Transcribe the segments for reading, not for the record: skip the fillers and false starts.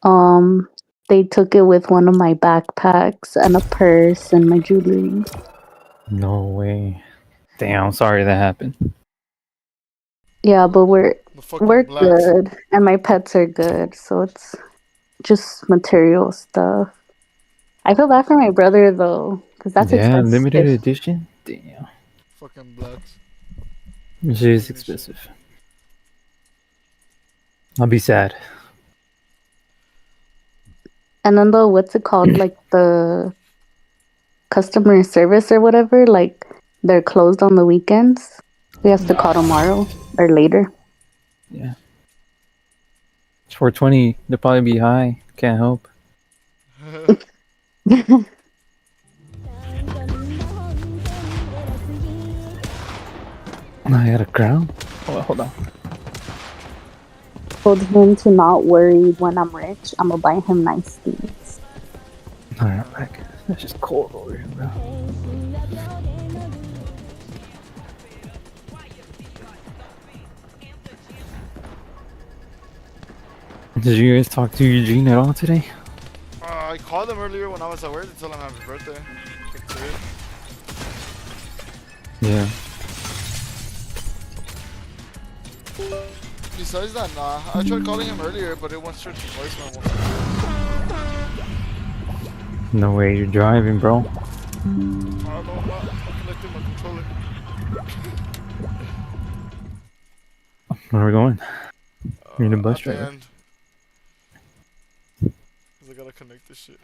Um, they took it with one of my backpacks and a purse and my jewelry. No way. Damn, I'm sorry that happened. Yeah, but we're The fucking we're blacks. good, and my pets are good, so it's just material stuff. I feel bad for my brother though, because that's Yeah, limited expensive. edition? Damn. Fucking blacks. It is Shit. expensive. I'll be sad. And then the what's it called, like the customer service or whatever, like they're closed on the weekends. We have to call tomorrow or later. Yeah. It's 420. They'll probably be high. Can't help. I got a crown? Oh, hold on. Told him to not worry when I'm rich. I'm gonna buy him nice things. Alright, back. It's just cold over here, bro. Did you guys talk to Eugene at all today? I called him earlier when I was at work to tell him happy birthday. That's it. Yeah. Besides that, nah. I tried calling him earlier, but it went straight to voicemail. No way you're driving, bro. I don't know, I'm not connecting my controller. Where are we going? You're the bus At the driver. end. Cause I gotta connect this shit.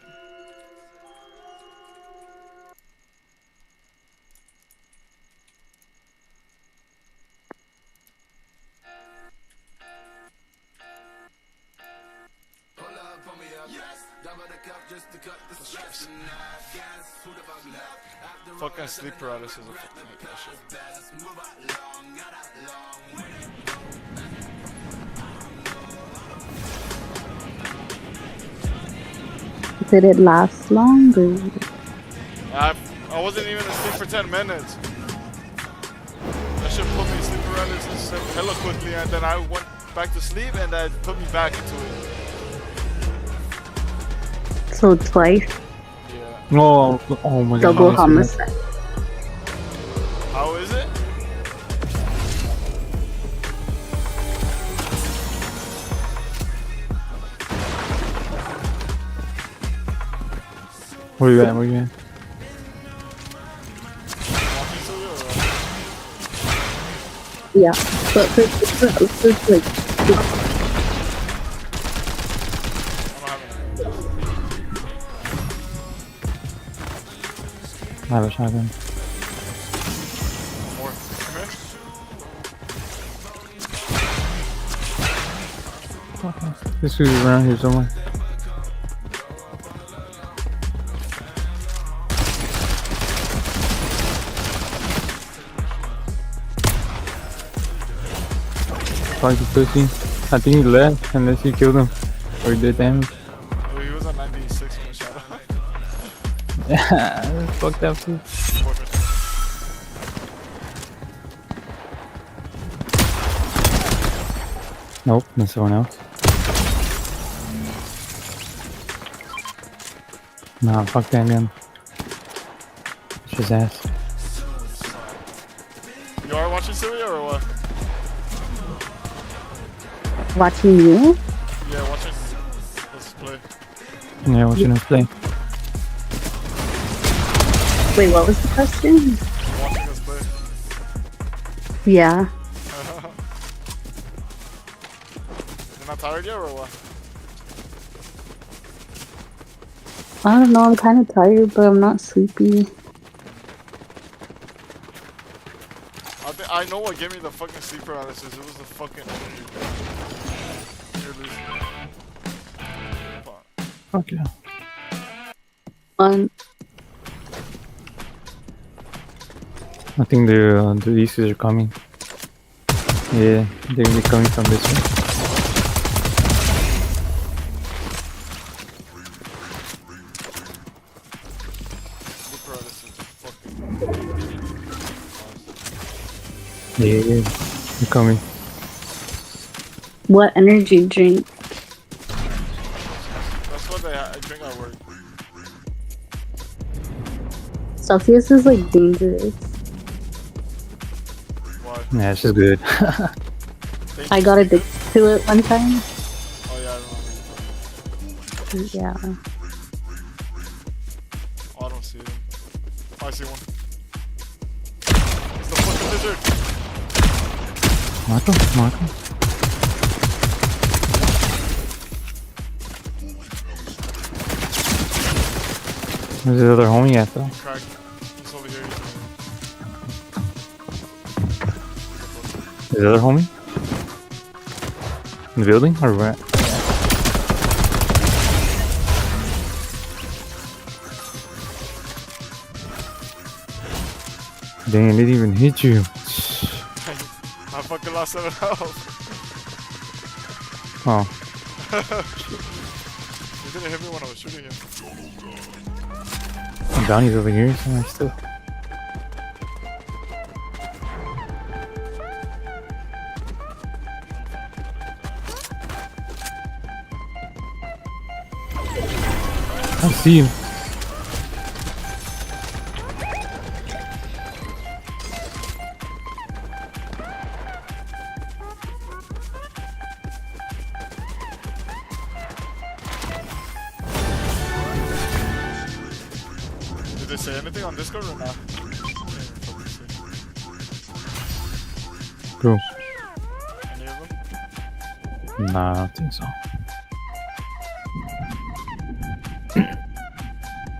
Fucking sleep paralysis is a fucking hate that shit. Did it last longer? I wasn't even asleep for 10 minutes. That shit put me in sleep paralysis hella quickly, and then I went back to sleep, and that put me back into it. So twice. Yeah. Oh my god. Double homicide. How is it? Where you at? Where you at? Walking to it or what? Yeah, but it's like I don't have any. I have a shotgun. More. Come here. Okay. This is around here somewhere. Fucking pussy. I think he left unless you killed him. Or he did damage. Oh, he was at 96 when I shot him. Yeah, fuck that fool. Nope, that's someone else. Nah, fuck that gun. It's his ass. You are watching Syria or what? watching you. Yeah, watching us play. Yeah, watching us play. Wait, what was the question? Watching us play. Yeah. You're not tired yet or what? I don't know, I'm kind of tired, but I'm not sleepy. I know what gave me the fucking sleep paralysis. It was the fucking energy. You're losing. Fuck yeah. I think the Easters are coming. Yeah, they're gonna be coming from this way. Sleep paralysis is fucking. Yeah, they're coming. What energy drink? what I drink at work. Celsius is like dangerous. Why? Yeah, it's just good. I got addicted to it one time. Oh yeah, I remember. Yeah. Oh, I don't see them. Oh, I see one. It's the fucking lizard. Marco. Where's the other homie at though? Crack. He's over here. Is the other homie? In the building or where? Dang, it didn't even hit you. I fucking lost 7 health. Oh, He didn't hit me when I was shooting him. Bounty's over here, so I still. I see him. Did they say anything on Discord or not? Bro. Any of them? Nah, I don't think so.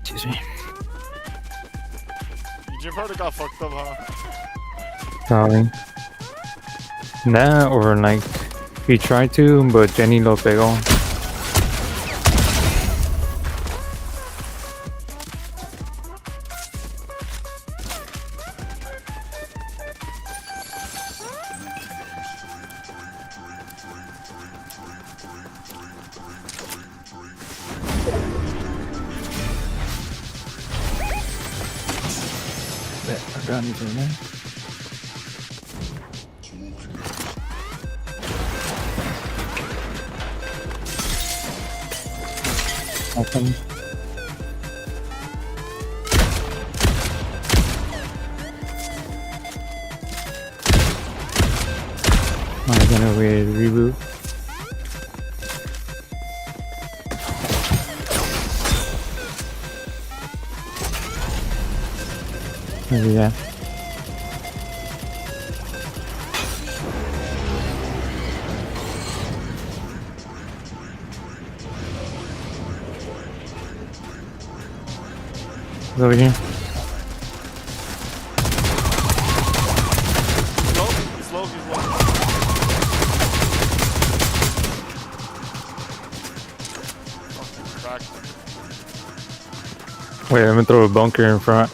Excuse me. Eugene probably got fucked up, huh? Probably. Nah, or like, he tried to, but Jenny lo pegó. I got anything there. Nothing. I'm gonna wait reboot. Maybe yeah. It's over here. He's low. Fucking cracked. Wait, I'm gonna throw a bunker in front.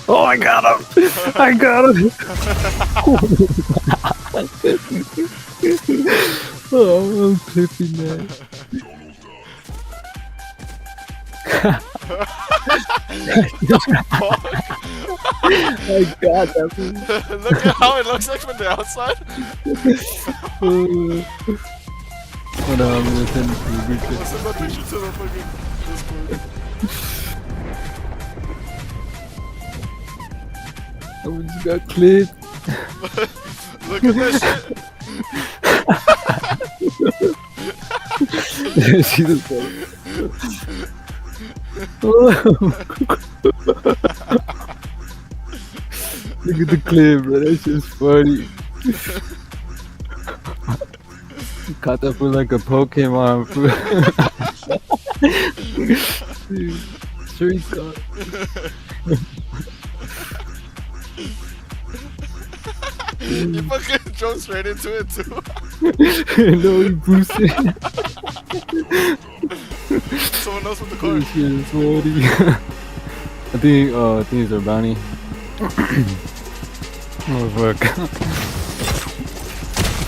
Oh, I got him! I got him! Oh, I'm clipping that. I got that. Look at how it looks like from the outside. Hold on, I'm gonna send it to the group chat. Let's send that picture to the fucking Discord. I just got clipped. Look at that shit. See this guy? Look at the clip, bro. That's just funny. Caught that for like a Pokemon. Dude, street talk. You fucking drove straight into it too. No, he boosted. Someone else with the car. This shit is funny. I think it's our bounty. Oh fuck.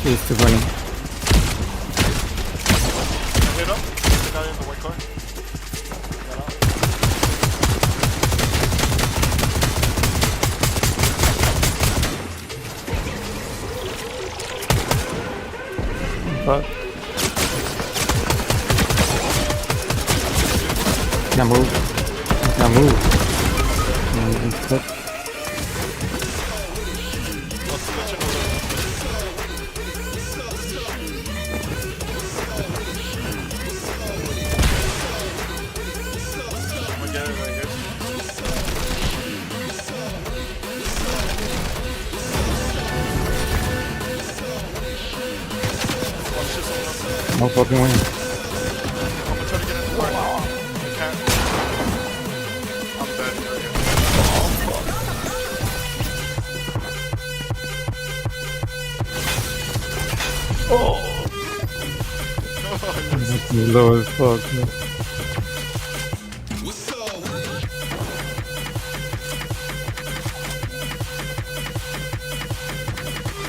It's too funny. Hit up. The guy in the white car. Got out. Fuck. Can't move. Can't move. He's stuck. I'll let you know that. I'm gonna get it right here. Watch this one. No fucking way. I'm gonna try to get in the car now. I can't. I'm dead right here. He's low as fuck. Man.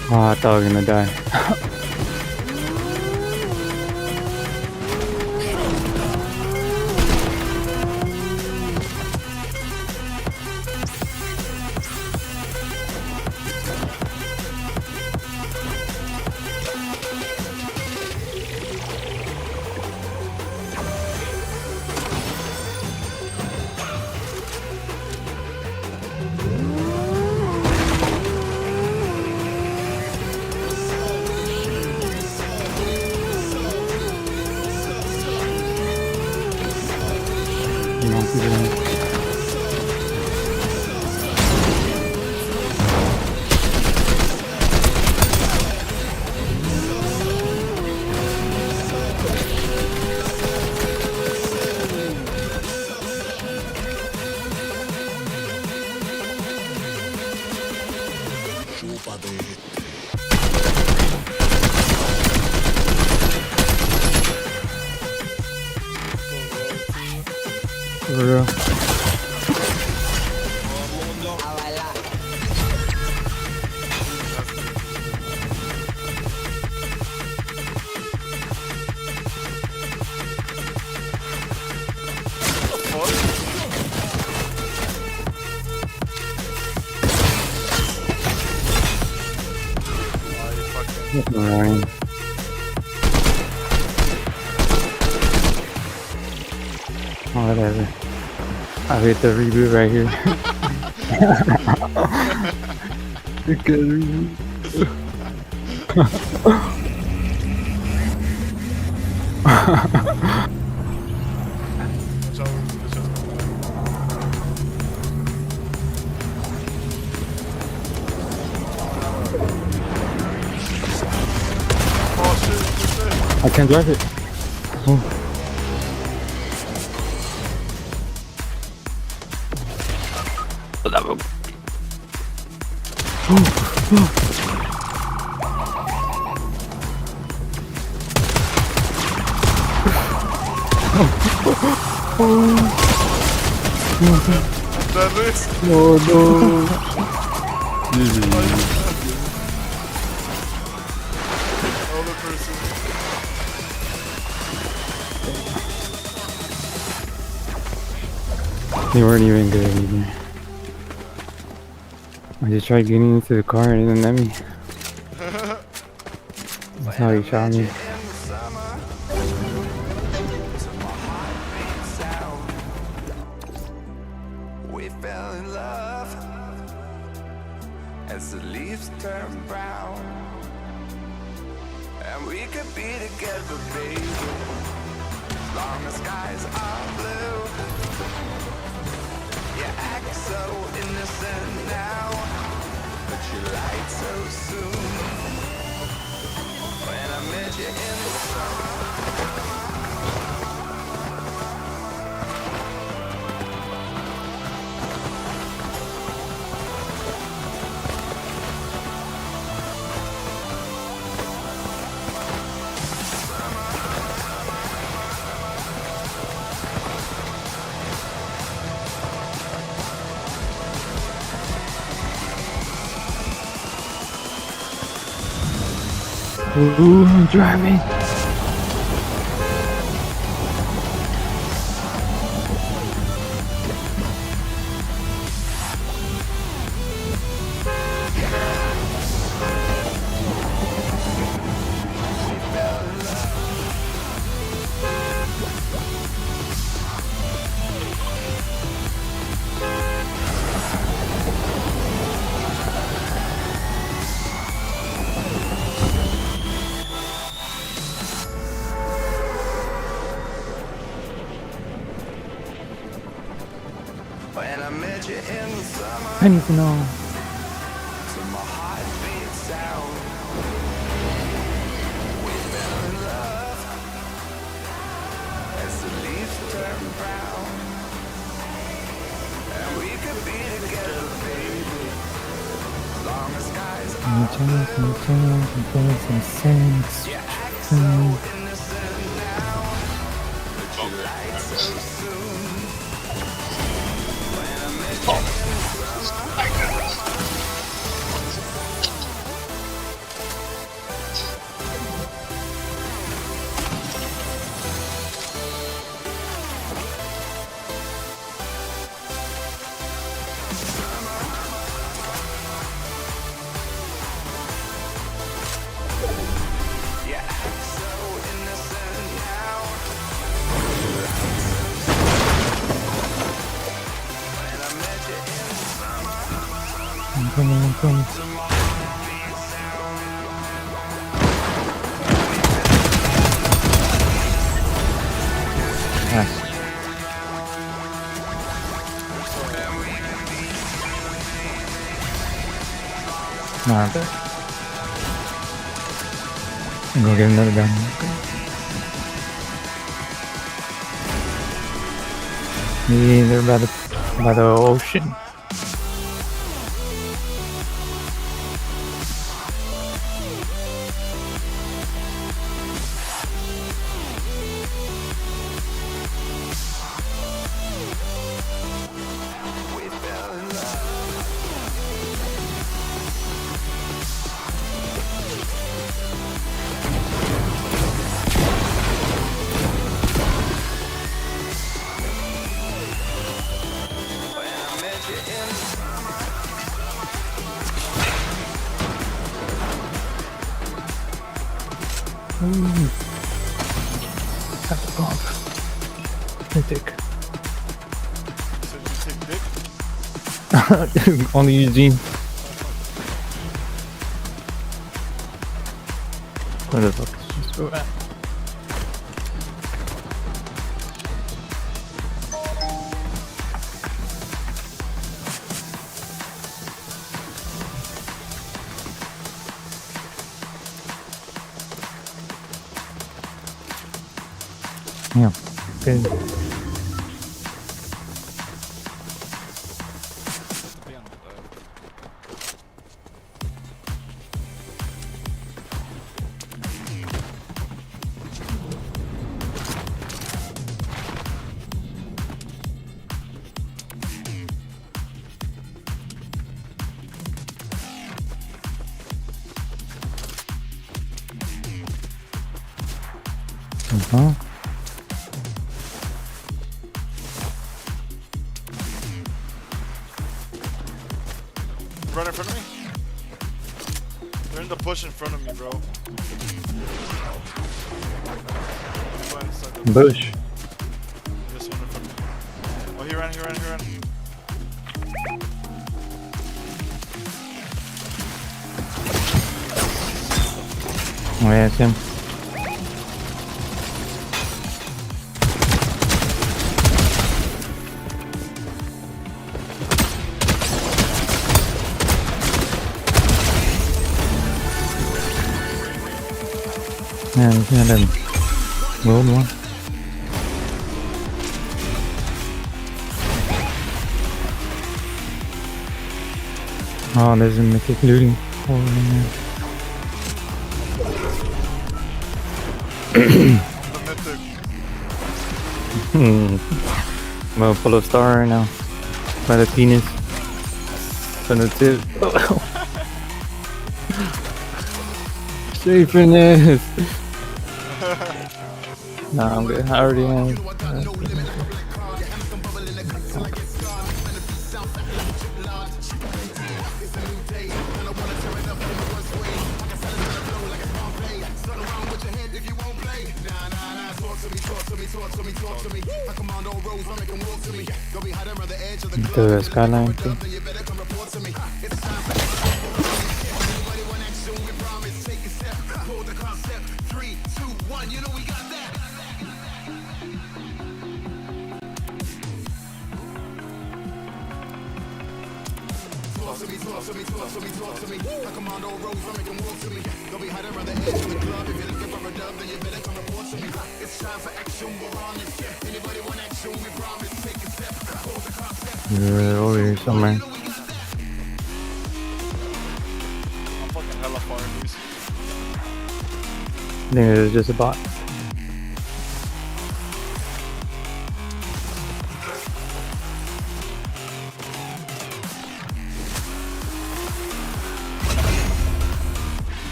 Oh, I thought I was gonna die. You know, he's in- For real. Alright. Oh, whatever. I hit the reboot right here. Good reboot. Watch out, it's just coming back. Oh shit, I can't drive it. Oh. that is. Oh no. Other person. They weren't even good either. I just tried getting into the car and it didn't let me. That's how he shot me. We fell in love as the leaves turn brown, and we could be together, baby, as long as skies are blue. You act so innocent now, but you lied so soon. When I met you in the summer. Ooh, I'm driving. in summer I need to know. to my heartbeat sound. We fell in love as the leaves turn brown, and we could be together, baby, long as skies are blue. You act so innocent now, but you lied so soon. When I met you in summer. You act so innocent now. When I met you in summer, I'm coming. to my heartbeat sound. Nice. Nah, I'm good. I'm gonna get another gun. Yeah, they're by the ocean. We fell in love. When I met you in summer. Got the bomb. Mythic. So you take dick? Only Eugene. Where the fuck is this go at? Yeah. Good. Uh-huh. Run in front of me? They're in the bush in front of me, bro. Go inside the Bush. This one in front of me. Oh, he ran. Oh yeah, it's him. Yeah, he's got a gold one. Oh, there's a mythic looting. Oh, The mythic. man. Well, full of star right now. By the penis. From the tip. Safeness. Nah, I'm good. I already have. The skyline too. They're over here somewhere. I'm fucking hella far, Luis. I think it's just a bot.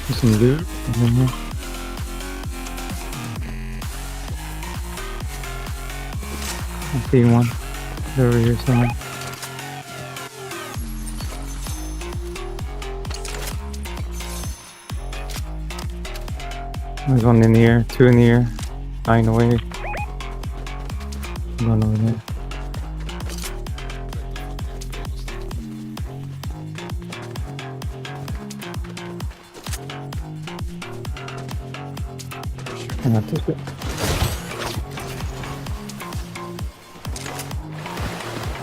There's some loot in here. I see one. They're over here somewhere. There's one in the air, two in the air, flying away. One over there. And that's it.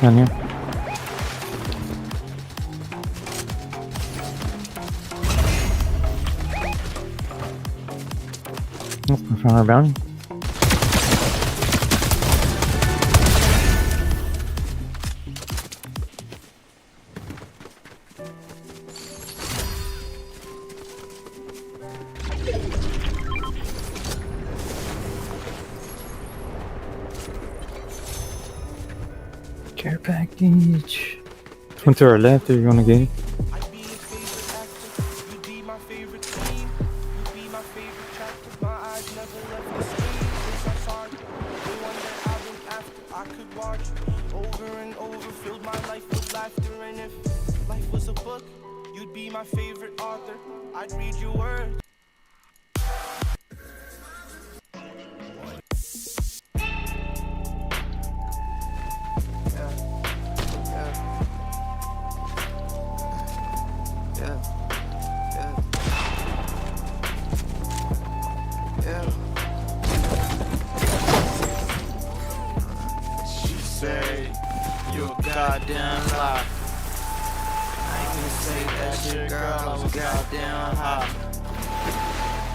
Down here. Oh, I found our bounty. Care package. One to our left if you want to get it. I'd be your favorite actor, you'd be my favorite queen. You'd be my favorite chapter, my eyes never left the screen. Since I saw you, the one that I went after, I could watch over and over, filled my life with laughter. And if life was a book, you'd be my favorite author, I'd read your words. She say you a goddamn lie. I ain't gonna say that shit, girl. I was goddamn hot.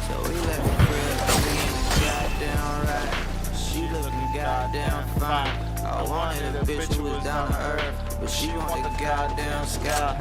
So we left the crib, we ain't goddamn right. She looking goddamn fine. I wanted a bitch who was down to earth, but she want the goddamn sky.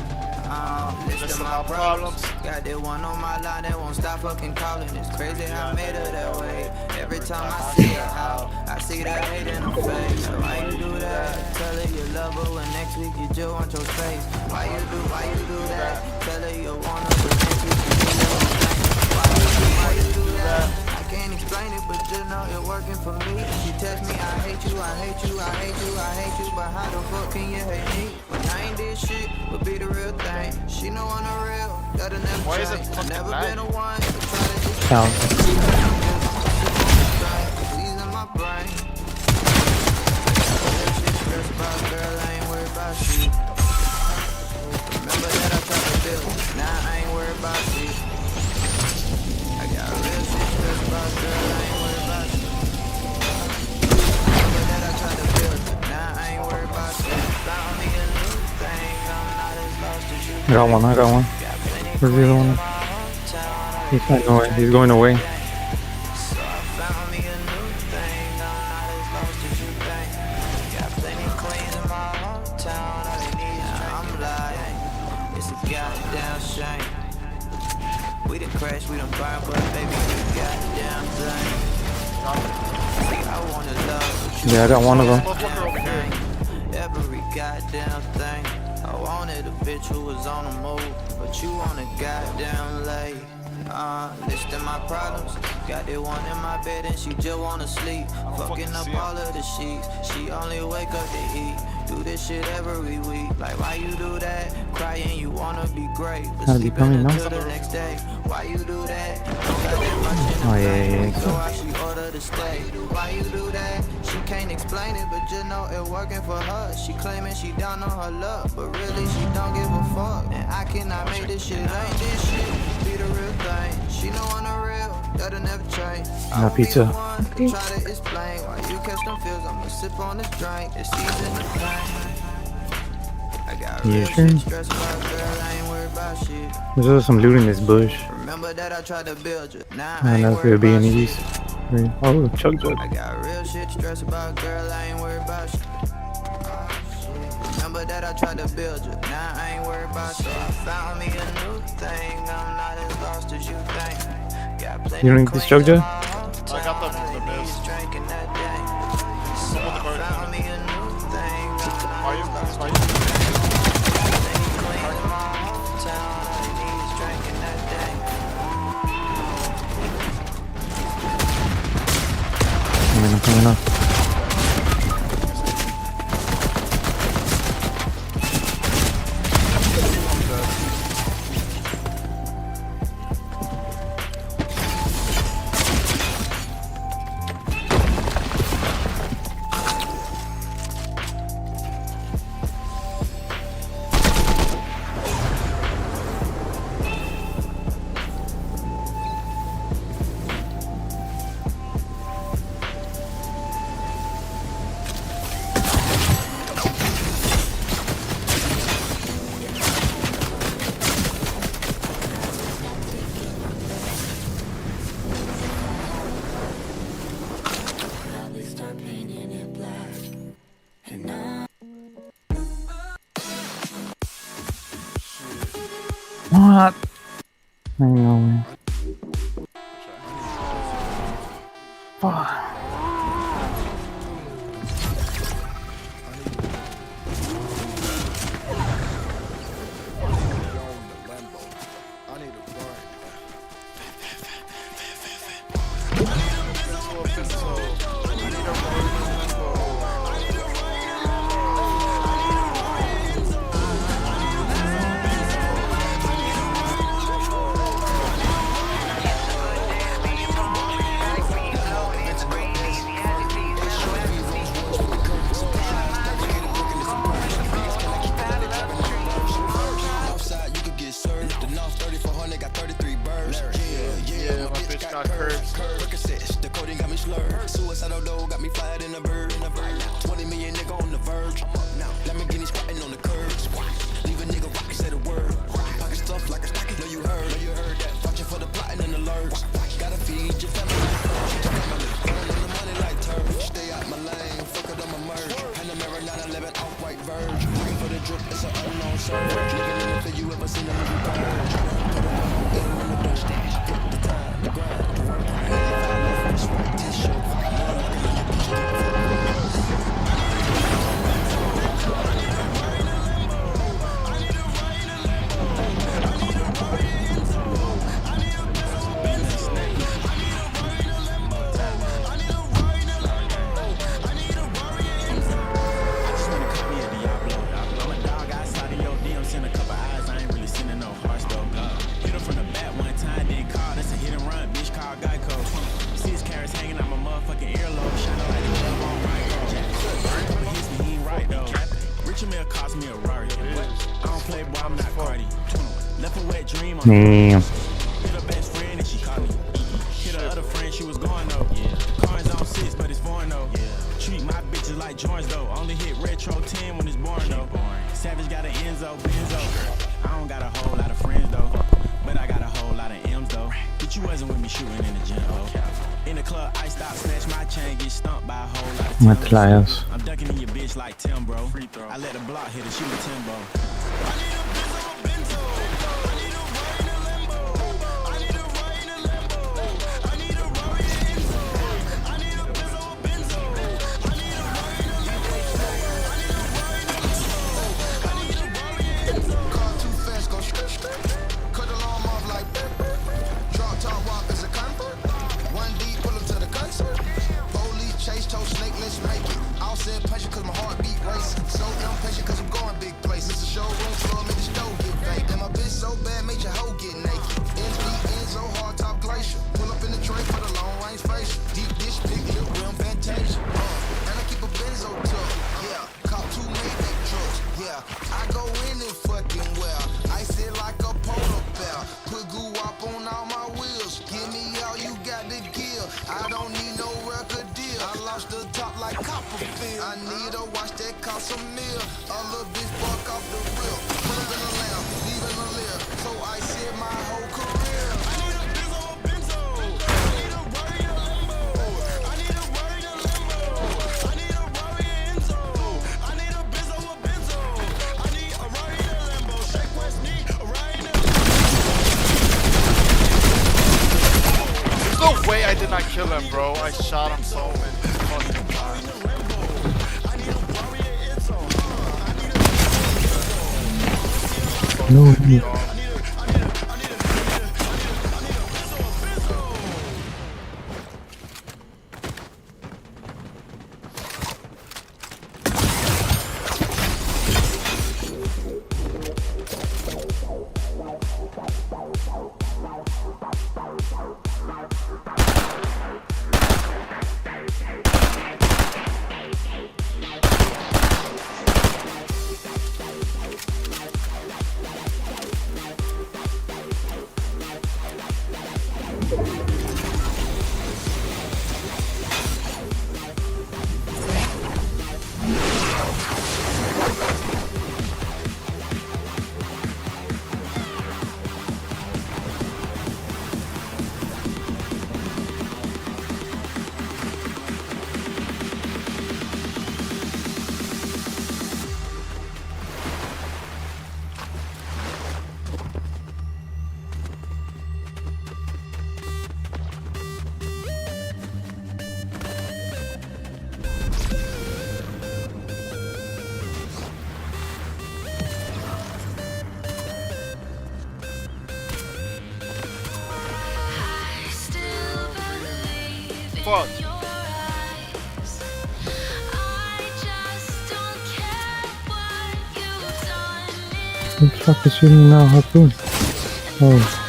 Listen my problems. Got that one on my line that won't stop fucking calling. It's crazy how I made her that way. Every time I see her out, I see that hate in her face. Why you do that? Tell her you love her when next week you just want your space. Why you do that? Tell her you want her but next week you just want your space. Why you do that? I can't explain it, but just know it's working for me. She tells me I hate you, I hate you, I hate you, I hate you, but how the fuck can you hate me? When I ain't did shit, would be the real thing. She know I'm the real, that'll never Why is it change. fucking Never night? been a one to try to just Down. Please in my brain. Stressed about girl, I ain't worried about you. Remember that I tried to build, now I ain't worried about you. I got real shit stressed about girl, I ain't worried about you. Remember that I tried to build, now I ain't worried about you. Found me a new thing, I'm not as lost as you. I got one, I got one. Got plenty Where's the other one? He's not going, he's going away. So I found me a new thing, I'm not as lost as you think. Got plenty queens in my hometown, all they need is drink. I'm lying, it's a goddamn shame. We done crashed, we done burned, but baby, you goddamn thing. See, I wanna love, but you Yeah, I got one of them. Motherfucker over here. every goddamn thing. I wanted a bitch who was on the move, but you on a goddamn late. Listing my problems. Got that one in my bed and she just wanna sleep. Fucking up all of the sheets. She only wake up to eat. Do this shit every week. Like why you do that? Crying you wanna be great, but Gotta be sleeping coming, no? until the next day. Why you do that? Don't got that much in the Oh, yeah, bank. yeah, So why she order to stay? Why you do that? She can't explain it, but just know it working for her. She claiming she down on her luck, but really she don't give a fuck. And I cannot make this shit, ain't this shit be the real thing. She know I'm the real, that'll never change. I won't be pizza. the one to try to explain why you catch them feels. I'ma sip on this drink, it's season the pain. I got Yeah, real sure. shit stressed about, girl, I ain't worried about shit. There's also some loot in this bush. Remember that I tried to build you, now I I don't ain't know if there worried would be about any of shit. these. Oh, chug jug. I got real shit stressed about, girl, I ain't worried about shit. Remember that I tried to build you, now I ain't worried about shit. I found me a new thing, I'm not as lost as you think. Got plenty You don't need this chug jug? I got the mist. drinking that day. I'm on the card. Found me a new thing, Are you? Are you? I'm coming up. What? I know. Fuck. Yeah, my bitch got curves. The coding got me slurred. Suicidal dough got me flying in a bird. 20 million nigga on the verge. Lamborghini squatting on the curb. Leave a nigga rock, say the word. Pocket stuff like a stocking. Know you heard that. Watching for the plotting and alerts. Gotta feed your family. Running on the money like turf. Stay out my lane. Fuck it, I'ma merge. Panamera 911 off-white verge. Looking for the drip, it's an unknown surge. Living in it, you ever seen a movie Verge? Put a ball in on the dirt. Hit the time, the grind. Damn. Hit her best friend and she caught me. Hit her other friend, she was going though. Cars on 6, but it's foreign though. Treat my bitches like joints though. Only hit retro 10 when it's born though. Savage got an Enzo, Benzo. I don't got a whole lot of friends though, but I got a whole lot of M's though. But you wasn't with me shooting in the gym though. In the club, I stop, snatch my chain, get stumped by a whole lot of My Timbos. trials. I'm ducking in your bitch like Tim, bro. I let the block hit her, she was Timbo. out some near. A little bitch fuck off the real. Pull up in a lamb, leaving a leer. So I shit my whole career. I need a Benzo, a Benzo. I need a Rari, a Lambo. I need a Rari, a Lambo. I need a Rari, a Enzo. I need a Benzo, a Benzo. I need a Rari, a Lambo. Shake West knee, a Rari, a There's no way I did not kill him, bro. I shot him so many fucking times. No, Fuck. Who the fuck is shooting now, Harpoon? Oh.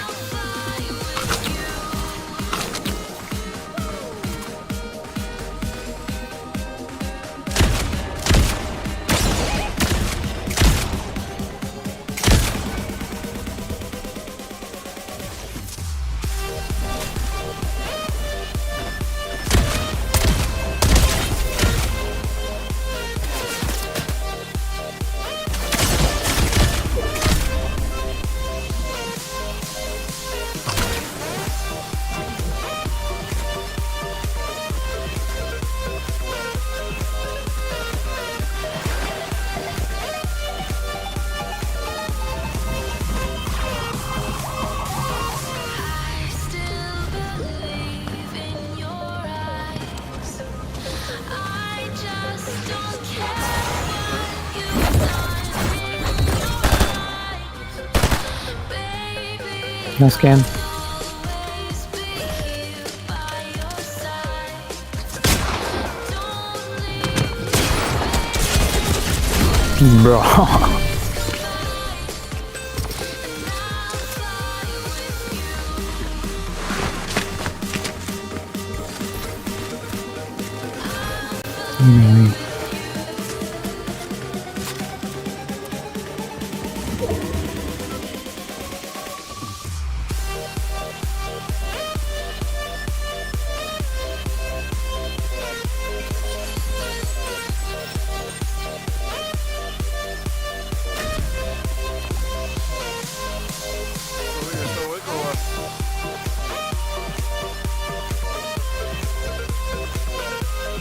Nice scan. Bro.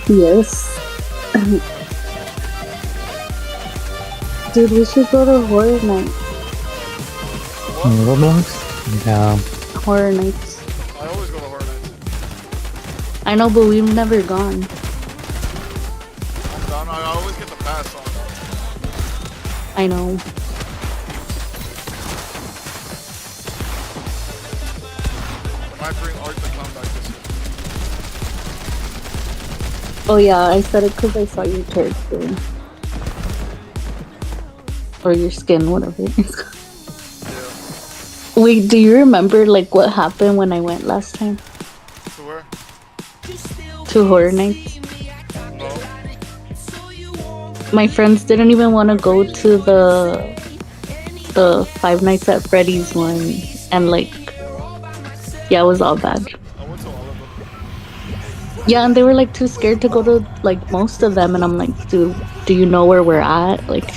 Yes. Dude, we should go to Horror Night. Roblox? Yeah. Horror Nights. I always go to Horror Nights. I know, but we've never gone. I'm done. I always get the pass on. I know. I might bring Art to come back this year. Oh yeah, I said it because I saw your character. Or your skin, whatever it is. Yeah. Wait, do you remember like what happened when I went last time? To where? To Horror Nights? No. My friends didn't even want to go to the Five Nights at Freddy's one, and like, yeah, it was all bad. I went to all of them. Yeah, and they were like too scared to go to like most of them, and I'm like, dude, do you know where we're at? Like,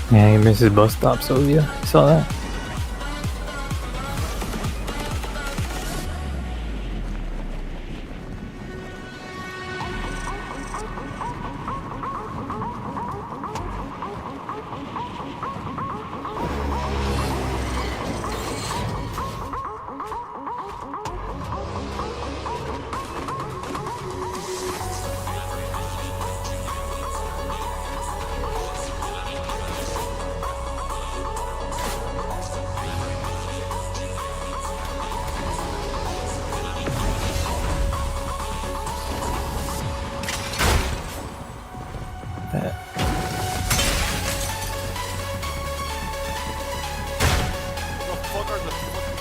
Yeah, he missed his bus stop, Sylvia. You saw that? The fuck are the fucking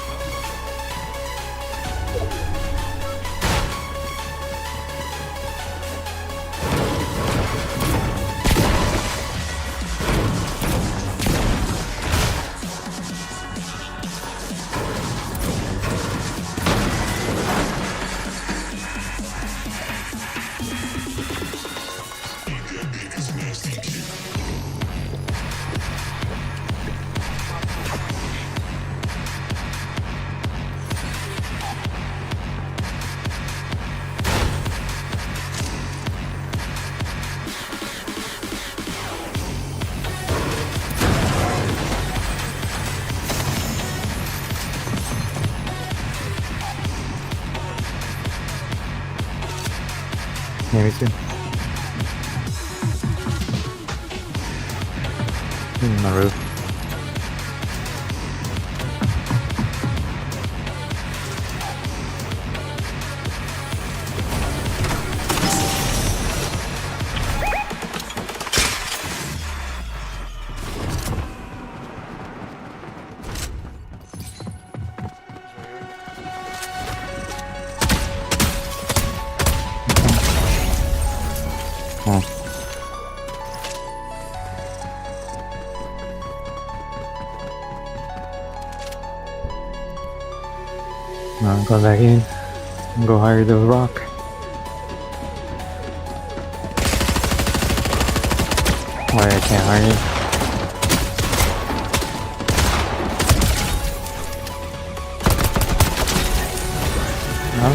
Yeah, me too. In my roof. Oh. Now go back in and go hire the rock. Why I can't hire you? No?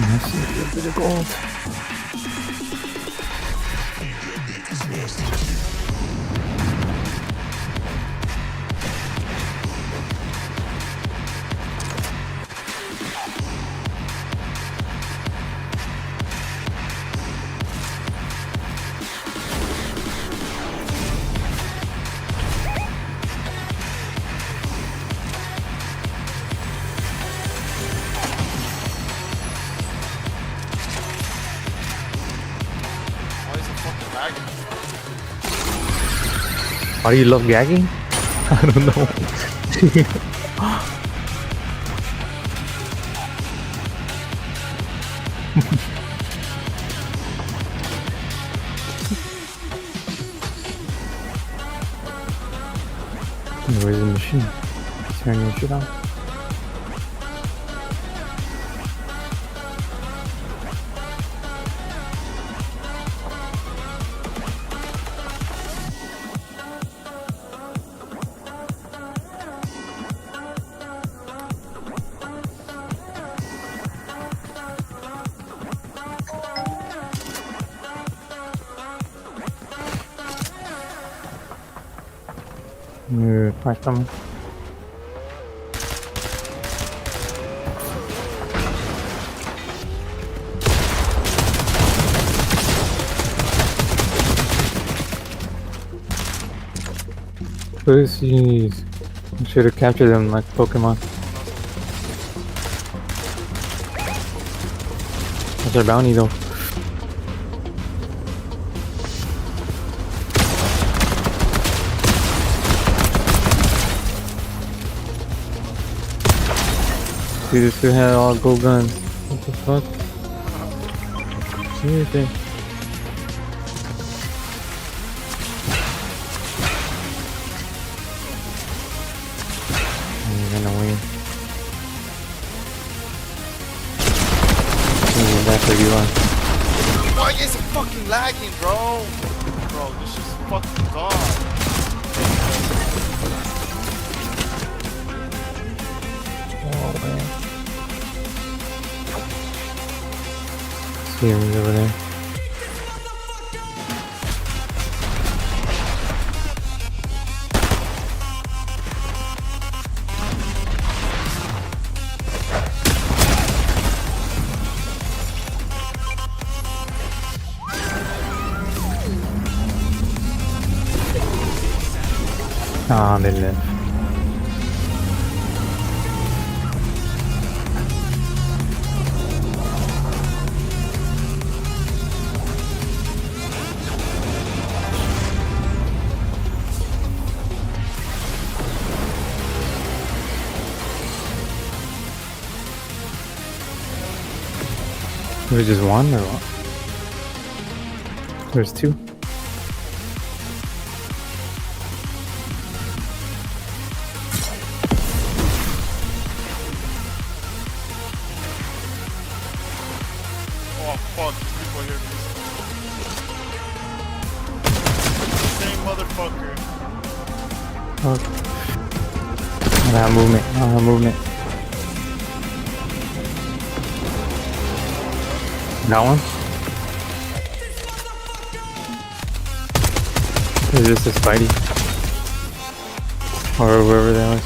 Let's see a little bit of gold. Why is it fucking lagging? Why do you love gagging? I don't know. Where's the machine? Turn your shit on. Car coming. Pussies. I should have captured them like Pokemon. That's our bounty though. Dude, this dude had all gold guns. What the fuck? Seriously. He's gonna win. That's where you are. Why is it fucking lagging, bro? Bro, this is fucking gone. See him, he's over there. Ah, they left. There's just one or what? There's two. Oh fuck, these people here. Same motherfucker. Okay. I have movement. I have movement. That one? Is this a Spidey? Or whoever that was?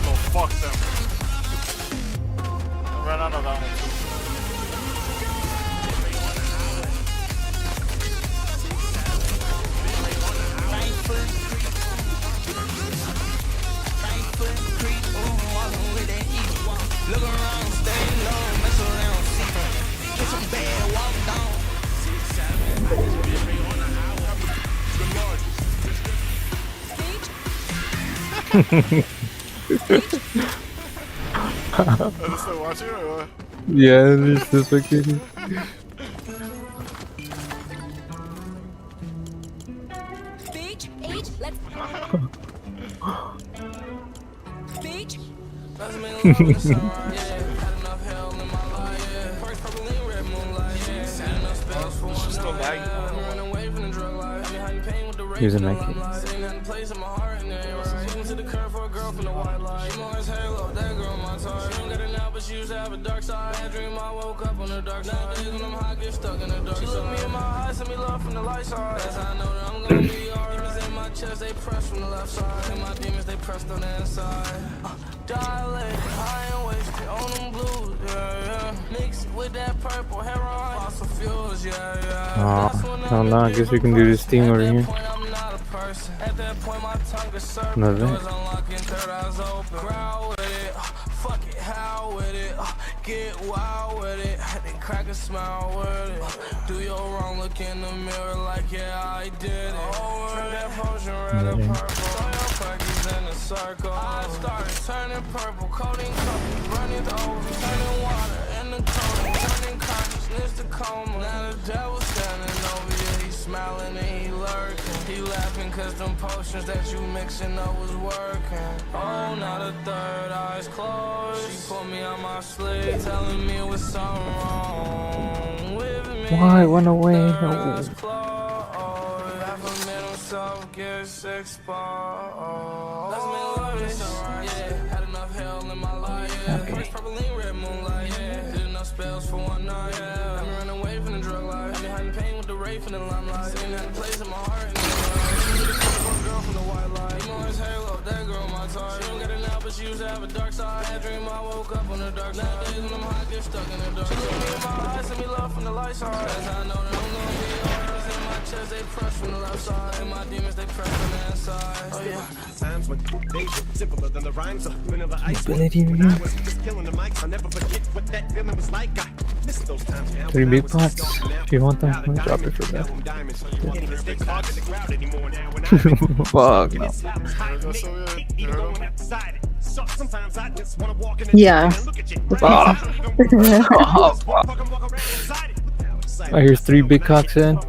Oh fuck them. I ran out of that one too. Look around, stay low, mess around, see. Get some bad, walk down. Are they still watching or what? Yeah, there's this fucking. Beach, H, let's beach. Doesn't mean love in the summer, yeah. Had enough hell in my life, yeah. First purple and red moonlight, yeah. Had enough spells for one Still night. lagging. I'm running away from the drug life. How you pain with the rape Here's a and the Nike. limelight. Ain't nothing place in my heart in there. Swing to the curve for a girl from the white light. She more as halo, that girl my type. She don't get it now, but she used to have a dark side. I dream I woke up on the dark side. Nowadays when I'm high, get stuck in the dark side. She look me in my eyes, send me love from the light side. That's how I know that I'm gonna be alright. Demons in my chest, they press from the left side. And my demons, they pressed on the inside. Dilate, high and wasted on them blues, yeah, yeah. Mixed with that purple heroin, fossil fuels, yeah, yeah. That's when I don't know, I guess we can do this thing over here. I'm not a person. At that point, my tongue is serpent. Another Doors thing. unlocking, third eyes open. Growl with it, fuck it, how with it. Get wild with it, then crack a smile with it. Do your wrong, look in the mirror like, yeah, I did it. Drink that potion, red or purple. Throw your perkies in a circle. I started turning purple, coating coffee, running over, turning water in the coating, turning consciousness to coma. Now the devil's standing over you, he's smiling and he lurking. He laughing cause them potions that you mixing up was working. Oh, now the third eye's closed. She pulled me on my sleeve, telling me it was something wrong with me. Why? Run away. Third No. eye's closed. Half a minute himself gets exposed. Let's make love this alright. Yeah, had enough hell in my life. Yeah, first purple and red moonlight. Yeah, did enough spells for one night. Yeah, I'm running away from the drug life. I've been hiding pain with the Wraith in the limelight. Seen that place in my heart. One girl from the white light. You know it's Halo, that girl my type. She don't get it now, but she used to have a dark side. I dream I woke up on the dark side. Nowadays when I'm hot, get stuck in the dark. She look me in my eyes, send me love from the light side. As I know that I'm gonna be alright. In my chest, they press from the left side. And my demons, they press from the inside. Oh yeah. Times when days were simpler than the rhymes of vanilla ice. Ability When I review. was just killing the mics, I'll never forget what that feeling was like. I miss those times. Now 3 when I big was pots. just starting out, If you want them, out of I'll drop it diamonds, for that. now I'm diamonds. Can't even stick hard in the crowd anymore now. When I Fuck no. it's loud, high, That's so weird. Nick, even going outside it. So sometimes I just wanna walk in Yeah. and look at you. Oh, fuck. I hear 3 big cocks in.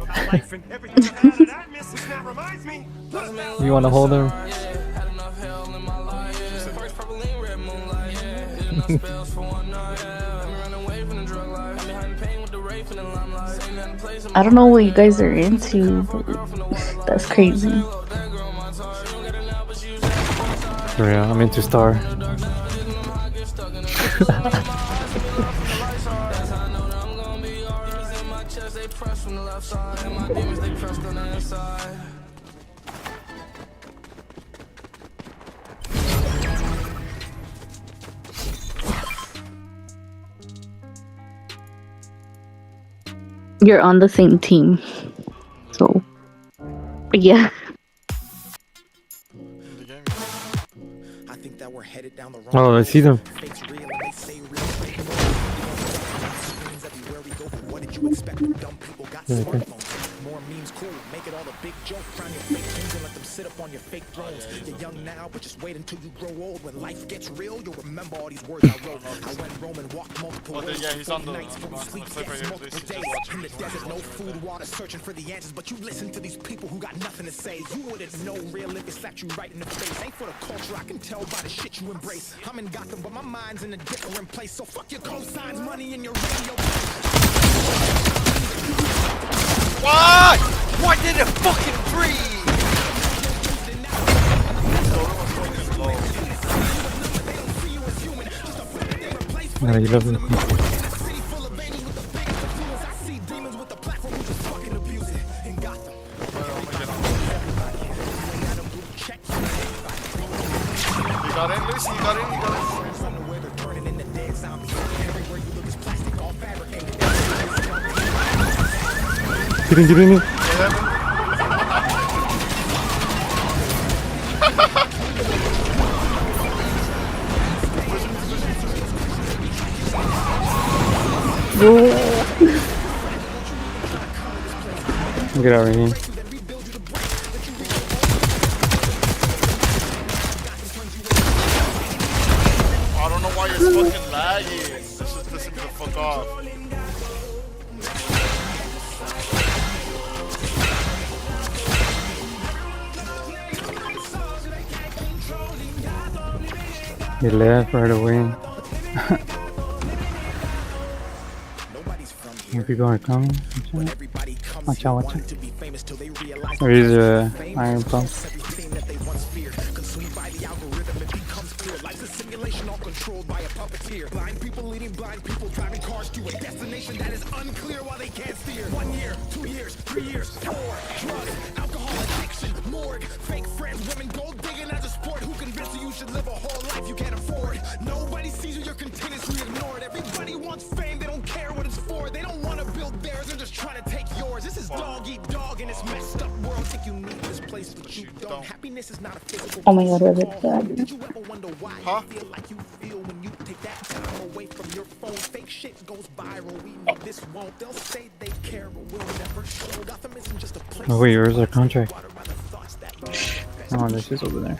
You wanna hold them? Yeah, had enough hell in my life. Yeah, first purple and red moonlight. Yeah, did enough spells for one night. Yeah, I'm running away from the drug life. I'm behind the pain with the Wraith in the limelight. Ain't nothing place in my I don't know what you guys are into, but girl from the white light. that's crazy. Halo, that girl my type. She don't get it now, but she used to have a dark side. For real, I'm into Star. Dark side, did enough hot, get stuck in the dark. She look me in my eyes, send me love from the light side. As I know that I'm gonna be alright. In my chest, they press from the left side. And my demons, they press on the inside. You're on the same team. So, but yeah. The game. I think that we're headed down the wrong Oh, I see them. Fake's real and they say real fake. Screens everywhere we go, but what did you expect? Dumb people got smartphones. More memes cool, make it all a big joke. Crown your fake kings and let them sit up on your fake thrones. You're young now, but just wait until you grow old. When life gets real, you'll remember all these words I wrote. I went Roman, walked multiple Oh, ways. yeah, he's on the- nights, on the- on the sleep, clip right yes, here. multiple Please, just days. watch In the desert, no food, water, searching for the answers. But you listen to these people who got nothing to say. You wouldn't know real if it slapped you right in the face. Ain't for the culture, I can tell by the shit you embrace. I'm in Gotham, but my mind's in a different place. So fuck your cosigns, money, and your radio. Why? Why did it fucking freeze? No, you love them. You got in, Lucy? You got in? You got in? Get in. Get out of here. I don't know why you're fucking lagging. This just pissing me the fuck off. You left right away. More people are coming. Watch out, watch out. Where is Iron Pump? Everything that they once feared, consumed by the algorithm, it becomes clear. Life's a simulation, all controlled by a puppeteer. Blind people leading blind people, driving cars to a destination that is unclear while they can't steer. 1 year, 2 years, 3 years, 4. Drugs, alcohol addiction, morgue, fake friends, women, gold digging as a sport. Who convinced you you should live a whole life you can't afford? Nobody sees you, you're continuously ignored. Everybody wants fame, they don't care what it's for. They don't want to build theirs, they're just trying to take yours. This is dog eat dog in this messed up world. Think you need this place, but you don't. Happiness is not a physical. Oh my god, what is that? Did you ever wonder why Huh? you feel like you feel when you take that time away from your phone? Fake shit goes viral. We know this won't. They'll say they care, but we'll never show. Gotham isn't just a place. Oh wait, where's our contract? Water by the thoughts that you Oh, this is over there.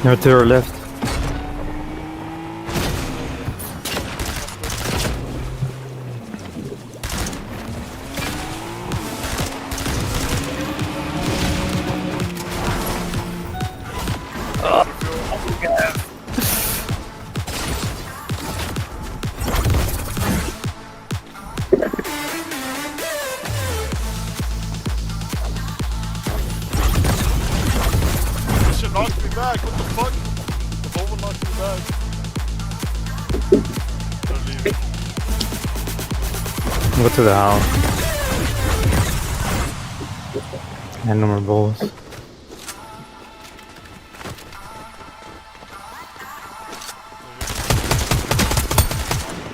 No, to our left. back. What the fuck? Volvo knocked me back. They're leaving. Go to the house. And no more balls.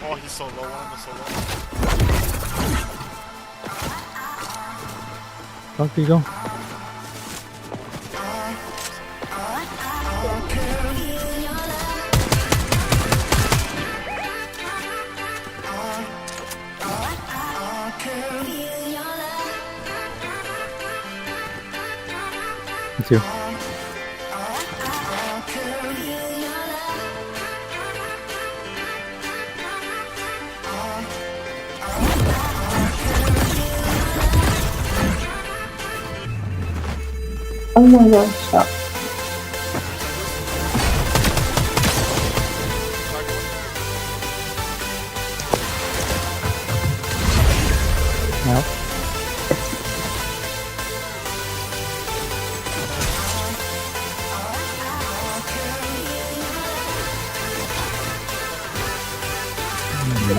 Oh, he's so low. One of them is so low. Fuck you go. Me too. Oh my god, stop. Yep.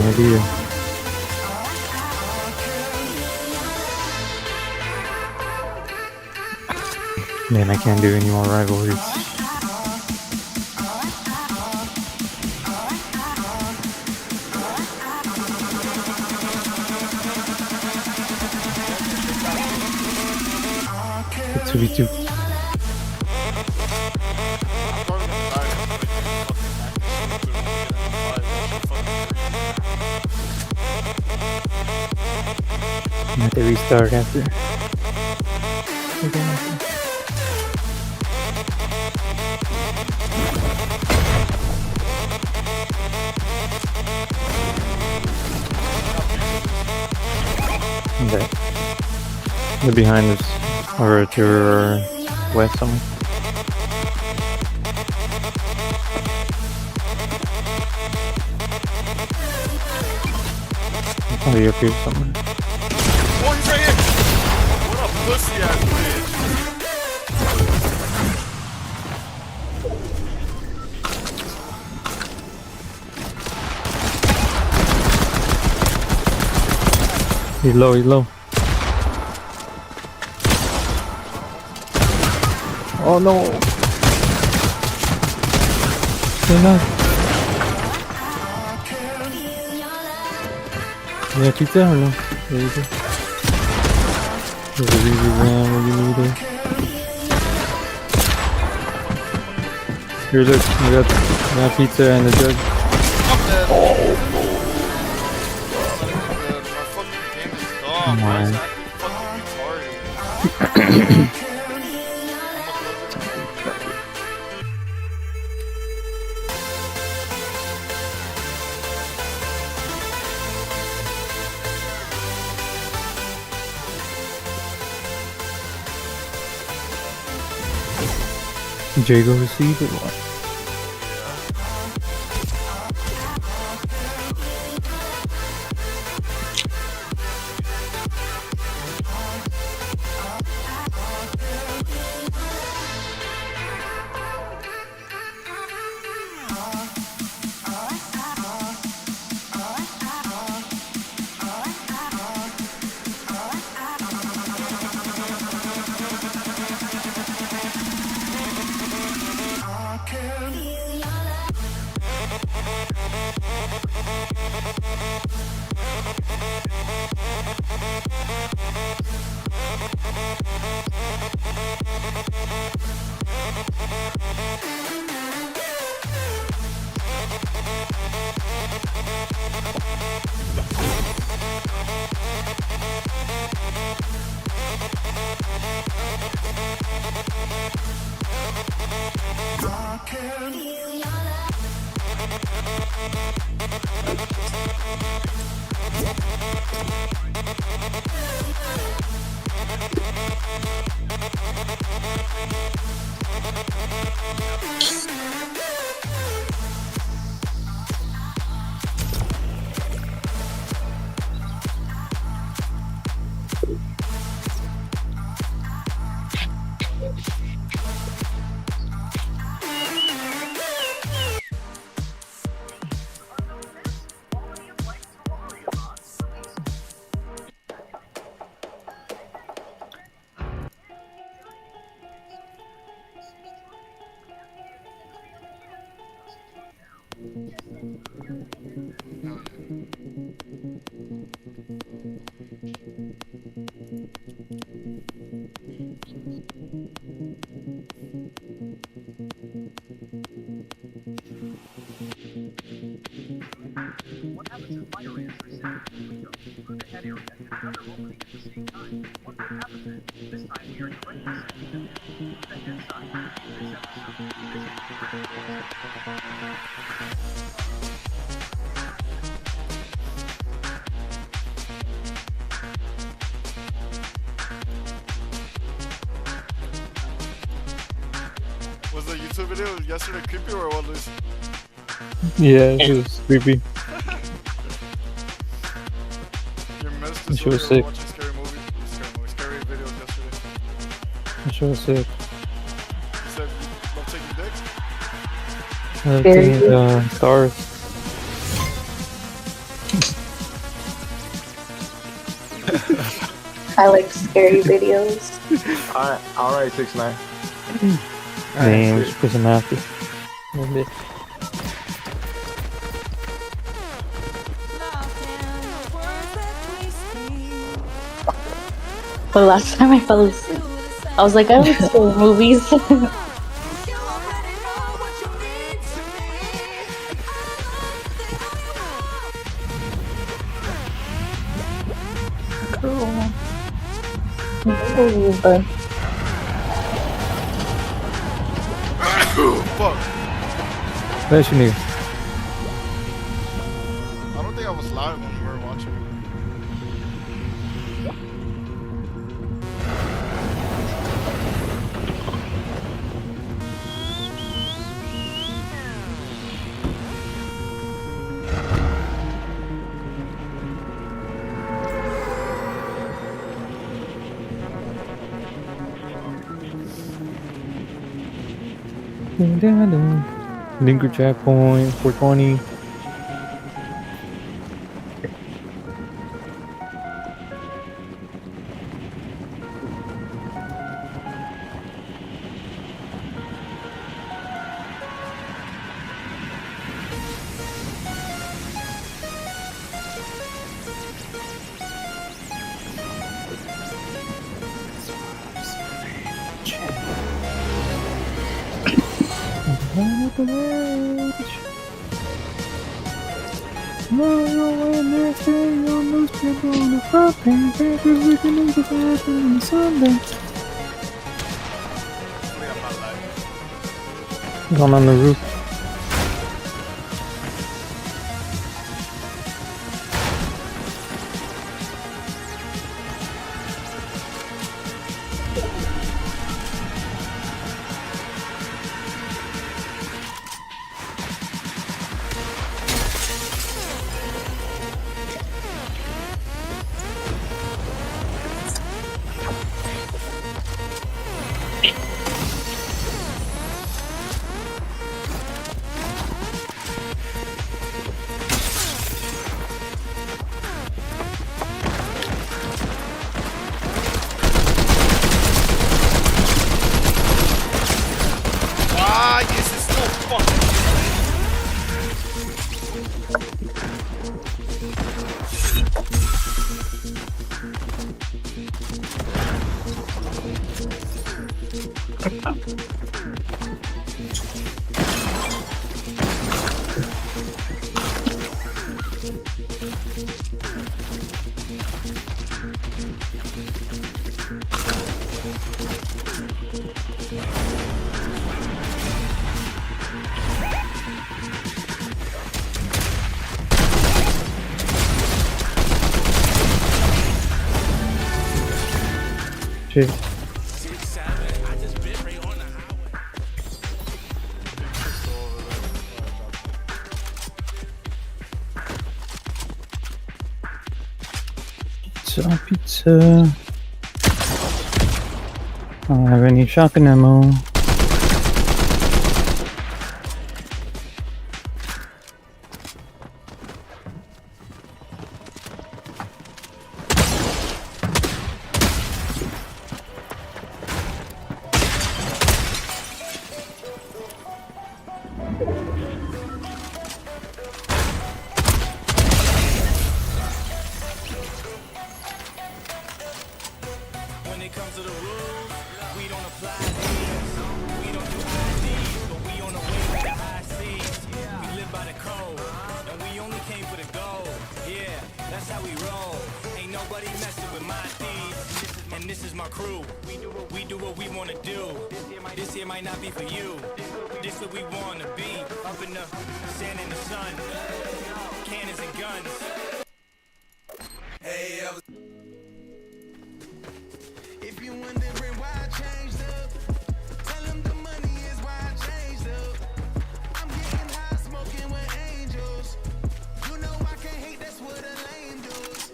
Maybe. Man, I can't do any more rivalries. It's 2v2. I have to restart after. Okay. They're behind us, or to our west somewhere. Probably up here somewhere. Oh, he's right here! What a pussy ass bitch. He's low, he's low. Oh no! Stay nice. Yeah, pizza or no? There you go. There's a easy ram when you need it. Here, look, we got pizza and a jug. I'm dead. My fucking game is done. Why is that fucking retarded? Jago received it. What? Was the YouTube video yesterday creepy or what, Luis? Yeah, it was creepy. You missed She this was video sick. watching scary videos yesterday. It was sick. You said you love taking dicks? Very Stars. I like scary videos. Alright, 6ix9ine. Damn, just put some after. A little bit. The last time I fell asleep, I was like, I like scary movies. But Fuck. That's your nigga. I don't think I was live when we were watching. Linker checkpoint, 420. Hopefully I'm not live. Gone on the roof. Why is it so fucking Shit. Pizza. I don't have any shotgun ammo. it comes to the rules, we don't apply these. We don't do IDs, but we on the way to the high seas. We live by the code, and we only came for the gold. Yeah, that's how we roll. Ain't nobody messing with my thieves. And this is my crew. We do what we wanna do. This here might not be for you. This what we wanna be. Up in the sand and the sun. Cannons and guns. Hey, if you wondering why I changed up, tell them the money is why I changed up. I'm getting high, smoking with angels. You know I can't hate, that's what a lame does.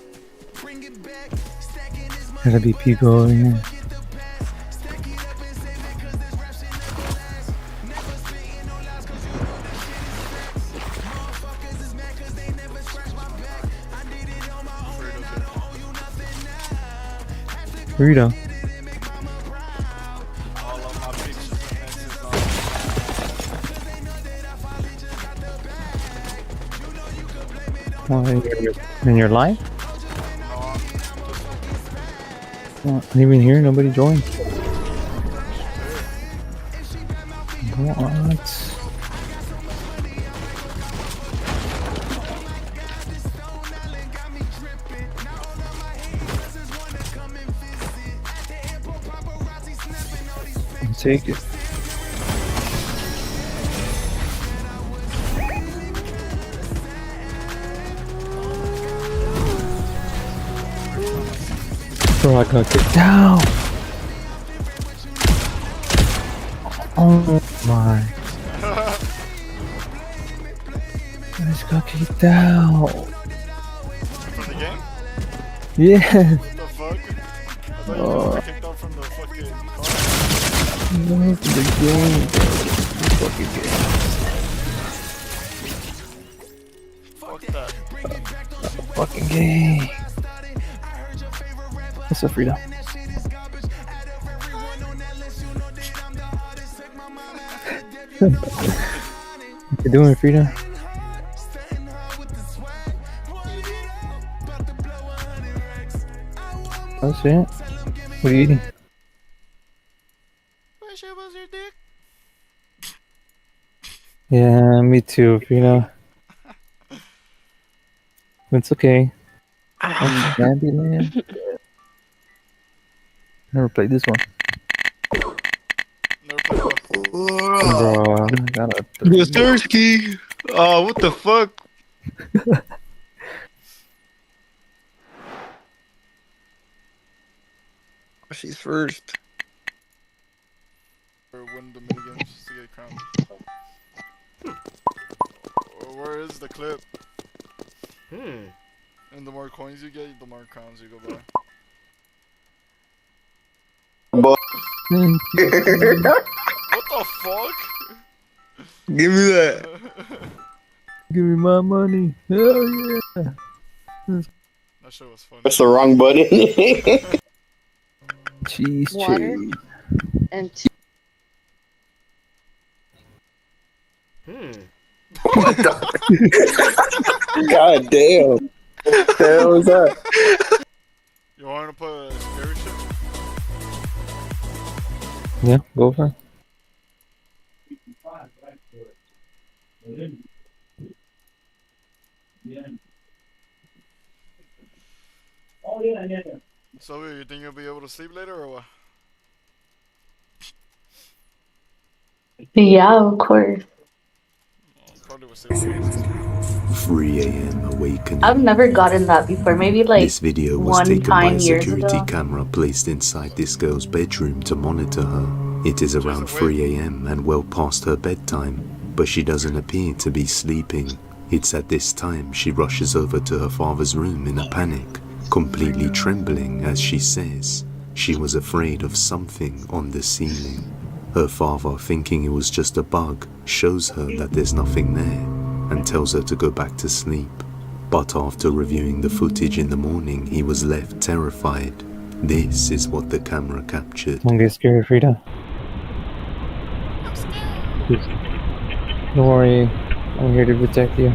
Bring it back, stacking this money. Gotta be people over here. Stack it up and save it, cause this rap shit never lasts. Never spitting no lies, cause you know that shit is facts. Motherfuckers is mad cause they never scratched my back. I did it on my own and I don't owe you nothing now. Have to go Frida. get it and make mama proud. All of my pictures and dances on. Cause they know that I finally just got the bag. You know you could blame it on In your life? Not even here, nobody joined. What? Take it. Bro, I gotta get down. Oh my. I just gotta get down. From the game? Yeah. What the fuck? I thought you were kicked out from the fucking car. No, it's the game. Fucking game. Fuck that. Fucking game. What's up, Frida? What you doing, Frida? Oh shit. What are you eating? Wish it was your dick. Yeah, me too, Frida. It's okay. I'm Candyland. Never played this one. Never played what? Bro, I gotta. Gusterski! Oh, what the fuck? She's first. Or win the minigames just to get crowned. Where is the clip? And the more coins you get, the more crowns you go by. What the fuck? Give me that. Give me my money. Hell yeah. That shit was funny. That's the wrong button. Cheese, Water. cheese. And What the? God damn. What the hell was that? You want to put a scary shit? Yeah, go for it. So you think you'll be able to sleep later or what? Yeah, of course. Probably was sleeping. 3 a.m. awakening. I've never gotten that before. Maybe like This video was one taken by time a years security ago. camera placed inside this girl's bedroom to monitor her. It is around 3 a.m. and well past her bedtime, but she doesn't appear to be sleeping. It's at this time she rushes over to her father's room in a panic, completely trembling as she says she was afraid of something on the ceiling. Her father, thinking it was just a bug, shows her that there's nothing there and tells her to go back to sleep. But after reviewing the footage in the morning, he was left terrified. This is what the camera captured. Don't get scared, Frida. Don't worry, I'm here to protect you.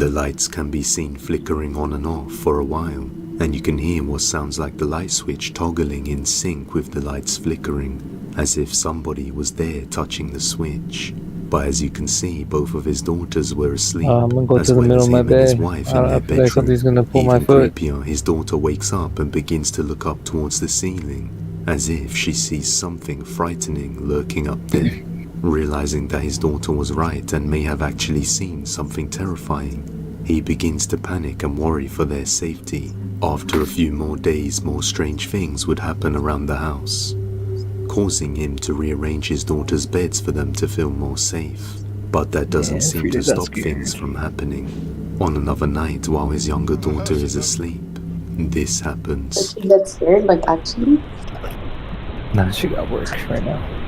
The lights can be seen flickering on and off for a while, and you can hear what sounds like the light switch toggling in sync with the lights flickering, as if somebody was there touching the switch. But as you can see, both of his daughters were asleep, I'm gonna go as to the well middle as of my him and his bed. wife in I their feel like bedroom. something's gonna pull my Even foot. creepier, his daughter wakes up and begins to look up towards the ceiling, as if she sees something frightening lurking up there. Realizing that his daughter was right and may have actually seen something terrifying, he begins to panic and worry for their safety. After a few more days, more strange things would happen around the house, causing him to rearrange his daughter's beds for them to feel more safe. But that doesn't seem to stop things from happening. On another night, while his younger daughter is asleep, this Did happens. she get scared? Like, actually? Nah, she got work right now.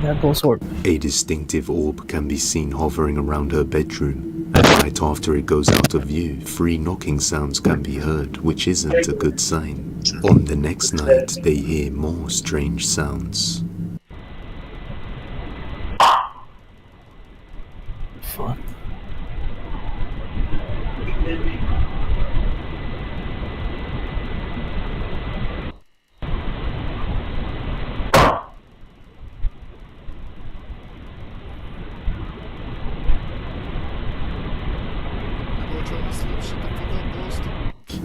Yeah, go sword. A distinctive orb can be seen hovering around her bedroom, and right after it goes out of view, 3 knocking sounds can be heard, which isn't a good sign. On the next night, they hear more strange sounds. Fuck.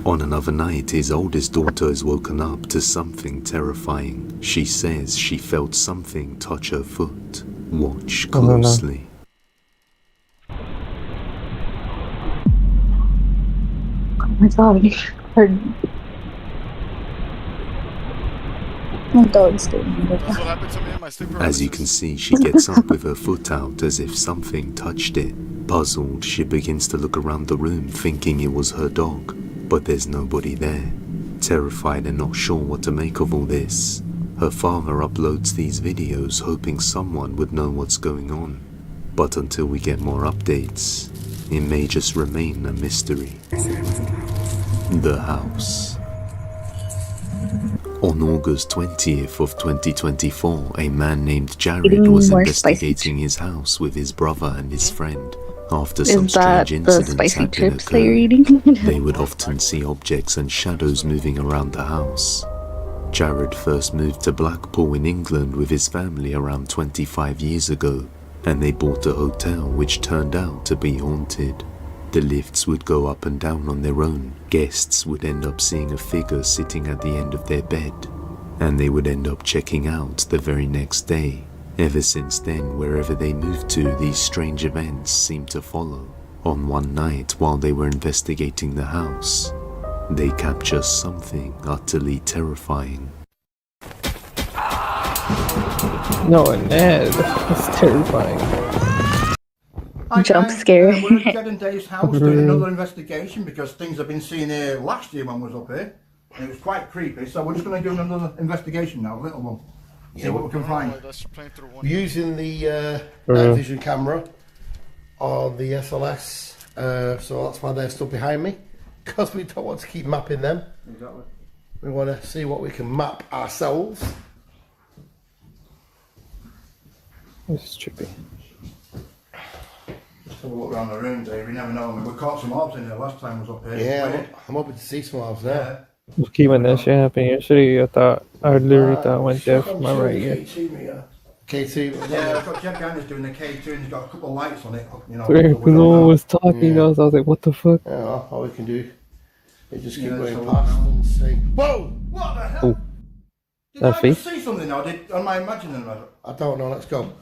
On another night, his oldest daughter is woken up to something terrifying. She says she felt something touch her foot. Watch Oh, no. closely. Oh my god. Her... My dog's doing That's what happened to me in my sleep As you paralysis. can see, she gets up with her foot out as if something touched it. Puzzled, she begins to look around the room thinking it was her dog, but there's nobody there. Terrified and not sure what to make of all this, her father uploads these videos hoping someone would know what's going on. But until we get more updates, it may just remain a mystery. The house. On August 20th of 2024, a man named Jared Eating was more investigating his house with his brother and his friend. After Is some that strange the incidents spicy had been chips that you're occurred, eating? they would often see objects and shadows moving around the house. Jared first moved to Blackpool in England with his family around 25 years ago, and they bought a hotel which turned out to be haunted. The lifts would go up and down on their own. Guests would end up seeing a figure sitting at the end of their bed, and they would end up checking out the very next day. Ever since then, wherever they moved to, these strange events seemed to follow. On one night, while they were investigating the house, they capture something utterly terrifying. No, Ned. That's terrifying. Jump scare. We're at Jed and Dave's house doing another investigation because things have been seen here last year when we was up here. And it was quite creepy, so we're just going to do another investigation now, a little one. See what we can find. Using the night vision camera on the SLS, so that's why they're stood behind me, because we don't want to keep mapping them. Exactly. We want to see what we can map ourselves. This is trippy. Just have a look around the room, Dave. You never know. We caught some orbs in there last time we was up here. Yeah, I'm hoping to see some of there. Okay, when that shit happened yesterday, I literally thought I went deaf from my right ear. K2. Yeah, I've got Jed Ganners doing the K2 and he's got a couple of lights on it. You know, Because no one was talking, Yeah. I was like, what the fuck? Yeah, well, all we can do is just keep Yeah, going so- past and see. Whoa! What the hell? Oh. Did That I fake? just see something now? Am I imagining that? I don't know, let's go.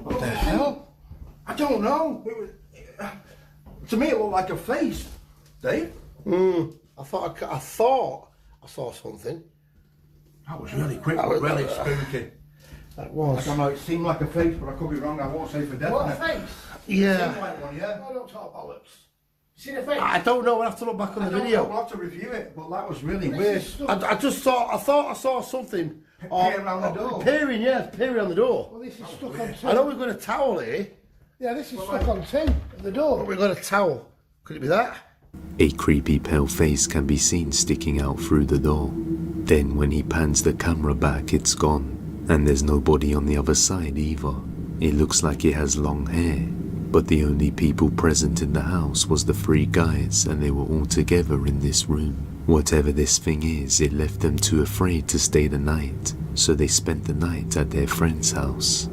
What the hell? I don't know. It was, to me, it looked like a face, Dave. I thought I saw something. That was really quick, That was- really spooky. That was. I don't know, it seemed like a face, but I could be wrong. I won't say for definite. What a face? It Yeah. seemed like one, yeah. I don't talk bollocks. You seen a face? I don't know. We'll have to look back on the We'll video. have to review it, but that was really weird. I just thought I saw something. Peering around the door. Peering, yeah, peering on the door. Well, this is stuck on two. I know we've got a towel here, Yeah, this is stuck on two at the door. but we've got a towel. Could it be that? A creepy pale face can be seen sticking out through the door. Then when he pans the camera back, it's gone. And there's nobody on the other side either. It looks like it has long hair. But the only people present in the house was the 3 guys, and they were all together in this room. Whatever this thing is, it left them too afraid to stay the night, so they spent the night at their friend's house.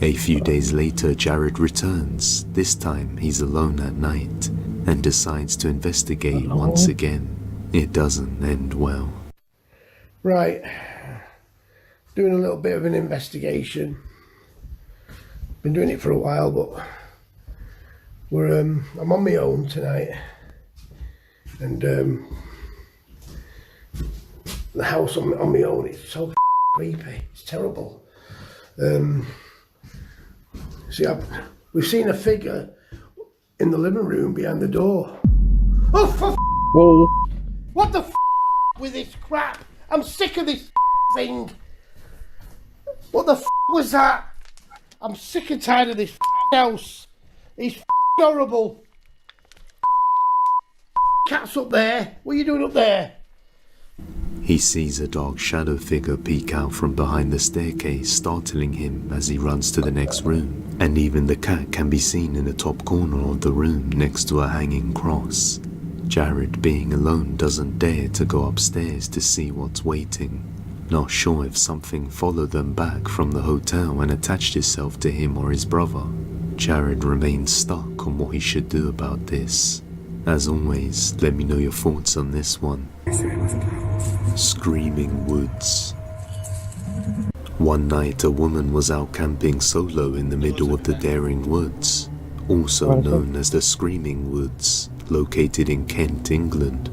A few days later, Jared returns. This time, he's alone at night, and decides to investigate once again. It doesn't end well. Right. Doing a little bit of an investigation. Been doing it for a while, but I'm on my own tonight, and the house on my own, it's so creepy. It's terrible. See, we've seen a figure in the living room behind the door. Oh, for Whoa. what the with this crap? I'm sick of this thing. What the was that? I'm sick and tired of this house. It's horrible. Cat's up there. What are you doing up there? He sees a dark shadow figure peek out from behind the staircase, startling him as he runs to the next room. And even the cat can be seen in the top corner of the room next to a hanging cross. Jared, being alone, doesn't dare to go upstairs to see what's waiting. Not sure if something followed them back from the hotel and attached itself to him or his brother. Jared remains stuck on what he should do about this. As always, let me know your thoughts on this one. Screaming Woods. One night, a woman was out camping solo in the middle of the Daring Woods, also known as the Screaming Woods, located in Kent, England.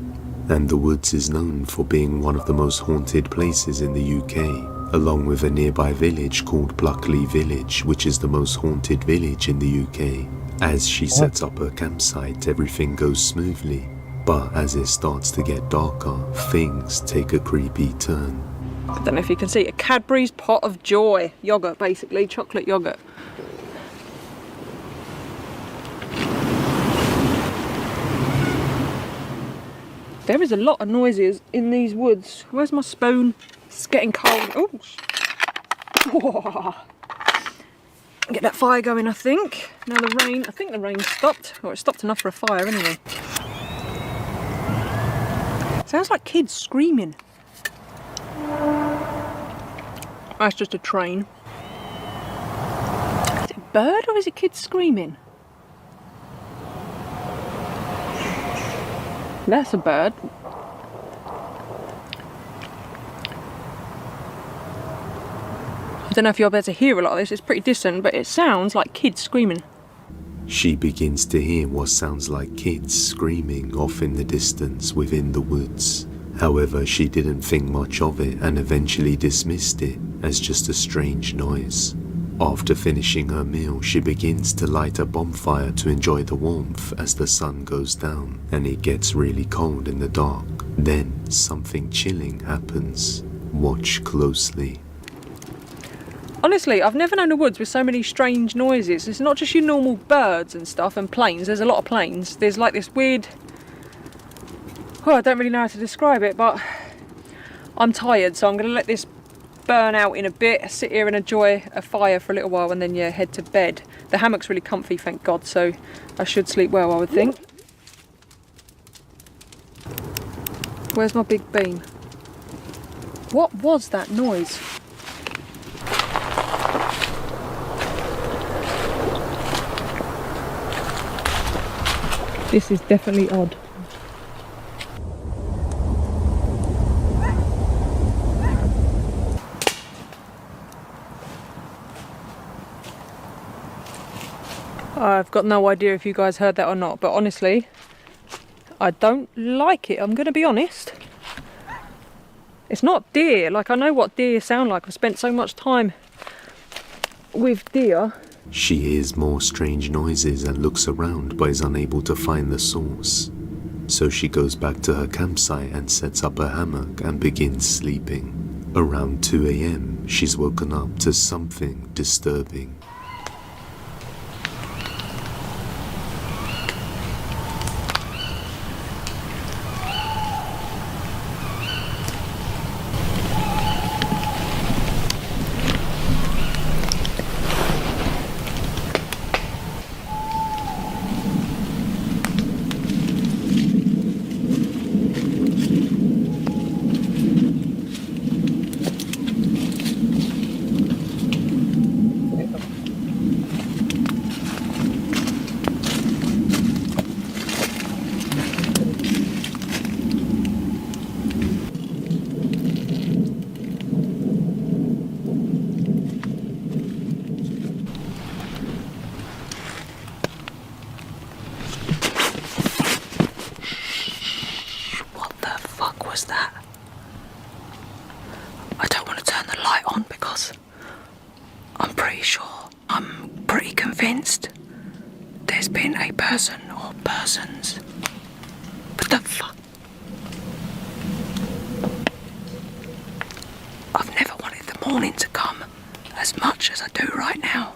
And the woods is known for being one of the most haunted places in the UK, along with a nearby village called Pluckley Village, which is the most haunted village in the UK. As she sets up her campsite, everything goes smoothly, but as it starts to get darker, things take a creepy turn. I don't know if you can see, a Cadbury's Pot of Joy. Yoghurt, basically, chocolate yoghurt. There is a lot of noises in these woods. Where's my spoon? It's getting cold. Oh, get that fire going, I think. Now the rain, I think the rain stopped, or it stopped enough for a fire anyway. Sounds like kids screaming. That's just a train. Is it a bird or is it kids screaming? That's a bird. I don't know if you're able to hear a lot of this, it's pretty distant, but it sounds like kids screaming. She begins to hear what sounds like kids screaming off in the distance within the woods. However, she didn't think much of it and eventually dismissed it as just a strange noise. After finishing her meal, she begins to light a bonfire to enjoy the warmth as the sun goes down and it gets really cold in the dark. Then something chilling happens. Watch closely. Honestly, I've never known a woods with so many strange noises. It's not just your normal birds and stuff and planes. There's a lot of planes. There's like this weird... Well, I don't really know how to describe it, but I'm tired, so I'm going to let this burn out in a bit, sit here and enjoy a fire for a little while and then, yeah, head to bed. The hammock's really comfy, thank God, so I should sleep well, I would think. Where's my big bean? What was that noise? This is definitely odd. I've got no idea if you guys heard that or not, but honestly, I don't like it, I'm going to be honest. It's not deer, like I know what deer sound like. I've spent so much time with deer. She hears more strange noises and looks around but is unable to find the source. So she goes back to her campsite and sets up a hammock and begins sleeping. Around 2 a.m, she's woken up to something disturbing. That? I don't want to turn the light on because I'm pretty convinced there's been a person or persons. What the fuck? I've never wanted the morning to come as much as I do right now.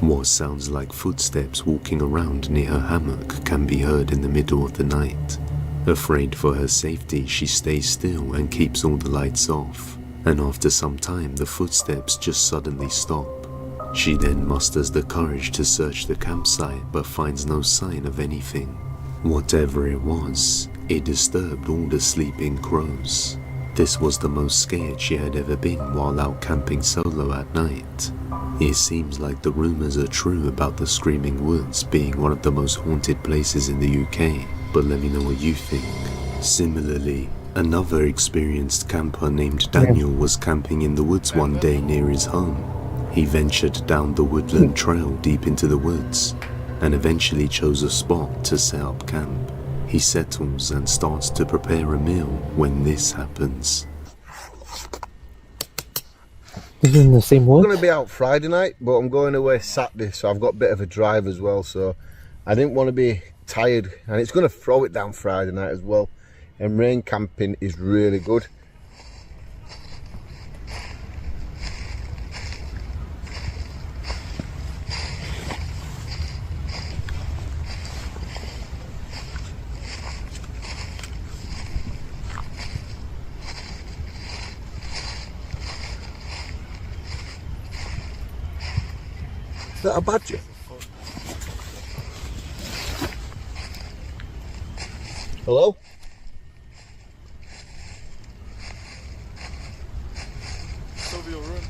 What sounds like footsteps walking around near her hammock can be heard in the middle of the night. Afraid for her safety, she stays still and keeps all the lights off, and after some time the footsteps just suddenly stop. She then musters the courage to search the campsite but finds no sign of anything. Whatever it was, it disturbed all the sleeping crows. This was the most scared she had ever been while out camping solo at night. It seems like the rumours are true about the Screaming Woods being one of the most haunted places in the UK, but let me know what you think. Similarly, another experienced camper named Daniel was camping in the woods one day near his home. He ventured down the woodland trail deep into the woods, and eventually chose a spot to set up camp. He settles and starts to prepare a meal when this happens. Is it in the same I'm woods? going to be out Friday night, but I'm going away Saturday, so I've got a bit of a drive as well, so I didn't want to be tired, and it's going to throw it down Friday night as well, and rain camping is really good. Is that a badger? Hello? Over your room.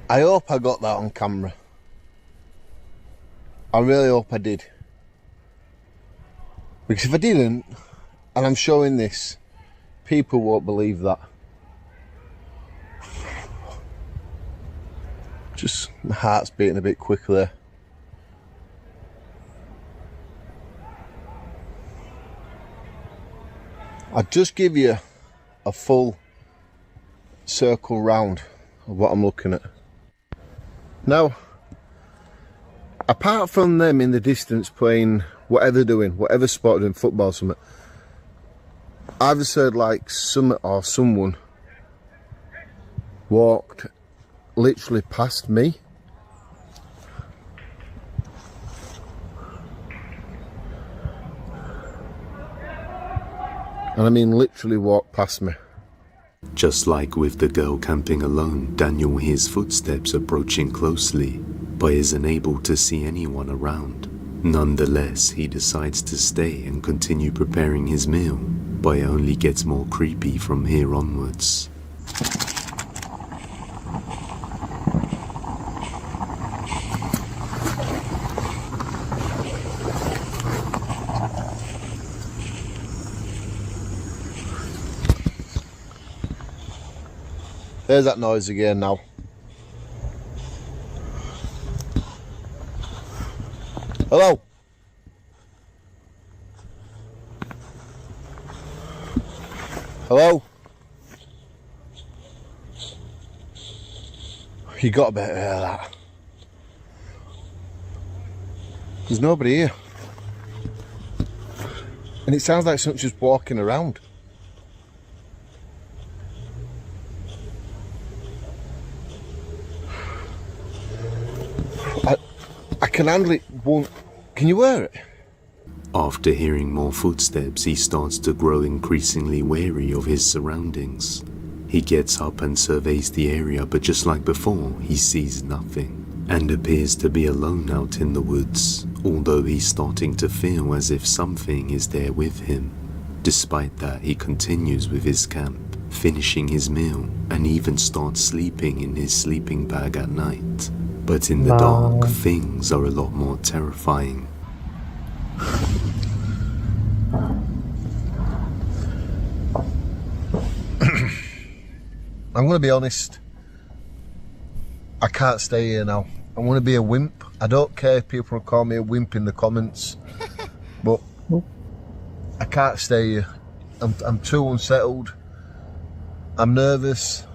I hope I got that on camera. I really hope I did. Because if I didn't, and I'm showing this, people won't believe that. Just my heart's beating a bit quick there. I'll just give you a full circle round of what I'm looking at. Now, apart from them in the distance playing whatever they're doing, whatever sport doing, football or something, I've just heard like something or someone walked literally past me. And I mean literally walked past me. Just like with the girl camping alone, Daniel hears footsteps approaching closely, but is unable to see anyone around. Nonetheless, he decides to stay and continue preparing his meal, but it only gets more creepy from here onwards. There's that noise again now. Hello? Hello? You got a bit of that. There's nobody here. And it sounds like someone's just walking around. I can handle it. Can you wear it? After hearing more footsteps, he starts to grow increasingly wary of his surroundings. He gets up and surveys the area, but just like before, he sees nothing and appears to be alone out in the woods, although he's starting to feel as if something is there with him. Despite that, he continues with his camp, finishing his meal, and even starts sleeping in his sleeping bag at night. But in the dark, things are a lot more terrifying. I'm going to be honest. I can't stay here now. I want to be a wimp. I don't care if people call me a wimp in the comments, but I can't stay here. I'm too unsettled. I'm nervous.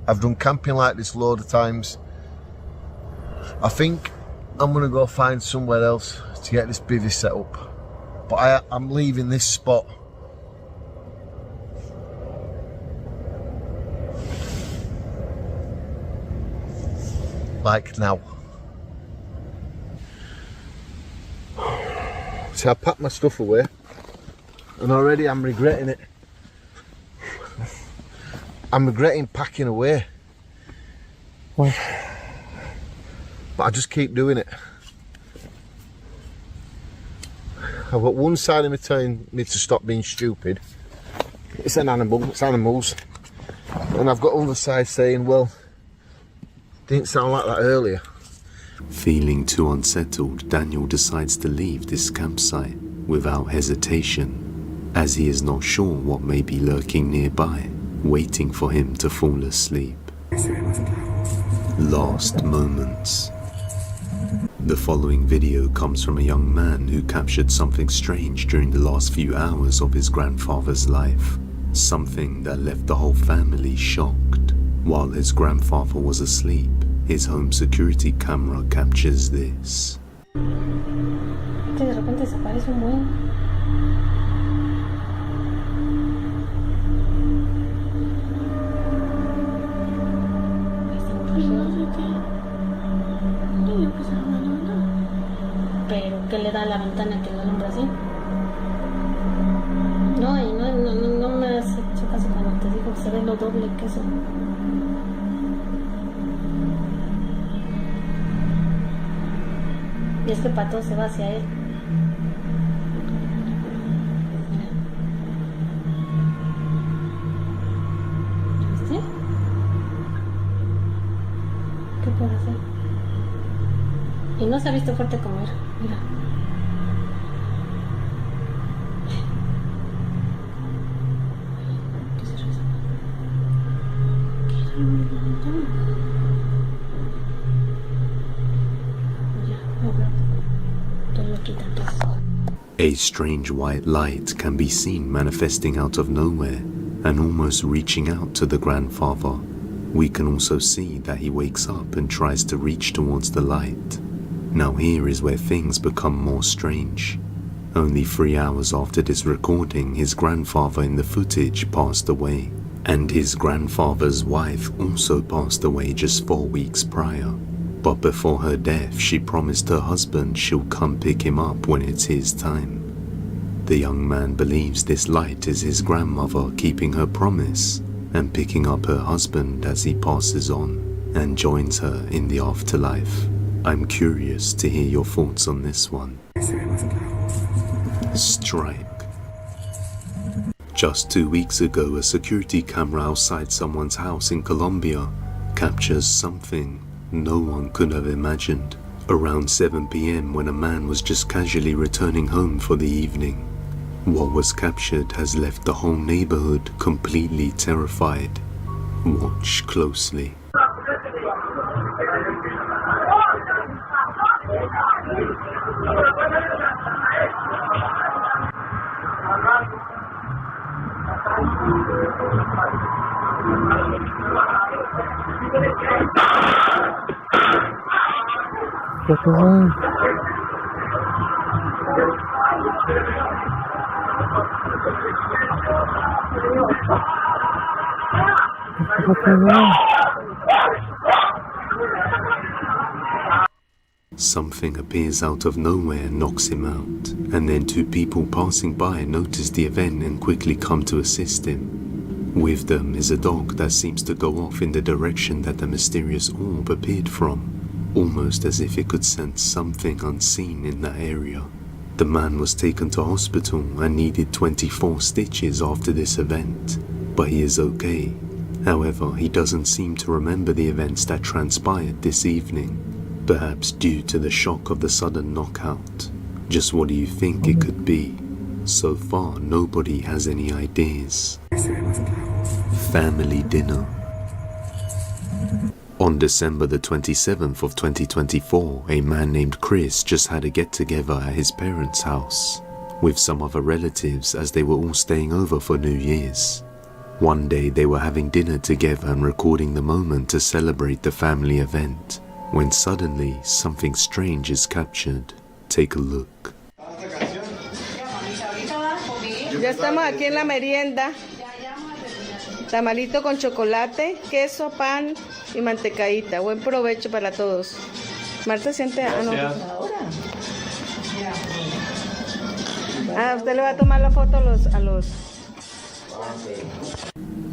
I've done camping like this a load of times. I think I'm going to go find somewhere else to get this bivvy set up. But I'm leaving this spot. Like now. So I packed my stuff away and already I'm regretting it. I'm regretting packing away. Why? But I just keep doing it. I've got one side of me telling me to stop being stupid. It's an animal, it's animals. And I've got other side saying, well, didn't sound like that earlier. Feeling too unsettled, Daniel decides to leave this campsite without hesitation, as he is not sure what may be lurking nearby, waiting for him to fall asleep. Last moments. The following video comes from a young man who captured something strange during the last few hours of his grandfather's life. Something that left the whole family shocked. While his grandfather was asleep, his home security camera captures this. De repente se aparece un buen. Pero ¿qué le da a la ventana que lo alumbra así? No, y no me has hecho caso cuando te digo que se ve lo doble que eso. Y es que Pato se va hacia él. Mira. ¿Viste? ¿Qué puede hacer? Y no se ha visto fuerte como era. Mira. ¿Qué será eso? ¿Qué era lo de la ventana? A strange white light can be seen manifesting out of nowhere and almost reaching out to the grandfather. We can also see that he wakes up and tries to reach towards the light. Now here is where things become more strange. Only 3 hours after this recording, his grandfather in the footage passed away, and his grandfather's wife also passed away just 4 weeks prior. But before her death, she promised her husband she'll come pick him up when it's his time. The young man believes this light is his grandmother keeping her promise and picking up her husband as he passes on and joins her in the afterlife. I'm curious to hear your thoughts on this one. Strike. Just 2 weeks ago, a security camera outside someone's house in Colombia captures something no one could have imagined. Around 7 p.m. when a man was just casually returning home for the evening. What was captured has left the whole neighborhood completely terrified. Watch closely. Something appears out of nowhere and knocks him out, and then 2 people passing by notice the event and quickly come to assist him. With them is a dog that seems to go off in the direction that the mysterious orb appeared from, almost as if it could sense something unseen in that area. The man was taken to hospital and needed 24 stitches after this event, but he is okay. However, he doesn't seem to remember the events that transpired this evening, perhaps due to the shock of the sudden knockout. Just what do you think it could be? So far, nobody has any ideas. Family dinner. On December the 27th of 2024, a man named Chris just had a get-together at his parents' house with some other relatives as they were all staying over for New Year's. One day they were having dinner together and recording the moment to celebrate the family event, when suddenly something strange is captured. Take a look. Ya estamos aquí en la merienda. Tamalito con chocolate, queso, pan y mantecadita. Buen provecho para todos. Marta siente... usted le va a tomar la foto a los...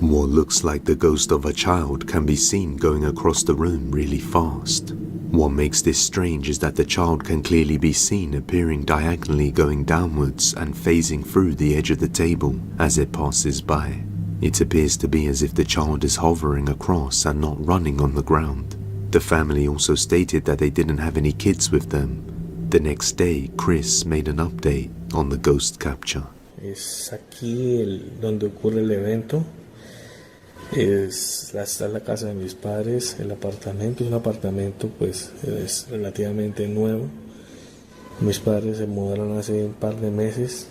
What looks like the ghost of a child can be seen going across the room really fast. What makes this strange is that the child can clearly be seen appearing diagonally going downwards and phasing through the edge of the table as it passes by. It appears to be as if the child is hovering across and not running on the ground. The family also stated that they didn't have any kids with them. The next day, Chris made an update on the ghost capture. Es aquí donde ocurre el evento. Está la casa de mis padres, el apartamento es un apartamento pues es relativamente nuevo. Mis padres se mudaron hace un par de meses,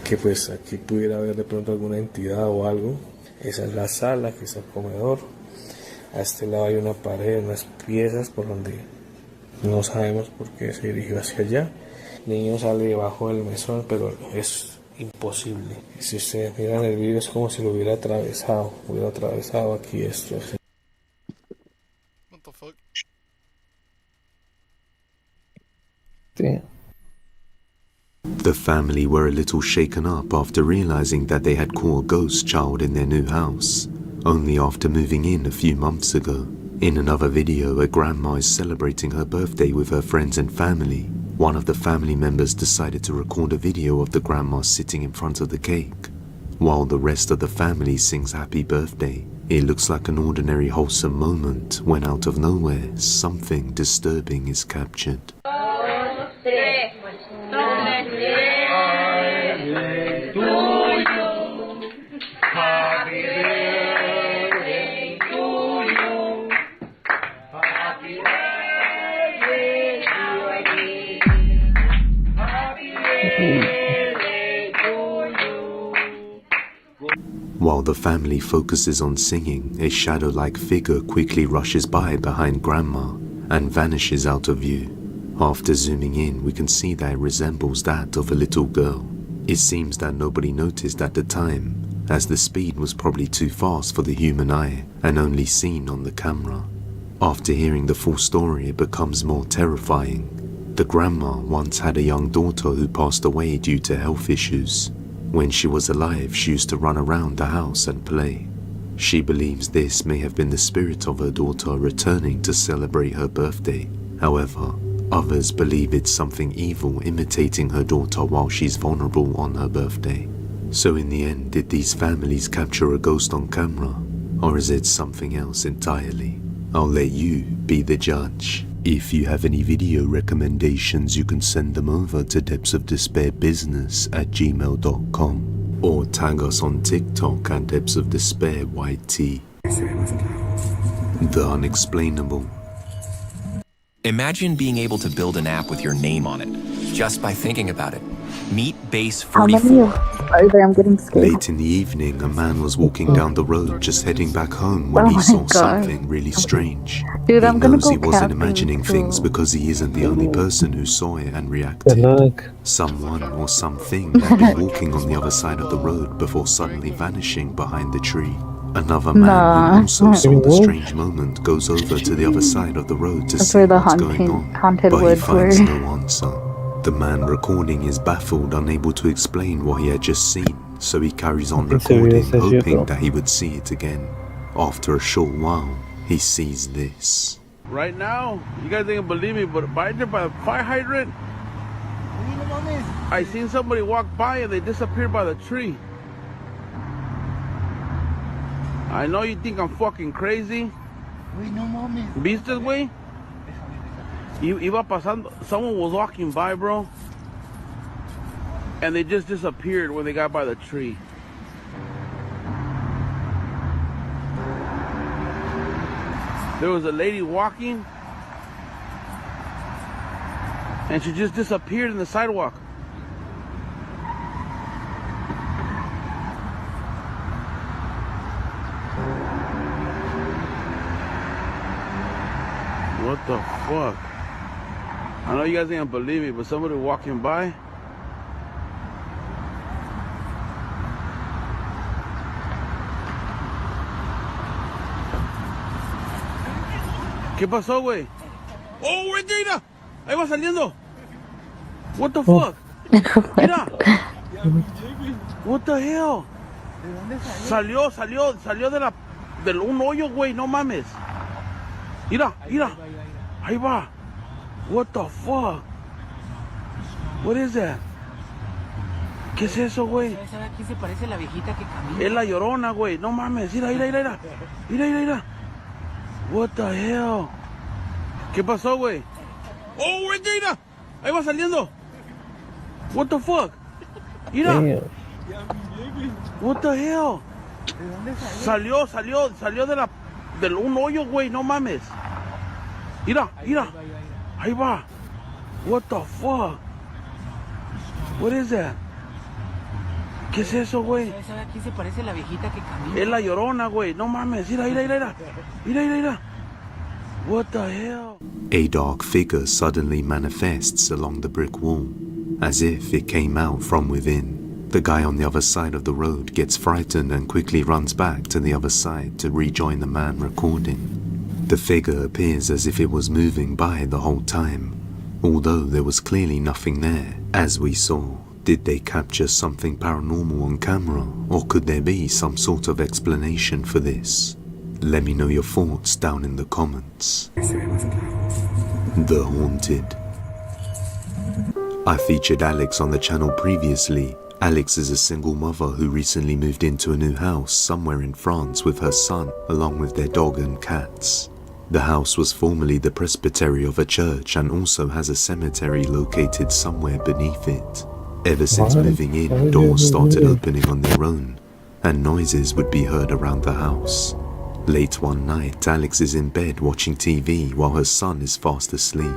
que pues aquí pudiera haber de pronto alguna entidad o algo. Esa es la sala, que es el comedor. A este lado hay una pared, unas piezas por donde no sabemos por qué se dirigió hacia allá. El niño sale debajo del mesón, pero es imposible. Si ustedes miran el vídeo es como si lo hubiera atravesado aquí esto. What the fuck? Damn. The family were a little shaken up after realizing that they had caught a ghost child in their new house, only after moving in a few months ago. In another video, a grandma is celebrating her birthday with her friends and family. One of the family members decided to record a video of the grandma sitting in front of the cake. While the rest of the family sings happy birthday, it looks like an ordinary wholesome moment when out of nowhere, something disturbing is captured. While the family focuses on singing, a shadow-like figure quickly rushes by behind Grandma and vanishes out of view. After zooming in, we can see that it resembles that of a little girl. It seems that nobody noticed at the time, as the speed was probably too fast for the human eye and only seen on the camera. After hearing the full story, it becomes more terrifying. The grandma once had a young daughter who passed away due to health issues. When she was alive, she used to run around the house and play. She believes this may have been the spirit of her daughter returning to celebrate her birthday. However, others believe it's something evil imitating her daughter while she's vulnerable on her birthday. So in the end, did these families capture a ghost on camera? Or is it something else entirely? I'll let you be the judge. If you have any video recommendations, you can send them over to depthsofdespairbusiness@gmail.com or tag us on TikTok at depthsofdespairyt. The unexplainable. Imagine being able to build an app with your name on it, just by thinking about it. Meet Base How many 44. are there? I'm getting scared. Late in the evening, a man was walking down the road just heading back home when Oh he my saw God. something really strange. Dude, He I'm gonna knows go he wasn't camping imagining things too. because he isn't the only person who saw it and reacted. Someone or something had been walking on the other side of the road before suddenly vanishing behind the tree. Another man who also saw the strange moment goes over to the other side of the road to That's see where the what's going on, haunted but he woods finds were. no answer. The man recording is baffled, unable to explain what he had just seen, so he carries on recording, hoping that he would see it again. After a short while, he sees this. Right now, you guys ain't gonna believe me, but by the fire hydrant, I seen somebody walk by and they disappeared by the tree. I know you think I'm fucking crazy. ¿Viste, güey? Iba pasando, someone was walking by, bro, and they just disappeared when they got by the tree. There was a lady walking, and she just disappeared in the sidewalk. What the fuck? I know you guys ain't gonna believe me, but somebody walking by. ¿Qué pasó, güey? Oh, güey, mira. Ahí va saliendo. What the fuck? Mira. What the hell? Salió de un hoyo, güey, no mames. Mira. Ahí va. What the fuck? What is that? ¿Qué es eso, güey? ¿Sabes a quién se parece la viejita que camina? Es la Llorona, güey. No mames. Mira. What the hell? ¿Qué pasó, güey? Oh, güey, mira. Ahí va saliendo. What the fuck? Mira. What the hell? Salió de un hoyo, güey. No mames. Mira. Ahí va. What the fuck? What is that? ¿Qué es eso, güey? ¿Sabes a quién se parece la viejita que camina? Es la Llorona, güey. No mames. Mira. What the hell? A dark figure suddenly manifests along the brick wall, as if it came out from within. The guy on the other side of the road gets frightened and quickly runs back to the other side to rejoin the man recording. The figure appears as if it was moving by the whole time, although there was clearly nothing there, as we saw. Did they capture something paranormal on camera, or could there be some sort of explanation for this? Let me know your thoughts down in the comments. The Haunted. I featured Alex on the channel previously. Alex is a single mother who recently moved into a new house somewhere in France with her son, along with their dog and cats. The house was formerly the presbytery of a church and also has a cemetery located somewhere beneath it. Ever since moving in, doors started opening on their own, and noises would be heard around the house. Late one night, Alex is in bed watching TV while her son is fast asleep,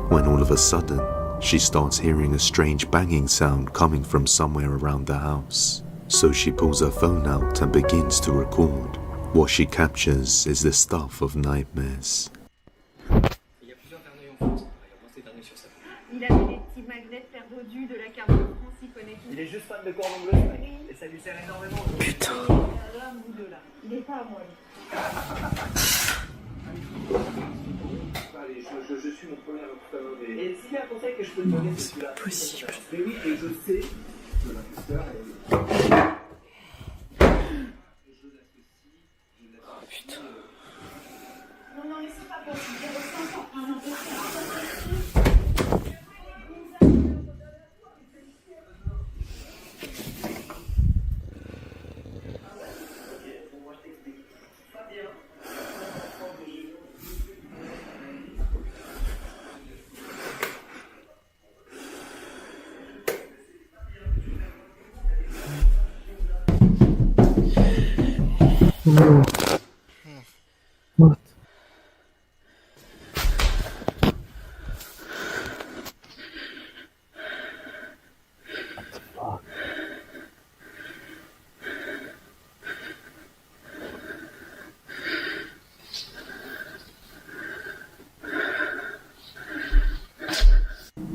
when all of a sudden, she starts hearing a strange banging sound coming from somewhere around the house. So she pulls her phone out and begins to record. What she captures is the stuff of nightmares. Il avait des petits magnets perdus de la carte de France, il connaît tout. Il est juste fan de cordon bleu, ce mec. Et ça lui sert énormément. Putain. Il est pas à moi. Allez, je suis mon premier recruteur. Et s'il y a C'est possible. Oh putain. No. What?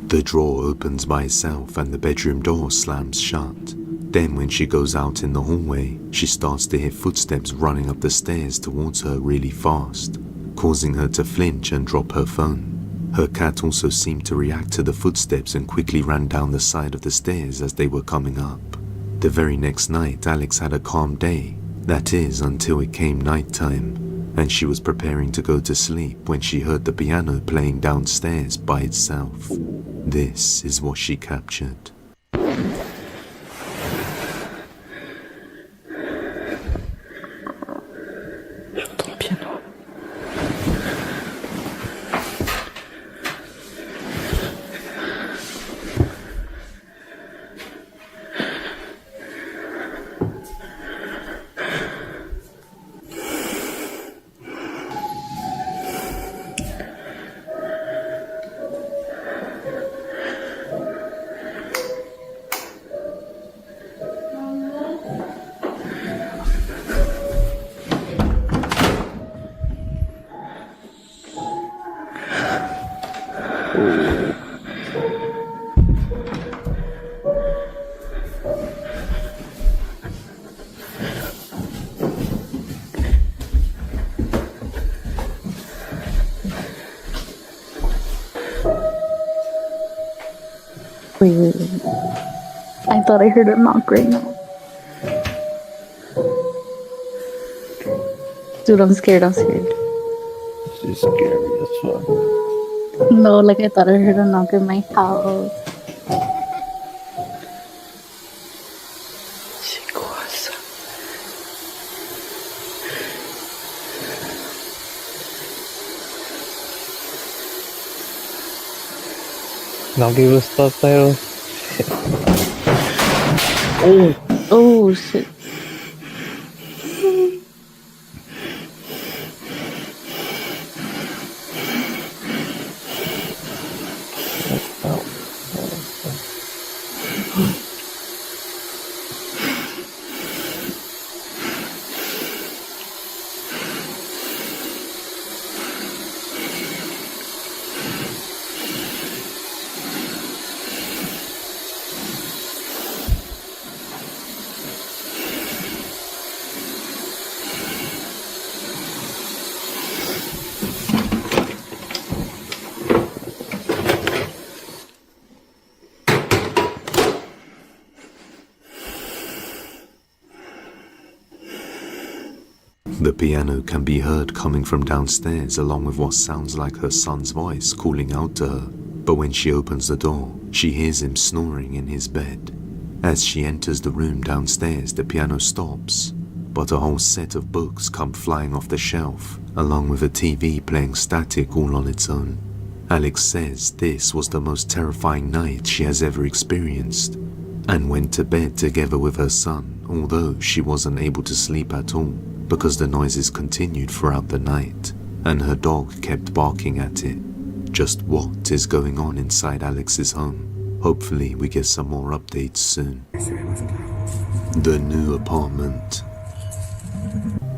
The drawer opens by itself and the bedroom door slams shut. Then when she goes out in the hallway, she starts to hear footsteps running up the stairs towards her really fast, causing her to flinch and drop her phone. Her cat also seemed to react to the footsteps and quickly ran down the side of the stairs as they were coming up. The very next night, Alex had a calm day, that is, until it came nighttime, and she was preparing to go to sleep when she heard the piano playing downstairs by itself. This is what she captured. J'entends le piano. Wait. I thought I heard a knock right now. Dude, I'm scared. She's scary as fuck. No, like I thought I heard a knock in my house. C'est quoi ça? Now give us subtitles. Oh shit. The piano can be heard coming from downstairs along with what sounds like her son's voice calling out to her, but when she opens the door, she hears him snoring in his bed. As she enters the room downstairs, the piano stops, but a whole set of books come flying off the shelf, along with a TV playing static all on its own. Alex says this was the most terrifying night she has ever experienced, and went to bed together with her son, although she wasn't able to sleep at all, because the noises continued throughout the night, and her dog kept barking at it. Just what is going on inside Alex's home? Hopefully we get some more updates soon. The new apartment.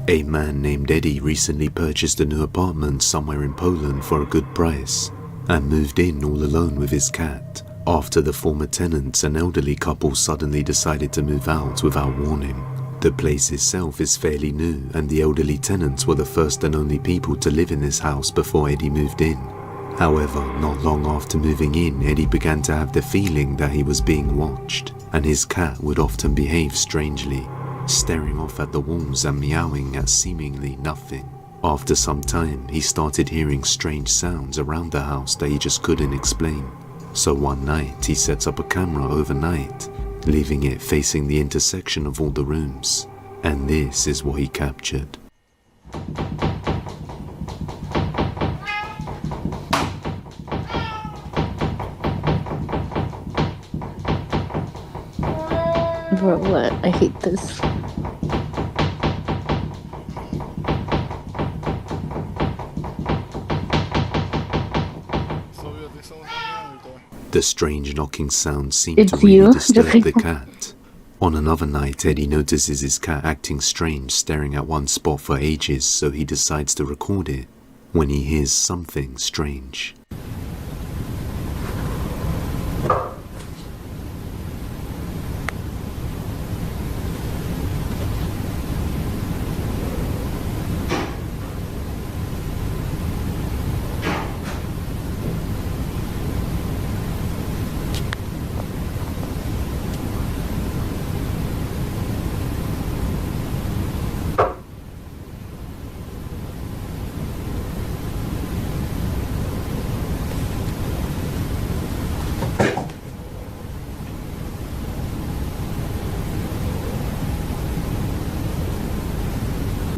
A man named Eddie recently purchased a new apartment somewhere in Poland for a good price, and moved in all alone with his cat, after the former tenants, an elderly couple, suddenly decided to move out without warning. The place itself is fairly new, and the elderly tenants were the first and only people to live in this house before Eddie moved in. However, not long after moving in, Eddie began to have the feeling that he was being watched, and his cat would often behave strangely, staring off at the walls and meowing at seemingly nothing. After some time, he started hearing strange sounds around the house that he just couldn't explain. So one night, he sets up a camera overnight, leaving it facing the intersection of all the rooms, and this is what he captured. Bro, what? I hate this. The strange knocking sound seemed It's to really you, disturb the Jessica. cat. On another night, Eddie notices his cat acting strange, staring at one spot for ages, so he decides to record it when he hears something strange.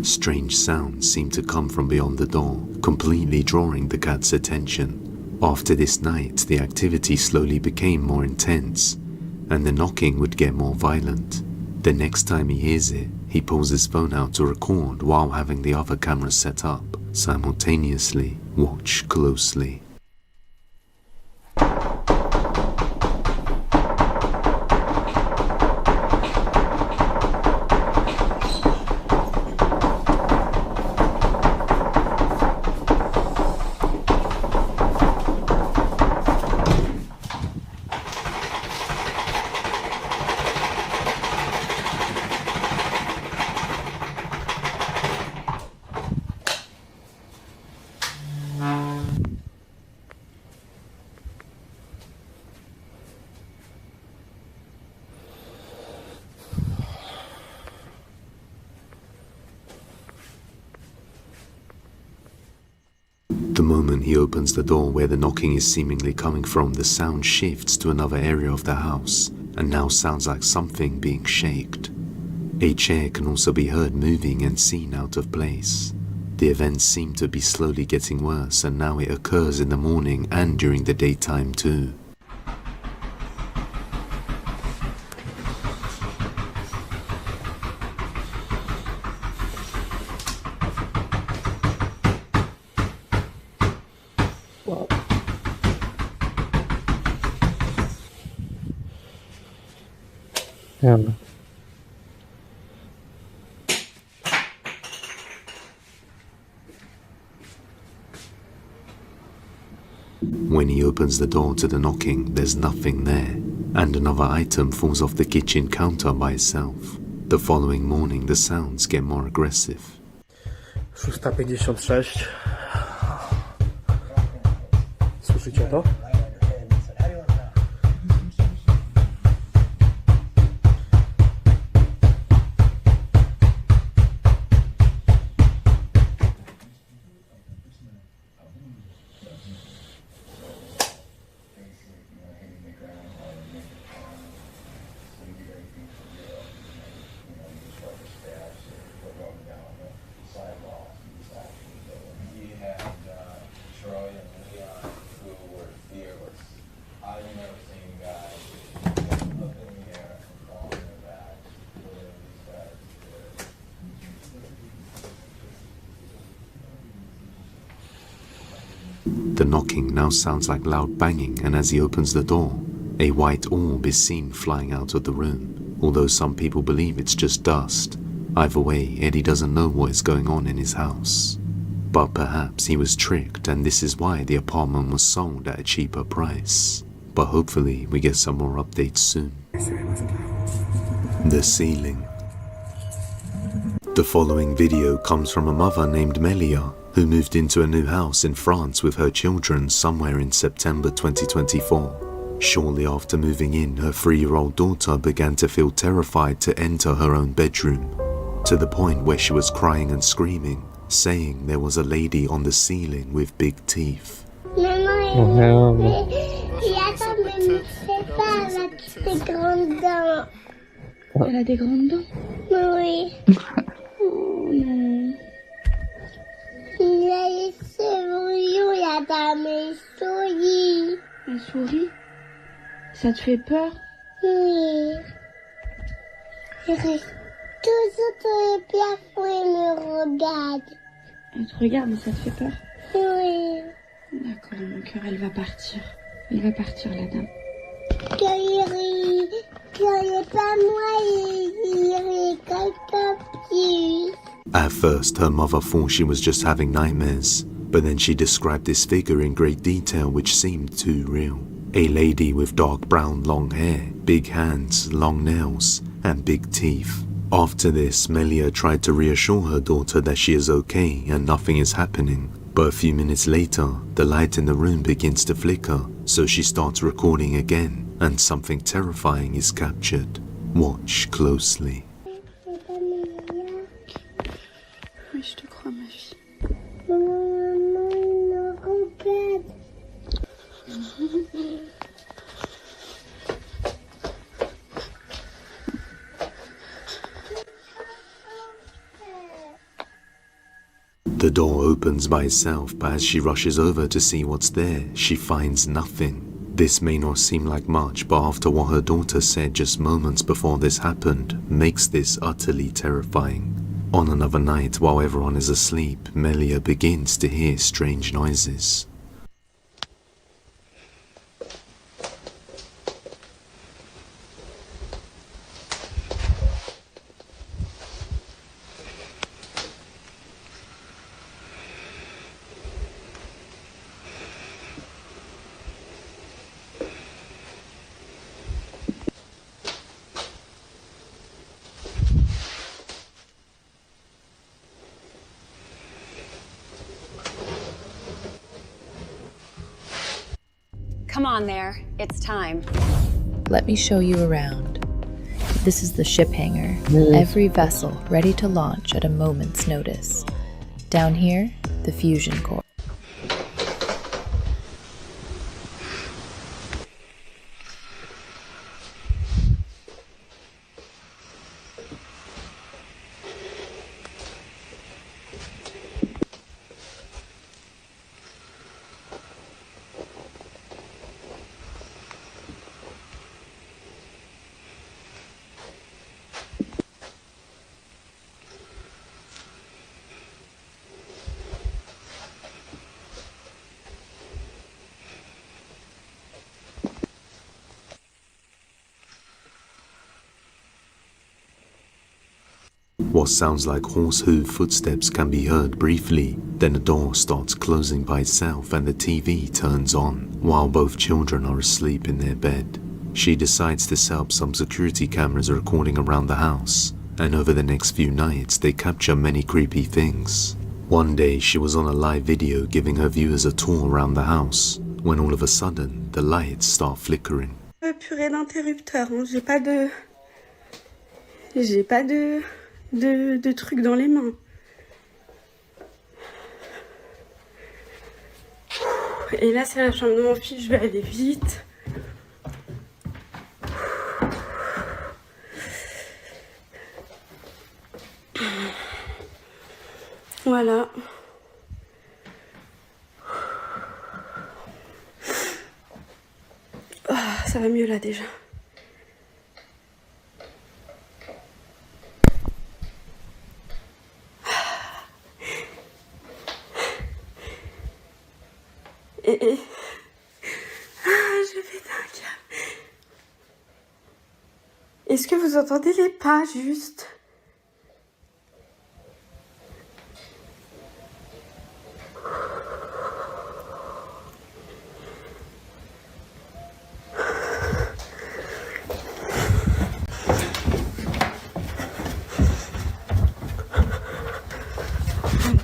Strange sounds seemed to come from beyond the door, completely drawing the cat's attention. After this night, the activity slowly became more intense, and the knocking would get more violent. The next time he hears it, he pulls his phone out to record while having the other camera set up. Simultaneously, watch closely. The moment he opens the door where the knocking is seemingly coming from, the sound shifts to another area of the house and now sounds like something being shaked. A chair can also be heard moving and seen out of place. The events seem to be slowly getting worse, and now it occurs in the morning and during the daytime too. Yeah. When he opens the door to the knocking, there's nothing there, and another item falls off the kitchen counter by itself. The following morning, the sounds get more aggressive. 6:56. Słyszycie to? The knocking now sounds like loud banging, and as he opens the door, a white orb is seen flying out of the room, although some people believe it's just dust. Either way, Eddie doesn't know what is going on in his house. But perhaps he was tricked, and this is why the apartment was sold at a cheaper price. But hopefully we get some more updates soon. The ceiling. The following video comes from a mother named Melia, who moved into a new house in France with her children somewhere in September 2024. Shortly after moving in, her 3-year-old daughter began to feel terrified to enter her own bedroom, to the point where she was crying and screaming, saying there was a lady on the ceiling with big teeth. Maman, il y a ça, mais ne fais pas, elle a des grandes dents. Elle a des grandes dents? Oui. Oh non. Il y a les souris, il y a dans mes souris. Les souris? Ça te fait peur? Oui. Je reste toujours dans le plafond et me regarde. Elle te regarde et ça te fait peur? Oui. D'accord, mon cœur, elle va partir. Elle va partir, la dame. Quand il n'est pas moi, il est quelqu'un plus. At first, her mother thought she was just having nightmares, but then she described this figure in great detail which seemed too real. A lady with dark brown long hair, big hands, long nails, and big teeth. After this, Melia tried to reassure her daughter that she is okay and nothing is happening. But a few minutes later, the light in the room begins to flicker, so she starts recording again, and something terrifying is captured. Watch closely. Oui, je te crois, ma fille. Maman, il regarde. The door opens by itself, but as she rushes over to see what's there, she finds nothing. This may not seem like much, but after what her daughter said just moments before this happened, makes this utterly terrifying. On another night, while everyone is asleep, Melia begins to hear strange noises. Come on there, it's time. Let me show you around. This is the ship hangar. Every vessel ready to launch at a moment's notice. Down here, the fusion core. What sounds like horse hoof footsteps can be heard briefly, then the door starts closing by itself and the TV turns on, while both children are asleep in their bed. She decides to set up some security cameras recording around the house, and over the next few nights they capture many creepy things. One day she was on a live video giving her viewers a tour around the house, when all of a sudden the lights start flickering. Purée d'interrupteur, hein. J'ai pas de trucs dans les mains. Et là c'est la chambre de mon fils, je vais aller vite. Voilà. Oh, ça va mieux là déjà. Je pète un câble. Est-ce que vous entendez les pas juste?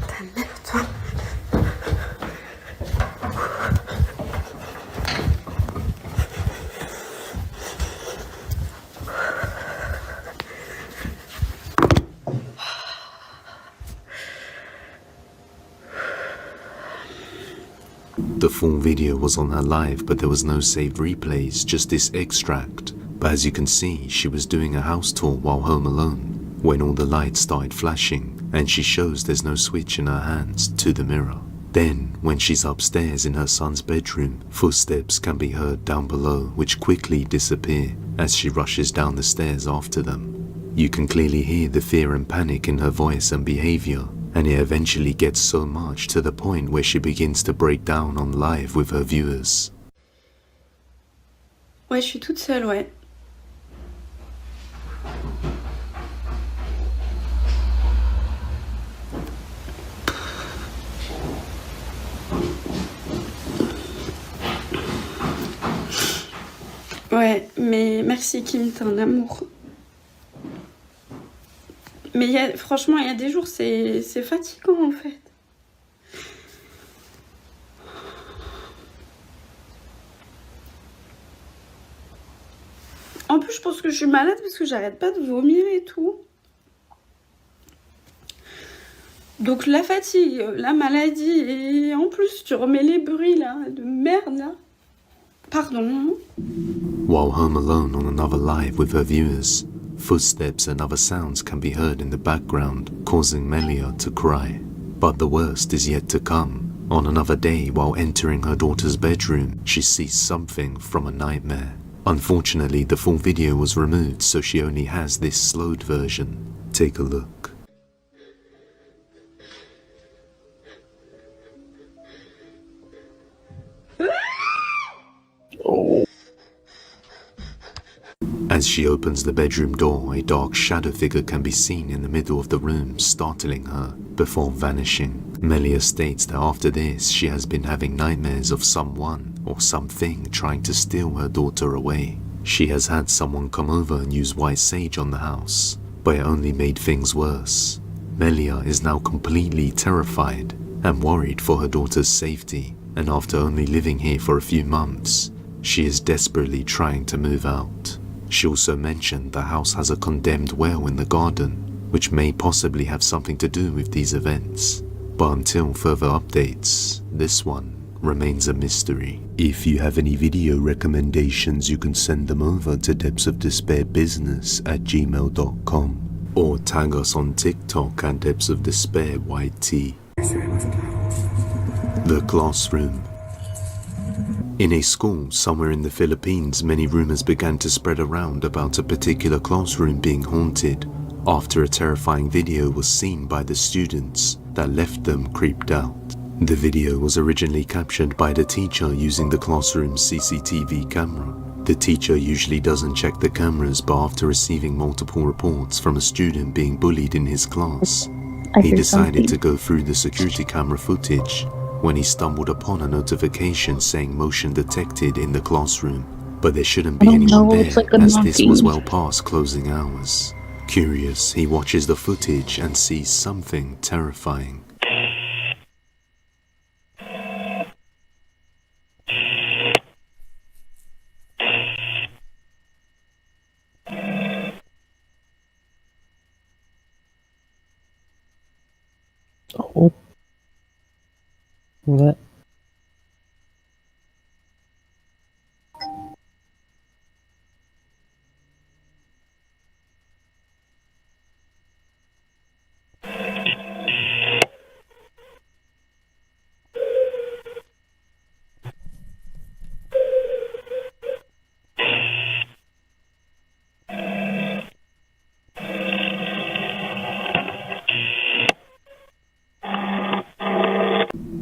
Ta mère, toi. The full video was on her live, but there was no saved replays, just this extract. But as you can see, she was doing a house tour while home alone when all the lights started flashing, and she shows there's no switch in her hands to the mirror. Then, when she's upstairs in her son's bedroom, footsteps can be heard down below, which quickly disappear as she rushes down the stairs after them. You can clearly hear the fear and panic in her voice and behavior, and it eventually gets so much to the point where she begins to break down on live with her viewers. Ouais, je suis toute seule, ouais. Ouais, mais merci Kim, t'es un amour. Mais franchement, il y a des jours, c'est fatigant en fait. En plus, je pense que je suis malade parce que j'arrête pas de vomir et tout. Donc la fatigue, la maladie, et en plus, tu remets les bruits là, de merde là. Pardon. While home alone on another live with her viewers, footsteps and other sounds can be heard in the background, causing Melia to cry. But the worst is yet to come. On another day, while entering her daughter's bedroom, she sees something from a nightmare. Unfortunately, the full video was removed, so she only has this slowed version. Take a look. As she opens the bedroom door, a dark shadow figure can be seen in the middle of the room, startling her before vanishing. Melia states that after this, she has been having nightmares of someone or something trying to steal her daughter away. She has had someone come over and use white sage on the house, but it only made things worse. Melia is now completely terrified and worried for her daughter's safety, and after only living here for a few months, she is desperately trying to move out. She also mentioned the house has a condemned well in the garden, which may possibly have something to do with these events. But until further updates, this one remains a mystery. If you have any video recommendations, you can send them over to depthsofdespairbusiness@gmail.com or tag us on TikTok at depthsofdespairyt. The classroom. In a school somewhere in the Philippines, many rumors began to spread around about a particular classroom being haunted after a terrifying video was seen by the students that left them creeped out. The video was originally captured by the teacher using the classroom's CCTV camera. The teacher usually doesn't check the cameras, but after receiving multiple reports from a student being bullied in his class, he decided to go through the security camera footage when he stumbled upon a notification saying motion detected in the classroom, but there shouldn't be anyone there as this was well past closing hours. Curious, he watches the footage and sees something terrifying. Oh. What?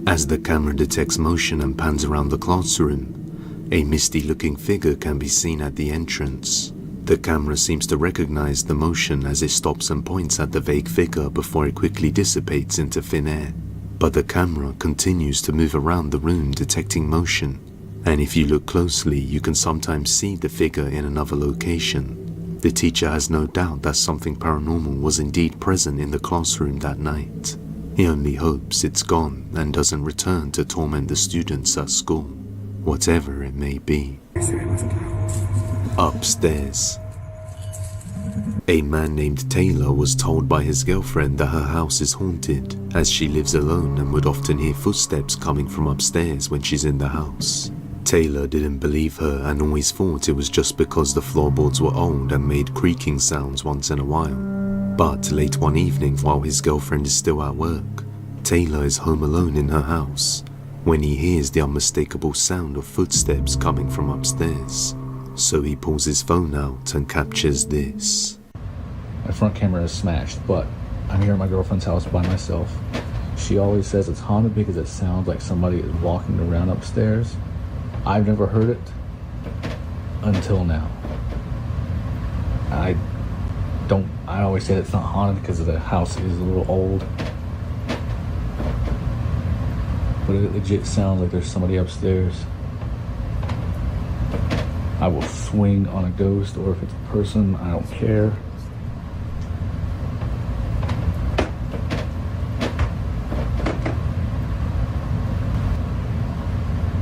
As the camera detects motion and pans around the classroom, a misty-looking figure can be seen at the entrance. The camera seems to recognize the motion as it stops and points at the vague figure before it quickly dissipates into thin air. But the camera continues to move around the room detecting motion, and if you look closely, you can sometimes see the figure in another location. The teacher has no doubt that something paranormal was indeed present in the classroom that night. He only hopes it's gone and doesn't return to torment the students at school, whatever it may be. Upstairs. A man named Taylor was told by his girlfriend that her house is haunted, as she lives alone and would often hear footsteps coming from upstairs when she's in the house. Taylor didn't believe her and always thought it was just because the floorboards were old and made creaking sounds once in a while. But late one evening, while his girlfriend is still at work, Taylor is home alone in her house when he hears the unmistakable sound of footsteps coming from upstairs. So he pulls his phone out and captures this. My front camera is smashed, but I'm here at my girlfriend's house by myself. She always says it's haunted because it sounds like somebody is walking around upstairs. I've never heard it until now. I always say it's not haunted because the house is a little old. But it legit sounds like there's somebody upstairs. I will swing on a ghost, or if it's a person, I don't care.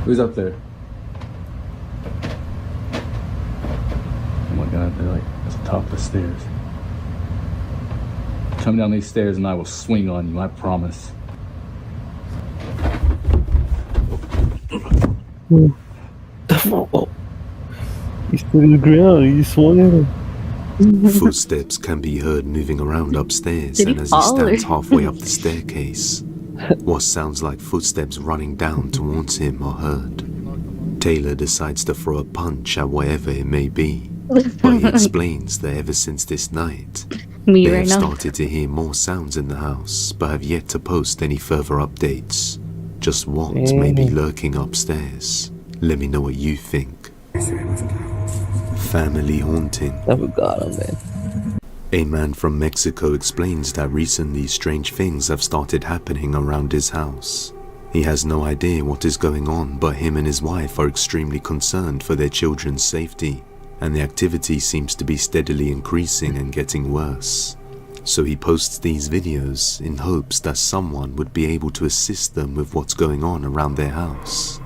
Who's up there? Oh my God, they're like at the top of the stairs. Come down these stairs and I will swing on you, I promise. He's to the ground, he swung. Footsteps can be heard moving around upstairs, and as he stands halfway up the staircase, what sounds like footsteps running down towards him are heard. Taylor decides to throw a punch at whatever it may be, but he explains that ever since this night, they have started to hear more sounds in the house, but have yet to post any further updates. Just what may be lurking upstairs? Let me know what you think. Family haunting. A man from Mexico explains that recently strange things have started happening around his house. He has no idea what is going on, but him and his wife are extremely concerned for their children's safety, and the activity seems to be steadily increasing and getting worse. So he posts these videos in hopes that someone would be able to assist them with what's going on around their house.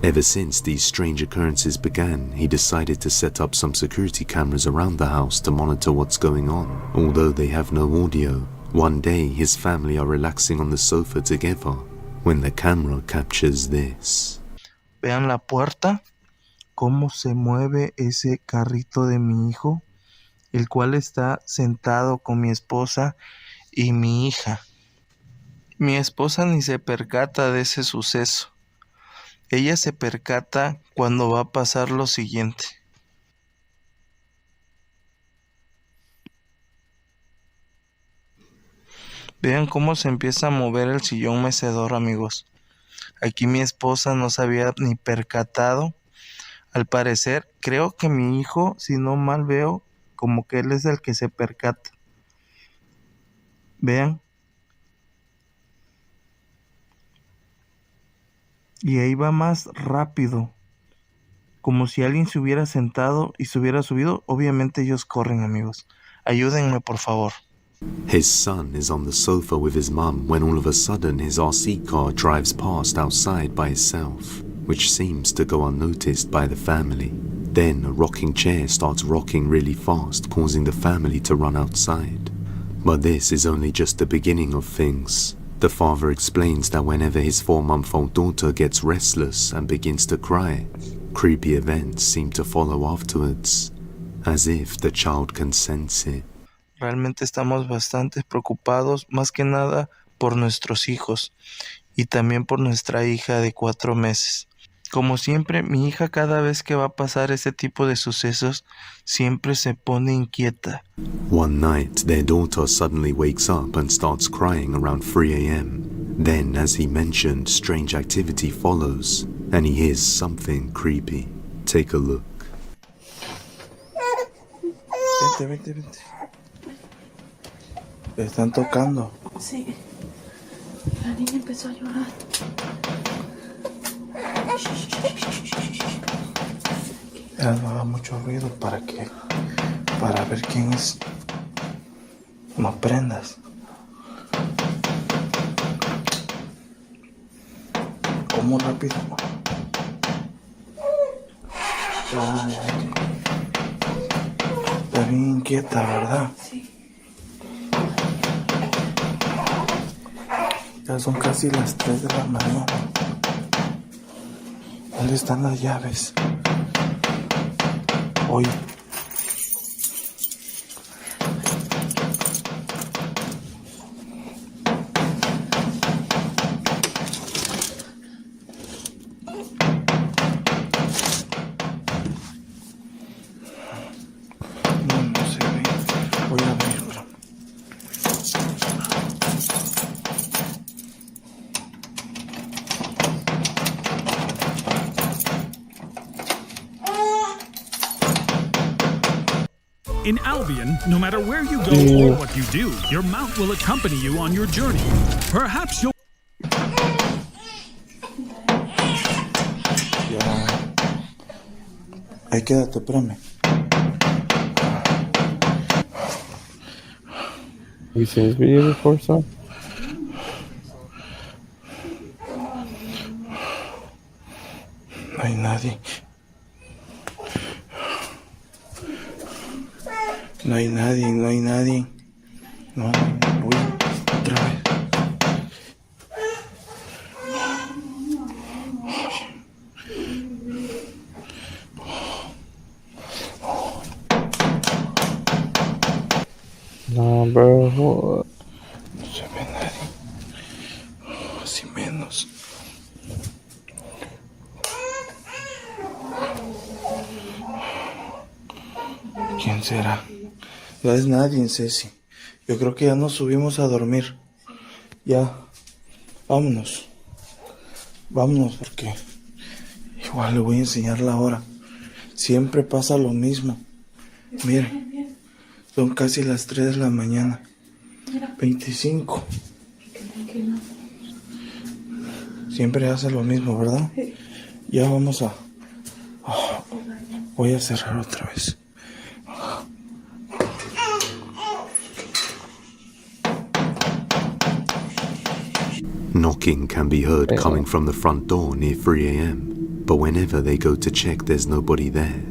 Ever since these strange occurrences began, he decided to set up some security cameras around the house to monitor what's going on. Although they have no audio, one day his family are relaxing on the sofa together when the camera captures this. Vean la puerta, cómo se mueve ese carrito de mi hijo, el cual está sentado con mi esposa y mi hija. Mi esposa ni se percata de ese suceso. Ella se percata cuando va a pasar lo siguiente. Vean cómo se empieza a mover el sillón mecedor, amigos. Aquí mi esposa no se había ni percatado. Al parecer, creo que mi hijo, si no mal veo, como que él es el que se percata. Vean. Y ahí va más rápido, como si alguien se hubiera sentado y se hubiera subido. Obviamente ellos corren, amigos. Ayúdenme, por favor. His son is on the sofa with his mum when all of a sudden his RC car drives past outside by itself, which seems to go unnoticed by the family. Then a rocking chair starts rocking really fast, causing the family to run outside. But this is only just the beginning of things. The father explains that whenever his 4-month-old daughter gets restless and begins to cry, creepy events seem to follow afterwards, as if the child can sense it. Realmente estamos bastante preocupados, más que nada por nuestros hijos y también por nuestra hija de 4 meses. Como siempre, mi hija cada vez que va a pasar ese tipo de sucesos, siempre se pone inquieta. One night, their daughter suddenly wakes up and starts crying around 3 a.m. Then, as he mentioned, strange activity follows, and he hears something creepy. Take a look. Vente. ¿Le están tocando? Sí. La niña empezó a llorar. Ya no haga mucho ruido para ver quién es. No prendas. ¿Cómo rápido? Está bien inquieta, ¿verdad? Ya son casi las 3 de la mañana. ¿Dónde están las llaves? Hoy. No se ve. Voy a abrirlo. In Albion, no matter where you go or what you do, your mount will accompany you on your journey. Perhaps you'll... Ya. Ahí quédate, espérame. You seen this video before, son? No hay nadie. No hay nadie, no hay nadie. No, uy, otra vez. No, bro. What? No se ve nadie. Así menos. ¿Quién será? No es nadie, Ceci. Yo creo que ya nos subimos a dormir. Ya. Vámonos. Vámonos porque igual le voy a enseñar la hora. Siempre pasa lo mismo. Miren. Son casi las 3 de la mañana. 25. Siempre hace lo mismo, ¿verdad? Ya vamos a... voy a cerrar otra vez. Knocking can be heard coming from the front door near 3 a.m, but whenever they go to check, there's nobody there.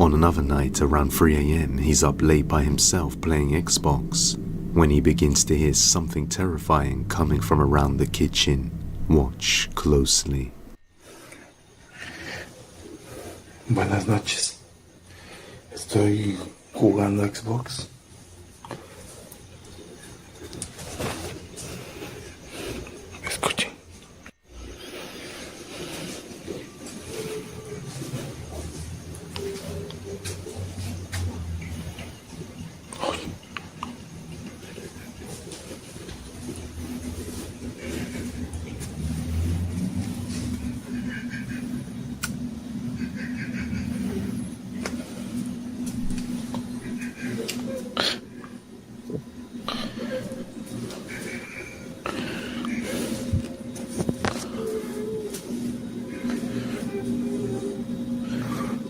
On another night around 3 a.m, he's up late by himself playing Xbox, when he begins to hear something terrifying coming from around the kitchen. Watch closely. Buenas noches. Estoy jugando a Xbox. Escuchen.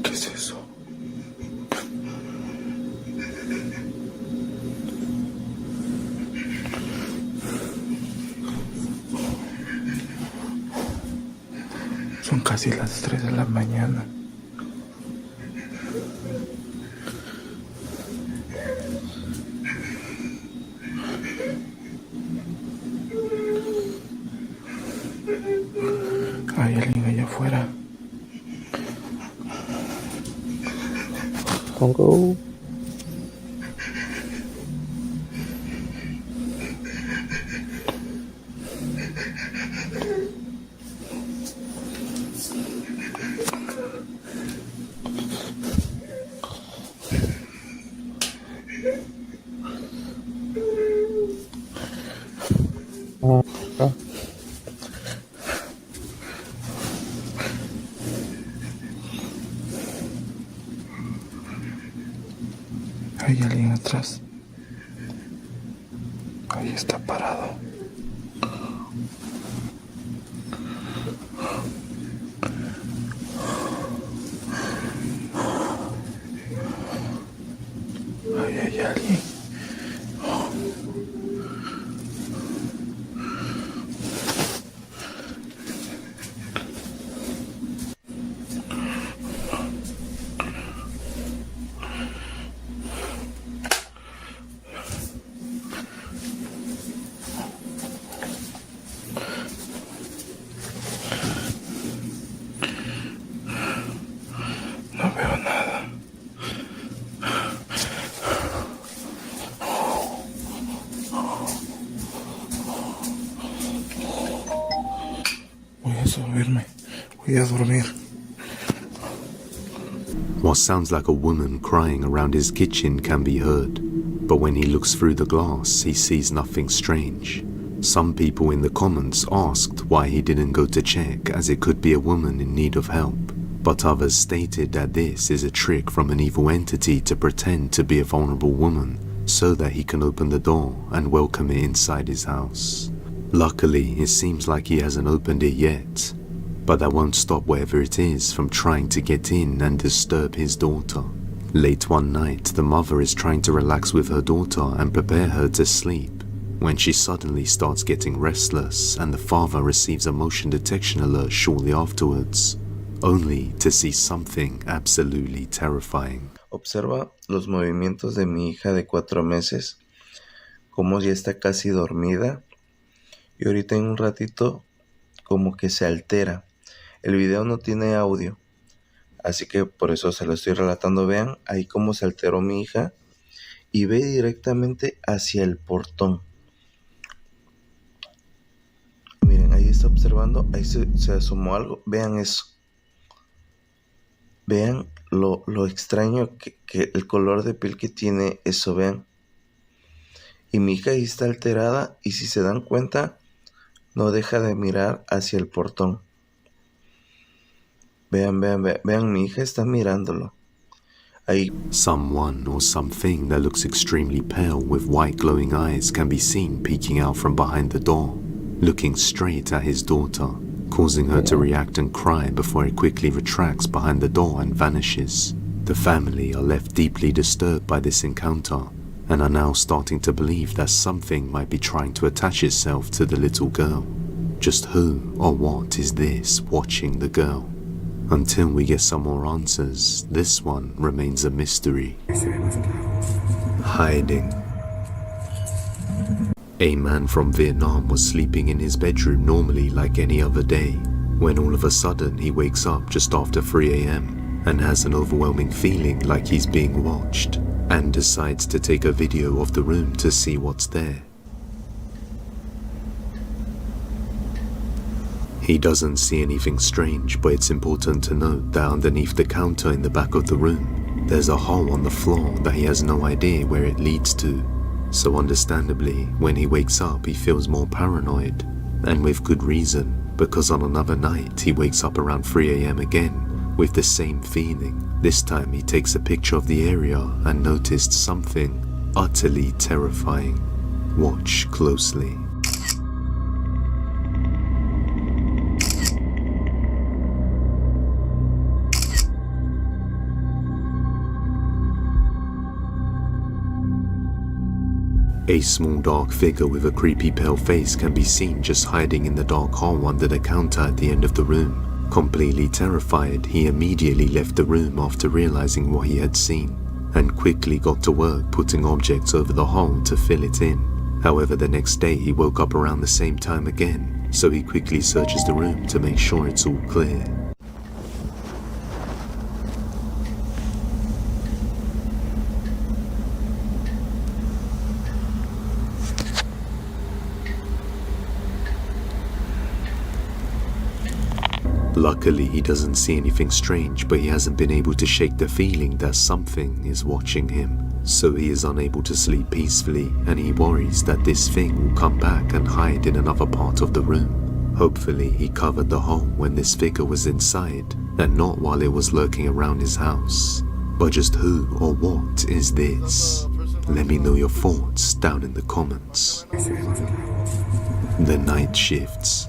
¿Qué es eso? Son casi las 3 de la mañana. Hay alguien allá afuera. Don't go. Hay alguien atrás. Ahí está parado. Ahí hay alguien. Vamos a dormirme. Voy a dormir. What sounds like a woman crying around his kitchen can be heard, but when he looks through the glass, he sees nothing strange. Some people in the comments asked why he didn't go to check, as it could be a woman in need of help, but others stated that this is a trick from an evil entity to pretend to be a vulnerable woman so that he can open the door and welcome it inside his house. Luckily, it seems like he hasn't opened it yet, but that won't stop whatever it is from trying to get in and disturb his daughter. Late one night, the mother is trying to relax with her daughter and prepare her to sleep, when she suddenly starts getting restless and the father receives a motion detection alert shortly afterwards, only to see something absolutely terrifying. Observa los movimientos de mi hija de 4 meses, como ya está casi dormida, y ahorita en un ratito como que se altera. El video no tiene audio, así que por eso se lo estoy relatando. Vean ahí cómo se alteró mi hija y ve directamente hacia el portón. Miren, ahí está observando, ahí se asomó algo. Vean eso. Vean lo extraño que el color de piel que tiene eso, vean. Y mi hija ahí está alterada y si se dan cuenta, no deja de mirar hacia el portón. Vean, mi hija está mirándolo. Ahí. Someone or something that looks extremely pale with white glowing eyes can be seen peeking out from behind the door, looking straight at his daughter, causing her to react and cry before it quickly retracts behind the door and vanishes. The family are left deeply disturbed by this encounter and are now starting to believe that something might be trying to attach itself to the little girl. Just who or what is this watching the girl? Until we get some more answers, this one remains a mystery. Hiding. A man from Vietnam was sleeping in his bedroom normally like any other day, when all of a sudden he wakes up just after 3 a.m. and has an overwhelming feeling like he's being watched, and decides to take a video of the room to see what's there. He doesn't see anything strange, but it's important to note that underneath the counter in the back of the room, there's a hole on the floor that he has no idea where it leads to. So understandably, when he wakes up, he feels more paranoid, and with good reason, because on another night he wakes up around 3 a.m. again with the same feeling. This time he takes a picture of the area and noticed something utterly terrifying. Watch closely. A small dark figure with a creepy pale face can be seen just hiding in the dark hole under the counter at the end of the room. Completely terrified, he immediately left the room after realizing what he had seen, and quickly got to work putting objects over the hole to fill it in. However, the next day he woke up around the same time again, so he quickly searches the room to make sure it's all clear. Luckily, he doesn't see anything strange, but he hasn't been able to shake the feeling that something is watching him. So he is unable to sleep peacefully, and he worries that this thing will come back and hide in another part of the room. Hopefully, he covered the hole when this figure was inside, and not while it was lurking around his house. But just who or what is this? Let me know your thoughts down in the comments. The night shifts.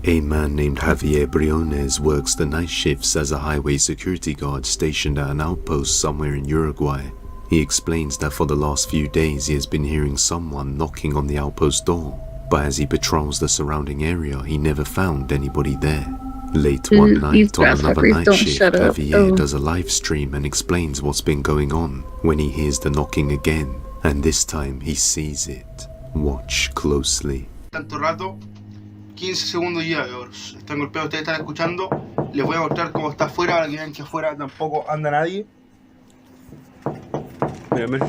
A man named Javier Briones works the night shifts as a highway security guard stationed at an outpost somewhere in Uruguay. He explains that for the last few days he has been hearing someone knocking on the outpost door, but as he patrols the surrounding area, he never found anybody there. Late one night on another night shift, Javier does a live stream and explains what's been going on when he hears the knocking again, and this time he sees it. Watch closely. Tanto rato, 15 segundos ya, están golpeados, ustedes están escuchando. Les voy a mostrar cómo está afuera, para que vean que afuera tampoco anda nadie. Miren, no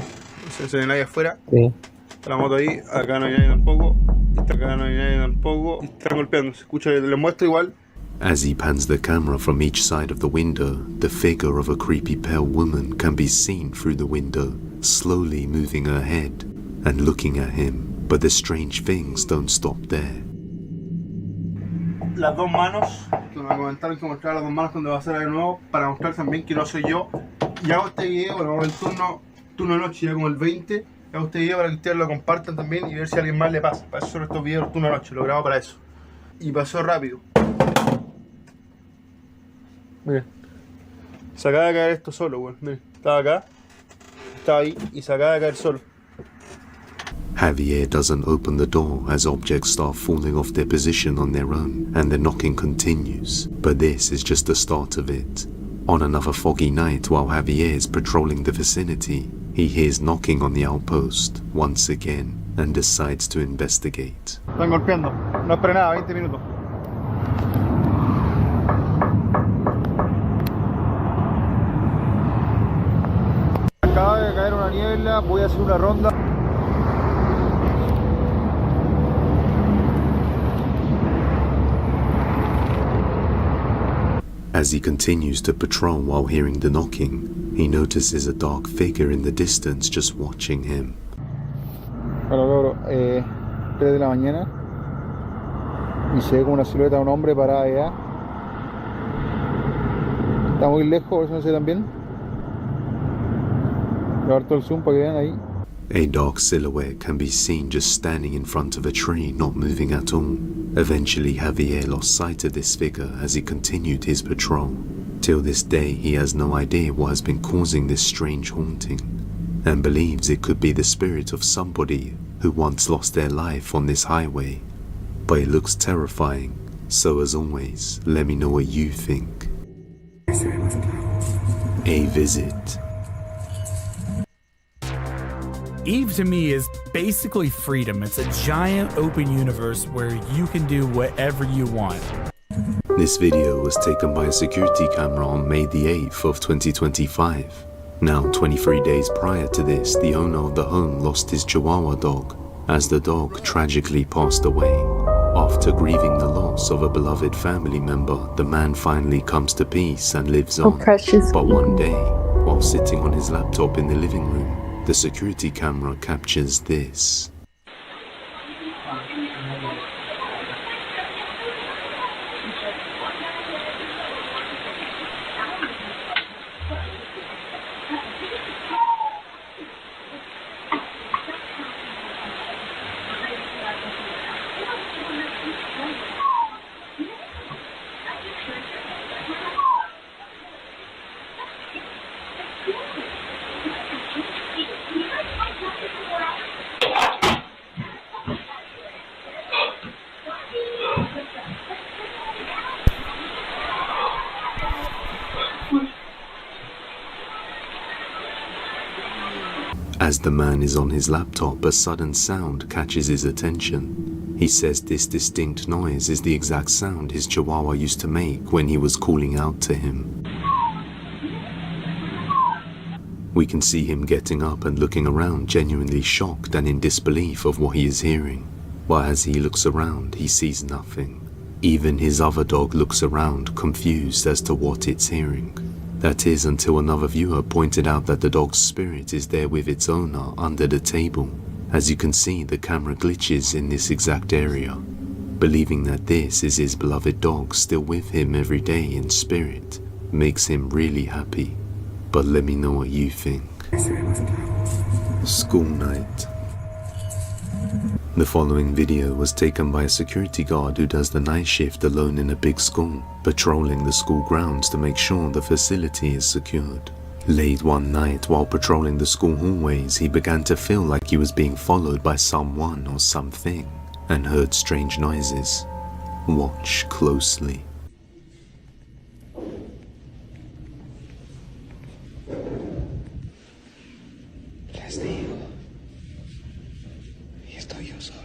se ve nadie afuera. Sí. Está la moto ahí, acá no hay nadie tampoco. Acá no hay nadie tampoco. Están golpeando. Se escucha, les muestro igual. As he pans the camera from each side of the window, the figure of a creepy pale woman can be seen through the window, slowly moving her head and looking at him, but the strange things don't stop there. Las dos manos, que me comentaron que mostrar las dos manos cuando va a hacer de nuevo, para mostrar también que no soy yo. Y hago este video, bueno, el turno de noche, ya como el 20, hago este video para que ustedes lo compartan también y ver si a alguien más le pasa. Para eso son estos videos del turno de noche, lo grabo para eso. Y pasó rápido. Miren, se acaba de caer esto solo, weón. Miren, estaba acá, estaba ahí y se acaba de caer solo. Javier doesn't open the door as objects start falling off their position on their own, and the knocking continues. But this is just the start of it. On another foggy night, while Javier is patrolling the vicinity, he hears knocking on the outpost once again and decides to investigate. Están golpeando, no esperé nada, 20 minutos. Acaba de caer una niebla, voy a hacer una ronda. As he continues to patrol while hearing the knocking, he notices a dark figure in the distance just watching him. Bueno, logro, 3 de la mañana y se ve como una silueta de un hombre parada allá. Está muy lejos, eso no sé también. Voy a dar todo el zoom para que vean ahí. A dark silhouette can be seen just standing in front of a tree, not moving at all. Eventually, Javier lost sight of this figure as he continued his patrol. Till this day, he has no idea what has been causing this strange haunting, and believes it could be the spirit of somebody who once lost their life on this highway. But it looks terrifying, so as always, let me know what you think. A visit. Eve to me is basically freedom. It's a giant open universe where you can do whatever you want. This video was taken by a security camera on May the 8th of 2025. Now 23 days prior to this, the owner of the home lost his Chihuahua dog as the dog tragically passed away. After grieving the loss of a beloved family member, the man finally comes to peace and lives on. But one day, while sitting on his laptop in the living room, the security camera captures this. As the man is on his laptop, a sudden sound catches his attention. He says this distinct noise is the exact sound his Chihuahua used to make when he was calling out to him. We can see him getting up and looking around, genuinely shocked and in disbelief of what he is hearing. But as he looks around, he sees nothing. Even his other dog looks around, confused as to what it's hearing. That is until another viewer pointed out that the dog's spirit is there with its owner under the table. As you can see, the camera glitches in this exact area. Believing that this is his beloved dog still with him every day in spirit makes him really happy. But let me know what you think. School night. The following video was taken by a security guard who does the night shift alone in a big school, patrolling the school grounds to make sure the facility is secured. Late one night, while patrolling the school hallways, he began to feel like he was being followed by someone or something, and heard strange noises. Watch closely. Les digo, y estoy yo solo.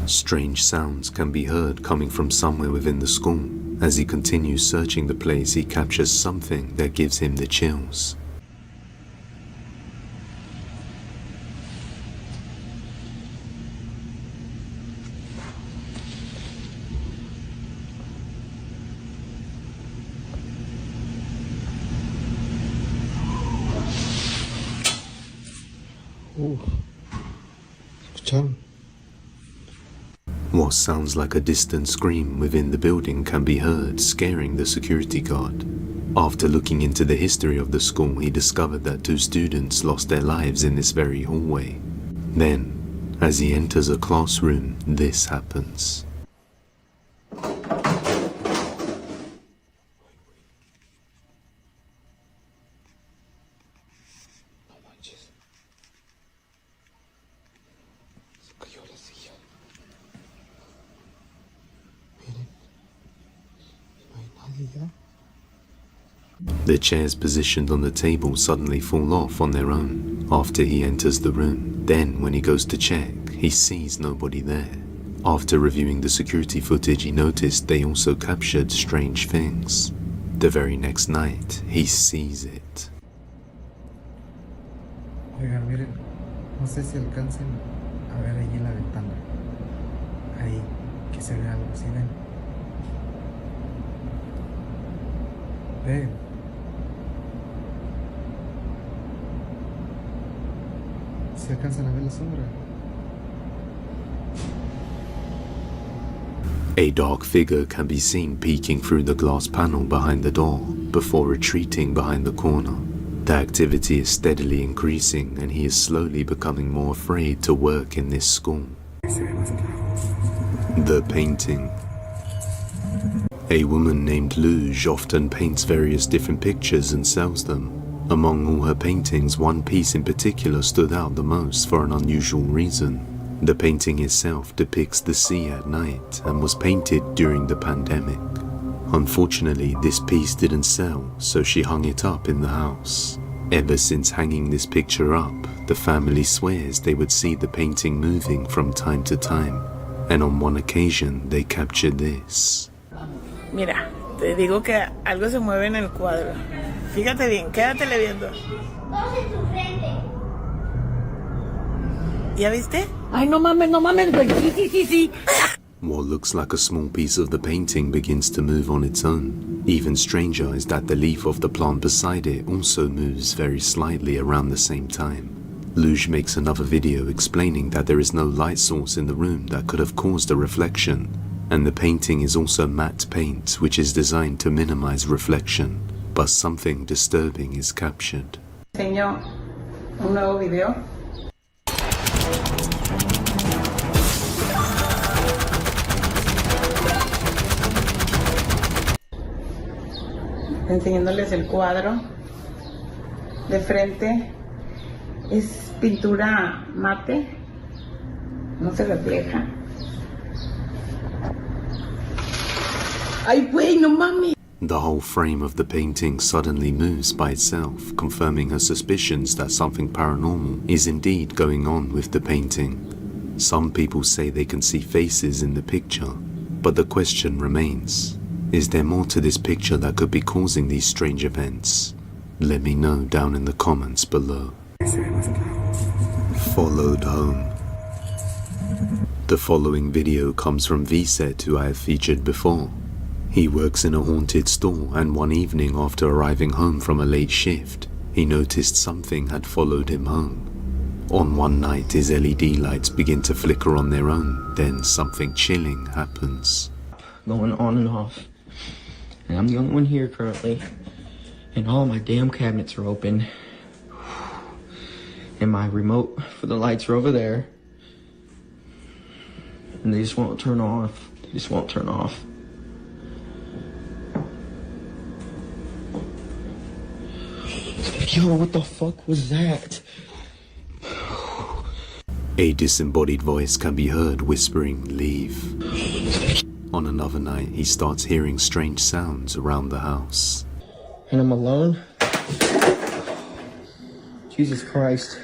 Strange sounds can be heard coming from somewhere within the school. As he continues searching the place, he captures something that gives him the chills. ¿Escucharon? What sounds like a distant scream within the building can be heard, scaring the security guard. After looking into the history of the school, he discovered that 2 students lost their lives in this very hallway. Then, as he enters a classroom, this happens. The chairs positioned on the table suddenly fall off on their own after he enters the room. Then, when he goes to check, he sees nobody there. After reviewing the security footage, he noticed they also captured strange things. The very next night, he sees it. Oigan, miren, no sé si alcancen a ver allí en la ventana. Ahí, que se ve algo, ¿sí ven? Ven. ¿Se alcanzan a ver la sombra? A dark figure can be seen peeking through the glass panel behind the door before retreating behind the corner. The activity is steadily increasing and he is slowly becoming more afraid to work in this school. The painting. A woman named Luge often paints various different pictures and sells them. Among all her paintings, one piece in particular stood out the most for an unusual reason. The painting itself depicts the sea at night and was painted during the pandemic. Unfortunately, this piece didn't sell, so she hung it up in the house. Ever since hanging this picture up, the family swears they would see the painting moving from time to time, and on one occasion they captured this. Mira, te digo que algo se mueve en el cuadro. Fíjate bien, quédatele viendo. ¿Ya viste? Ay, no mames, güey. Sí. What looks like a small piece of the painting begins to move on its own. Even stranger is that the leaf of the plant beside it also moves very slightly around the same time. Luge makes another video explaining that there is no light source in the room that could have caused a reflection, and the painting is also matte paint, which is designed to minimize reflection, but something disturbing is captured. Enseño un nuevo video. Enseñándoles el cuadro de frente. Es pintura mate, no se refleja. Ay, güey, no mames. The whole frame of the painting suddenly moves by itself, confirming her suspicions that something paranormal is indeed going on with the painting. Some people say they can see faces in the picture, but the question remains, is there more to this picture that could be causing these strange events? Let me know down in the comments below. Followed home. The following video comes from VSET, who I have featured before. He works in a haunted store, and one evening after arriving home from a late shift, he noticed something had followed him home. On one night, his LED lights begin to flicker on their own, then something chilling happens. Going on and off. And I'm the only one here currently. And all my damn cabinets are open. And my remote for the lights are over there. And they just won't turn off. They just won't turn off. Yo, what the fuck was that? A disembodied voice can be heard whispering, "Leave." On another night, he starts hearing strange sounds around the house. And I'm alone? Jesus Christ.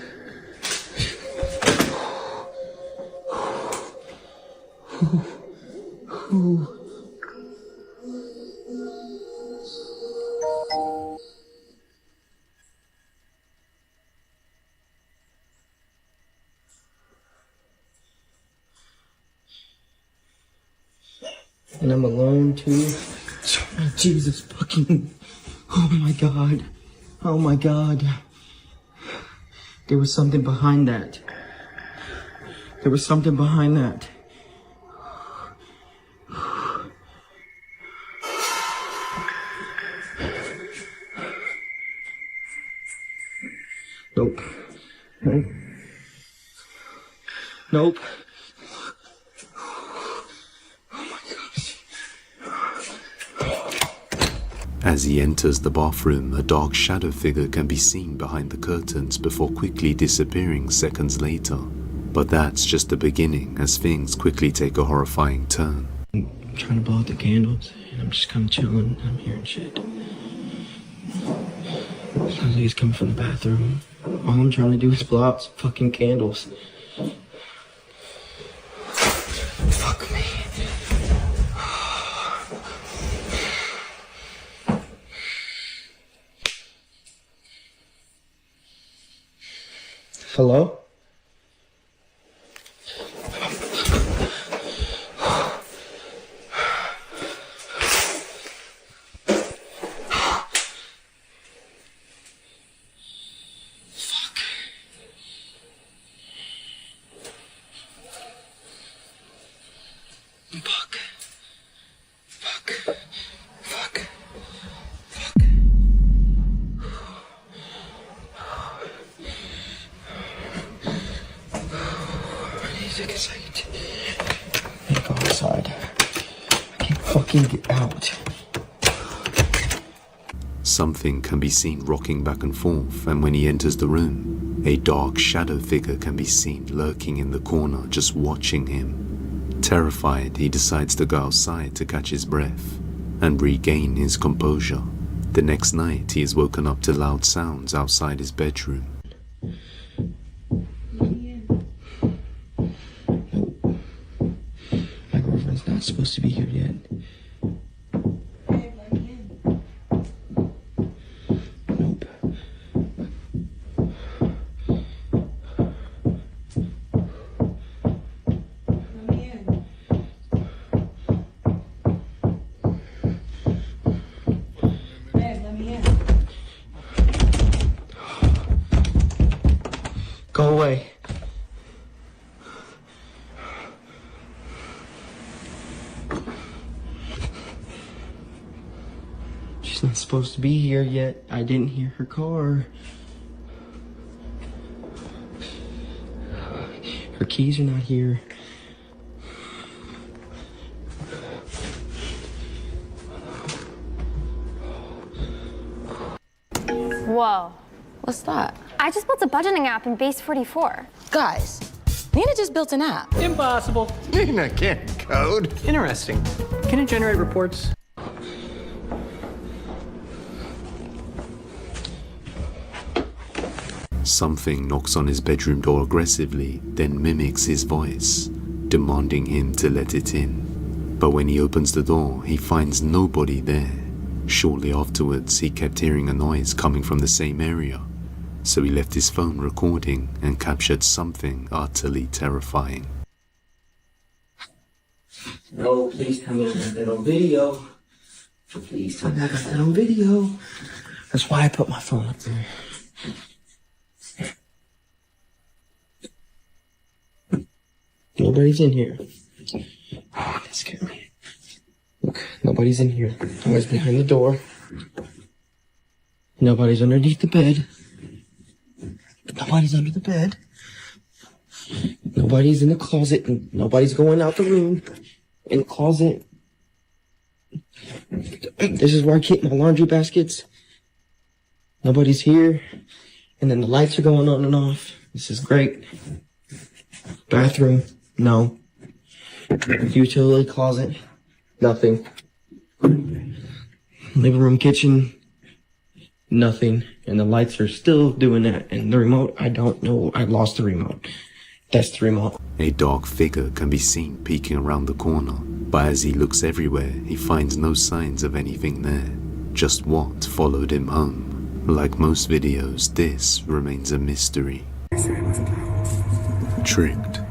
And I'm alone too. Oh, Jesus fucking. Oh my god. Oh my god. There was something behind that. There was something behind that. Nope. Nope. Nope. As he enters the bathroom, a dark shadow figure can be seen behind the curtains before quickly disappearing seconds later. But that's just the beginning, as things quickly take a horrifying turn. I'm trying to blow out the candles, and I'm just kind of chilling. I'm hearing shit. Sounds like he's coming from the bathroom. All I'm trying to do is blow out some fucking candles. Fuck me. Hello? Go outside. I can't fucking get out. Something can be seen rocking back and forth, and when he enters the room, a dark shadow figure can be seen lurking in the corner just watching him. Terrified, he decides to go outside to catch his breath and regain his composure. The next night, he is woken up to loud sounds outside his bedroom. My girlfriend's not supposed to be here yet. Nope. Go away. She's not supposed to be here yet. I didn't hear her car. Her keys are not here. Whoa. What's that? I just built a budgeting app in Base 44. Guys, Nina just built an app. Impossible. Nina can't code. Interesting. Can it generate reports? Something knocks on his bedroom door aggressively, then mimics his voice, demanding him to let it in. But when he opens the door, he finds nobody there. Shortly afterwards, he kept hearing a noise coming from the same area, so he left his phone recording and captured something utterly terrifying. No, please tell me I got that on video. Please tell me I got that on video. That's why I put my phone up there. Nobody's in here. Oh, that scared me. Look, nobody's in here. Nobody's behind the door. Nobody's underneath the bed. Nobody's under the bed. Nobody's in the closet. Nobody's going out the room. In the closet. This is where I keep my laundry baskets. Nobody's here. And then the lights are going on and off. This is great. Bathroom. No. Utility closet. Nothing. Living room, kitchen. Nothing. And the lights are still doing that. And the remote, I don't know. I lost the remote. That's 3 more. A dark figure can be seen peeking around the corner, but as he looks everywhere, he finds no signs of anything there. Just what followed him home. Like most videos, this remains a mystery. Tricked.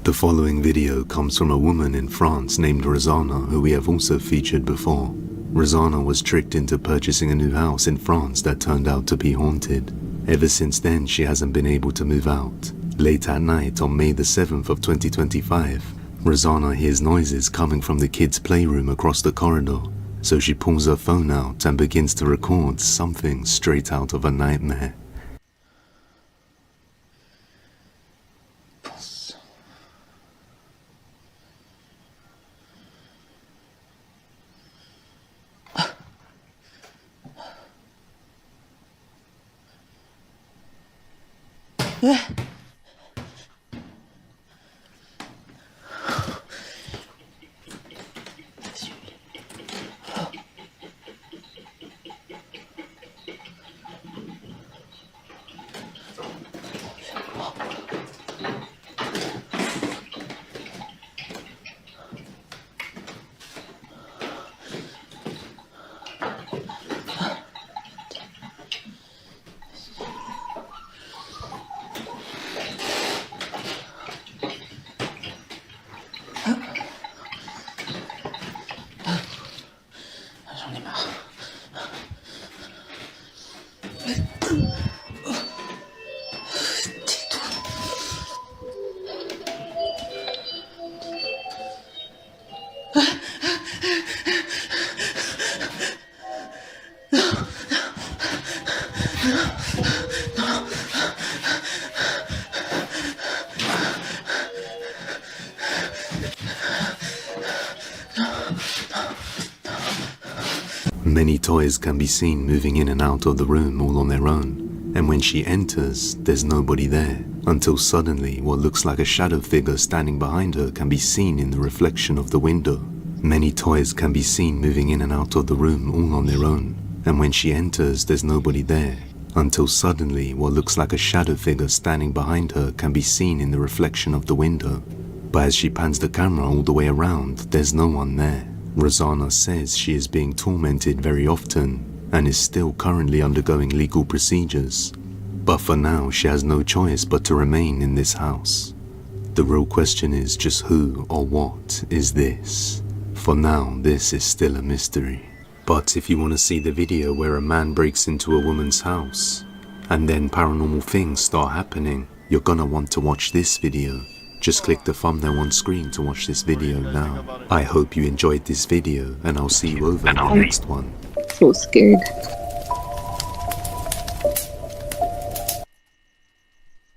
The following video comes from a woman in France named Rosanna, who we have also featured before. Rosanna was tricked into purchasing a new house in France that turned out to be haunted. Ever since then, she hasn't been able to move out. Late at night on May the 7th of 2025, Rosanna hears noises coming from the kids' playroom across the corridor, so she pulls her phone out and begins to record something straight out of a nightmare. Many toys can be seen moving in and out of the room all on their own, and when she enters, there's nobody there, until suddenly what looks like a shadow figure standing behind her can be seen in the reflection of the window. Many toys can be seen moving in and out of the room all on their own, and when she enters, there's nobody there, until suddenly what looks like a shadow figure standing behind her can be seen in the reflection of the window. But as she pans the camera all the way around, there's no one there. Rosanna says she is being tormented very often and is still currently undergoing legal procedures. But for now, she has no choice but to remain in this house. The real question is just who or what is this? For now, this is still a mystery. But if you want to see the video where a man breaks into a woman's house and then paranormal things start happening, you're gonna want to watch this video. Just click the thumbnail on screen to watch this video now. I hope you enjoyed this video, and I'll see you over in the next one. So scared.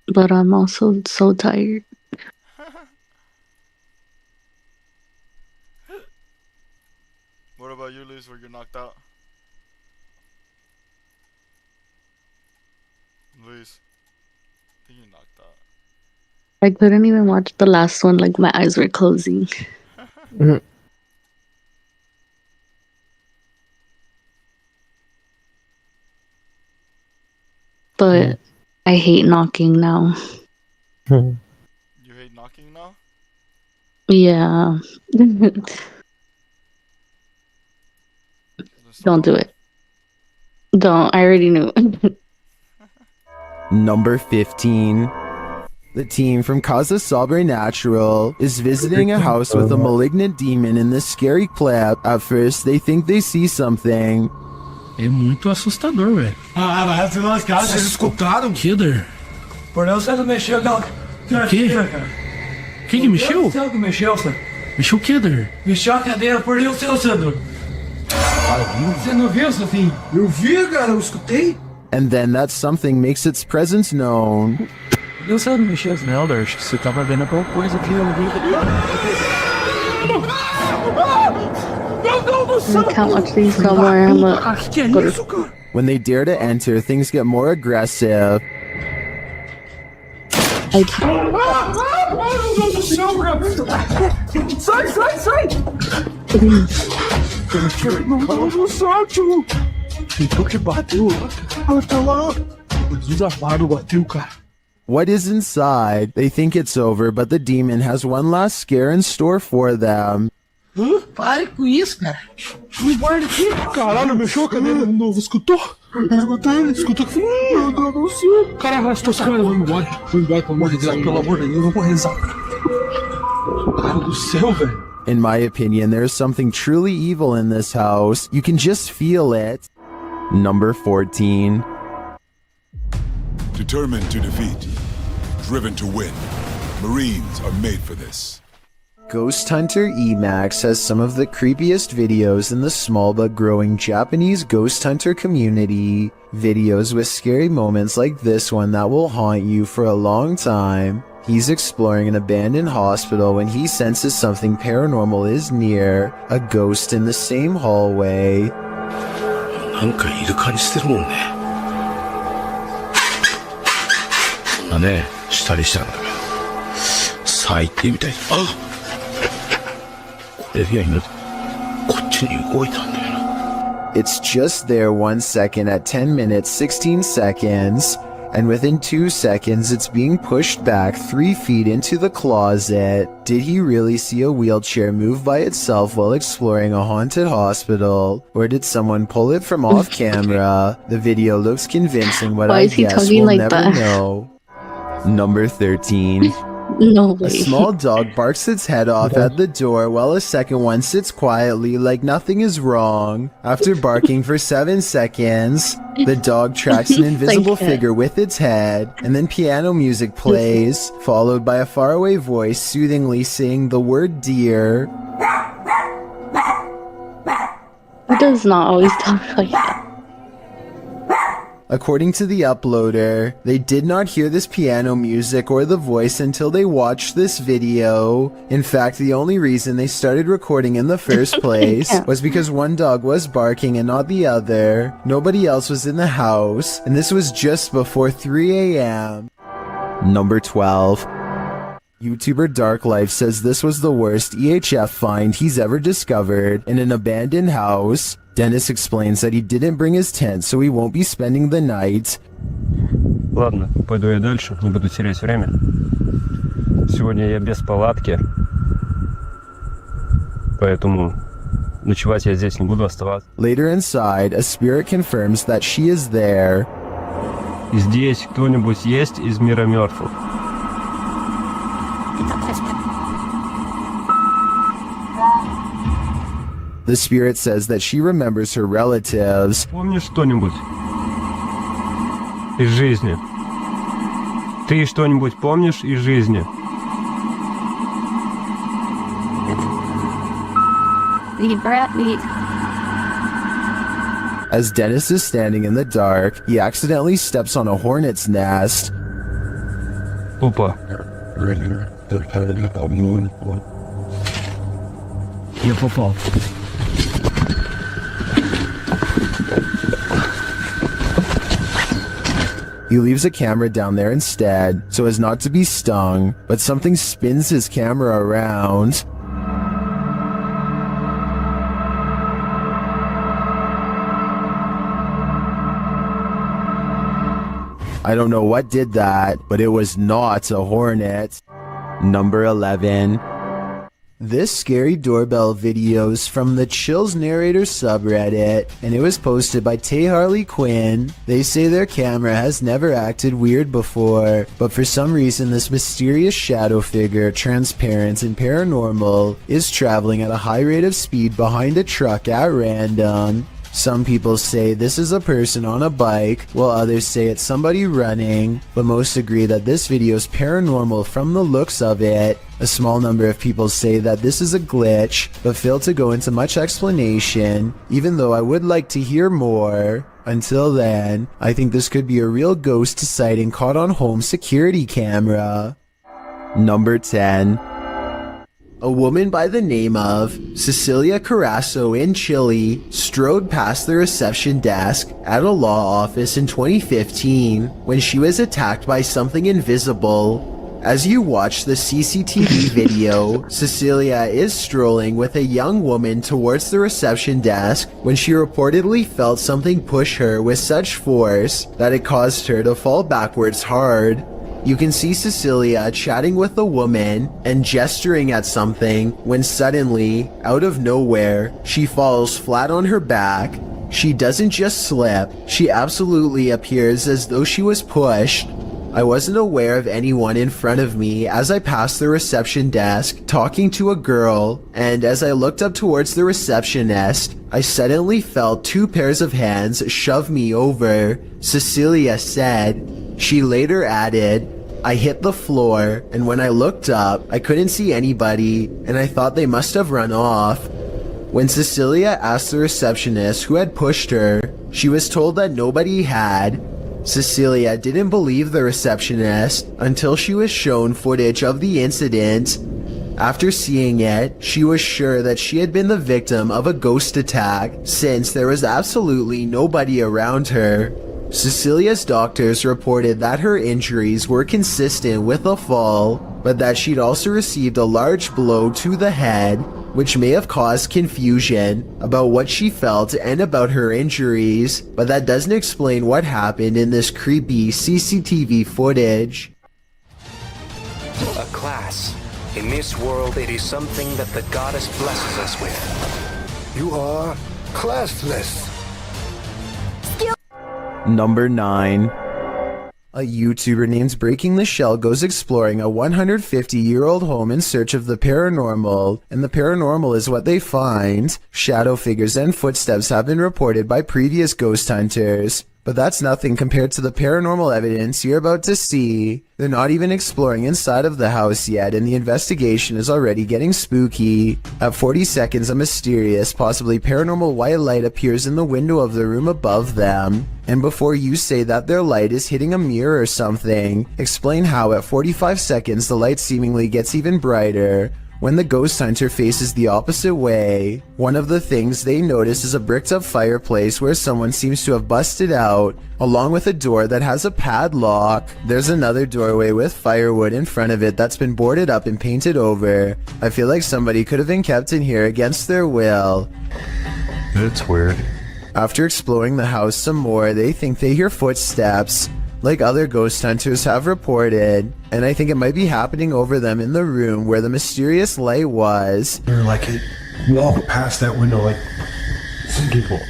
But I'm also so tired. What about you, Liz, where you're knocked out? Liz, I think you're knocked out. I couldn't even watch the last one, like my eyes were closing. But I hate knocking now. You hate knocking now? Yeah. Don't do it. Don't. I already knew. Number 15. The team from Casa Sobrenatural is visiting a house with a malignant demon in this scary clip. At first, they think they see something. É muito assustador, velho. Vai afinar as casas. Vocês escutaram? Killer. Por Deus, você não mexeu aquela... O quê? Quem que mexeu? Você que mexeu, Sandro. Mexeu o quê, Der? Mexeu a cadeira, por Deus, Sandro. Você não viu, Sofinho? Eu vi, cara, eu escutei. And then that something makes its presence known. Eu sei onde mexeu. Não, Der, acho que você tava vendo alguma coisa aqui. I can't watch these no more. I'm a... When they dare to enter, things get more aggressive. Sai, sai, sai! Não sorte! Então que bateu? Olha lá! O desafado bateu, cara. What is inside? They think it's over, but the demon has one last scare in store for them. Pare com isso, cara. Me guarda aqui. Caralho, mexeu a cadeira de novo. Escutou? Escutou que meu Deus do céu. Cara, arrastou essa câmera. Vamos embora. Vamos embora, pelo amor de Deus. Pelo amor de Deus, eu vou rezar. Cara do céu, velho. In my opinion, there's something truly evil in this house. You can just feel it. Number 14. Determined to defeat. Driven to win. Marines are made for this. Ghost Hunter Emax has some of the creepiest videos in the small but growing Japanese Ghost Hunter community. Videos with scary moments like this one that will haunt you for a long time. He's exploring an abandoned hospital when he senses something paranormal is near, a ghost in the same hallway. なんかいる感じしてるもんね。こんなね、したりしたんだから。最低みたい。あっ It's just there 1 second at 10 minutes 16 seconds, and within 2 seconds it's being pushed back 3 feet into the closet. Did he really see a wheelchair move by itself while exploring a haunted hospital? Or did someone pull it from off camera? The video looks convincing, but I guess we'll never know. Number 13. No way. A small dog barks its head off at the door while a second one sits quietly like nothing is wrong. After barking for 7 seconds, the dog tracks an invisible figure with its head, and then piano music plays, followed by a faraway voice soothingly saying the word deer. He does not always talk like that. According to the uploader, they did not hear this piano music or the voice until they watched this video. In fact, the only reason they started recording in the first place was because one dog was barking and not the other. Nobody else was in the house, and this was just before 3 a.m. Number 12. YouTuber Dark Life says this was the worst EHF find he's ever discovered in an abandoned house. Dennis explains that he didn't bring his tent, so he won't be spending the night. Ладно, пойду я дальше, не буду терять время. Сегодня я без палатки, поэтому ночевать я здесь не буду оставаться. Later inside, a spirit confirms that she is there. Здесь кто-нибудь есть из мира мертвых? The spirit says that she remembers her relatives. Помнишь что-нибудь из жизни? Ты что-нибудь помнишь из жизни? As Dennis is standing in the dark, he accidentally steps on a hornet's nest. Опа. Я попал. He leaves a camera down there instead, so as not to be stung, but something spins his camera around. I don't know what did that, but it was not a hornet. Number 11. This scary doorbell video is from the Chills Narrator subreddit, and it was posted by Tay Harley Quinn. They say their camera has never acted weird before, but for some reason this mysterious shadow figure, transparent and paranormal, is traveling at a high rate of speed behind a truck at random. Some people say this is a person on a bike, while others say it's somebody running, but most agree that this video is paranormal from the looks of it. A small number of people say that this is a glitch, but fail to go into much explanation, even though I would like to hear more. Until then, I think this could be a real ghost sighting caught on home security camera. Number 10. A woman by the name of Cecilia Carasso in Chile strode past the reception desk at a law office in 2015 when she was attacked by something invisible. As you watch the CCTV video, Cecilia is strolling with a young woman towards the reception desk when she reportedly felt something push her with such force that it caused her to fall backwards hard. You can see Cecilia chatting with a woman and gesturing at something when suddenly, out of nowhere, she falls flat on her back. She doesn't just slip, she absolutely appears as though she was pushed. I wasn't aware of anyone in front of me as I passed the reception desk talking to a girl, and as I looked up towards the receptionist, I suddenly felt 2 pairs of hands shove me over, Cecilia said. She later added, I hit the floor, and when I looked up, I couldn't see anybody, and I thought they must have run off. When Cecilia asked the receptionist who had pushed her, she was told that nobody had. Cecilia didn't believe the receptionist until she was shown footage of the incident. After seeing it, she was sure that she had been the victim of a ghost attack since there was absolutely nobody around her. Cecilia's doctors reported that her injuries were consistent with a fall, but that she'd also received a large blow to the head, which may have caused confusion about what she felt and about her injuries, but that doesn't explain what happened in this creepy CCTV footage. A class. In this world, it is something that the goddess blesses us with. You are classless. Number 9. A YouTuber named Breaking the Shell goes exploring a 150-year-old home in search of the paranormal, and the paranormal is what they find. Shadow figures and footsteps have been reported by previous ghost hunters, but that's nothing compared to the paranormal evidence you're about to see. They're not even exploring inside of the house yet, and the investigation is already getting spooky. At 40 seconds, a mysterious, possibly paranormal white light appears in the window of the room above them. And before you say that their light is hitting a mirror or something, explain how at 45 seconds the light seemingly gets even brighter when the ghost hunter faces the opposite way. One of the things they notice is a bricked up fireplace where someone seems to have busted out, along with a door that has a padlock. There's another doorway with firewood in front of it that's been boarded up and painted over. I feel like somebody could have been kept in here against their will. It's weird. After exploring the house some more, they think they hear footsteps, like other ghost hunters have reported, and I think it might be happening over them in the room where the mysterious light was. They're like, walk past that window like some people.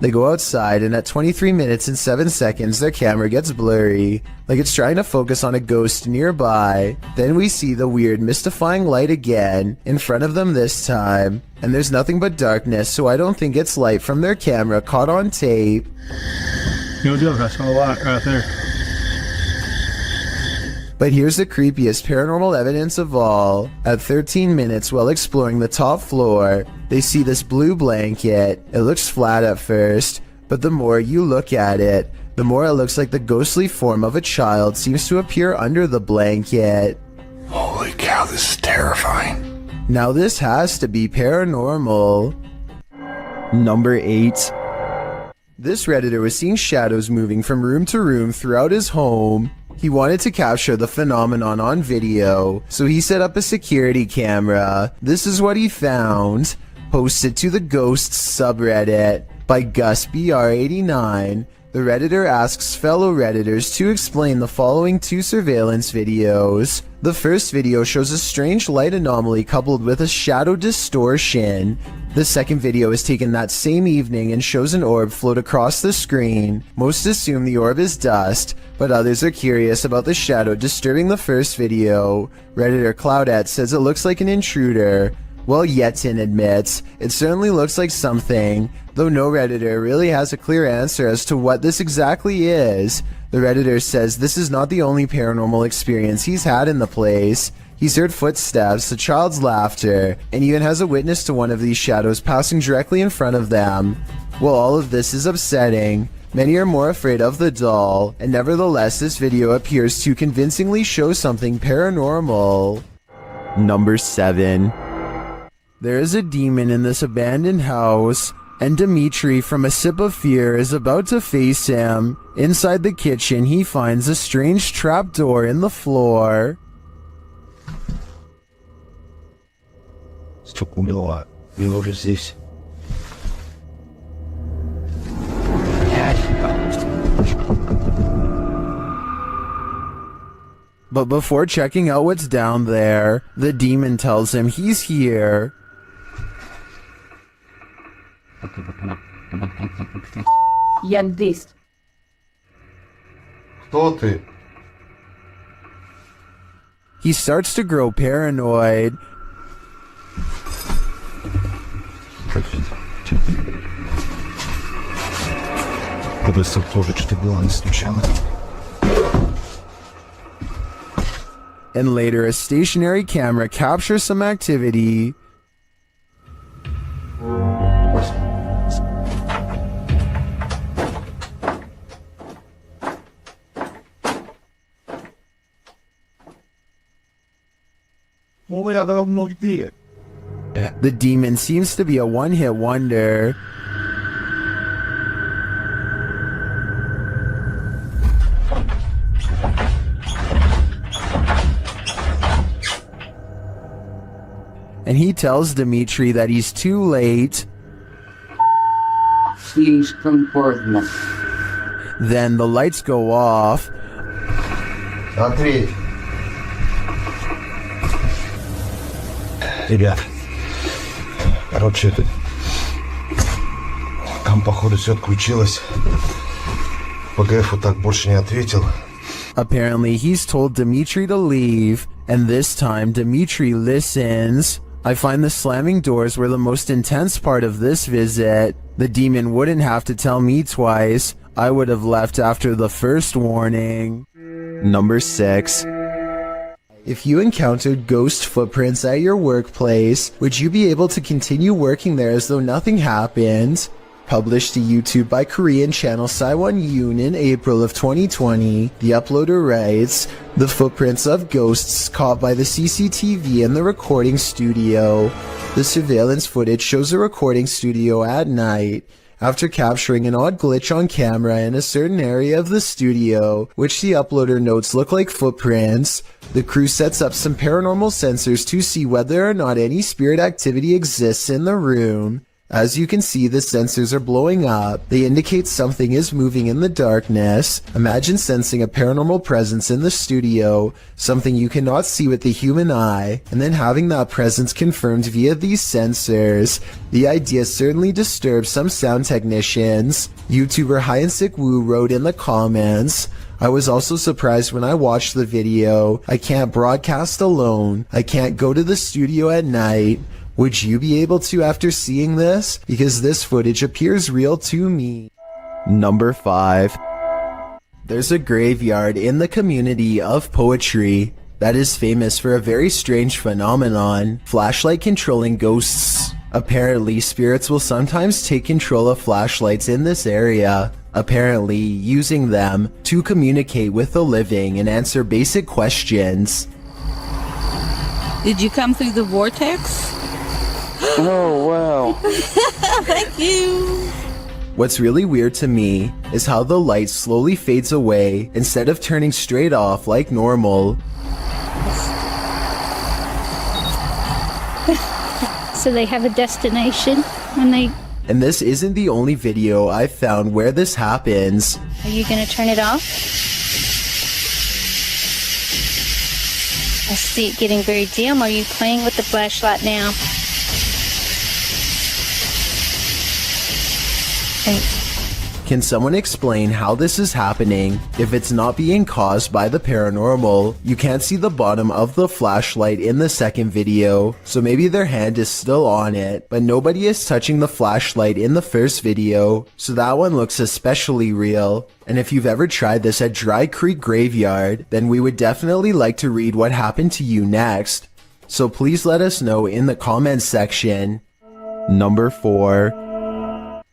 They go outside, and at 23 minutes and 7 seconds, their camera gets blurry, like it's trying to focus on a ghost nearby. Then we see the weird, mystifying light again, in front of them this time, and there's nothing but darkness, so I don't think it's light from their camera caught on tape. No joke, I saw a lot right there. But here's the creepiest paranormal evidence of all. At 13 minutes while exploring the top floor, they see this blue blanket. It looks flat at first, but the more you look at it, the more it looks like the ghostly form of a child seems to appear under the blanket. Holy cow, this is terrifying. Now this has to be paranormal. Number 8. This Redditor was seeing shadows moving from room to room throughout his home. He wanted to capture the phenomenon on video, so he set up a security camera. This is what he found. Posted to the Ghosts subreddit by GusBR89. The Redditor asks fellow Redditors to explain the following 2 surveillance videos. The first video shows a strange light anomaly coupled with a shadow distortion. The second video is taken that same evening and shows an orb float across the screen. Most assume the orb is dust, but others are curious about the shadow disturbing the first video. Redditor Cloudette says it looks like an intruder, while Yetin admits it certainly looks like something, though no Redditor really has a clear answer as to what this exactly is. The Redditor says this is not the only paranormal experience he's had in the place. He's heard footsteps, a child's laughter, and even has a witness to one of these shadows passing directly in front of them. While all of this is upsetting, many are more afraid of the doll, and nevertheless this video appears to convincingly show something paranormal. Number 7. There is a demon in this abandoned house, and Dimitri from A Sip of Fear is about to face him. Inside the kitchen, he finds a strange trapdoor in the floor. Что умела? You over здесь. But before checking out what's down there, the demon tells him he's here. Я здесь. Кто ты? He starts to grow paranoid. Подойся тоже, что было не случайно. And later, a stationary camera captures some activity. The demon seems to be a one-hit wonder. And he tells Dmitri that he's too late. Then the lights go off. Ответь. Ребят, короче, там, походу, все отключилось. ПГФ так больше не ответил. Apparently, he's told Dmitri to leave, and this time Dmitri listens. I find the slamming doors were the most intense part of this visit. The demon wouldn't have to tell me twice. I would have left after the first warning. Number 6. If you encountered ghost footprints at your workplace, would you be able to continue working there as though nothing happened? Published to YouTube by Korean channel Saiwon Yoon in April of 2020, the uploader writes, "The footprints of ghosts caught by the CCTV in the recording studio. The surveillance footage shows a recording studio at night. After capturing an odd glitch on camera in a certain area of the studio, which the uploader notes look like footprints, the crew sets up some paranormal sensors to see whether or not any spirit activity exists in the room. As you can see, the sensors are blowing up. They indicate something is moving in the darkness. Imagine sensing a paranormal presence in the studio, something you cannot see with the human eye, and then having that presence confirmed via these sensors. The idea certainly disturbs some sound technicians." YouTuber Hyansik Woo wrote in the comments, "I was also surprised when I watched the video. I can't broadcast alone. I can't go to the studio at night. Would you be able to after seeing this? Because this footage appears real to me." Number 5. There's a graveyard in the community of poetry that is famous for a very strange phenomenon, flashlight controlling ghosts. Apparently, spirits will sometimes take control of flashlights in this area, apparently using them to communicate with the living and answer basic questions. Did you come through the vortex? Oh, wow. Thank you. What's really weird to me is how the light slowly fades away instead of turning straight off like normal. So they have a destination when they... And this isn't the only video I've found where this happens. Are you gonna turn it off? I see it getting very dim. Are you playing with the flashlight now? Can someone explain how this is happening? If it's not being caused by the paranormal, you can't see the bottom of the flashlight in the second video, so maybe their hand is still on it, but nobody is touching the flashlight in the first video, so that one looks especially real. And if you've ever tried this at Dry Creek Graveyard, then we would definitely like to read what happened to you next. So please let us know in the comments section. Number 4.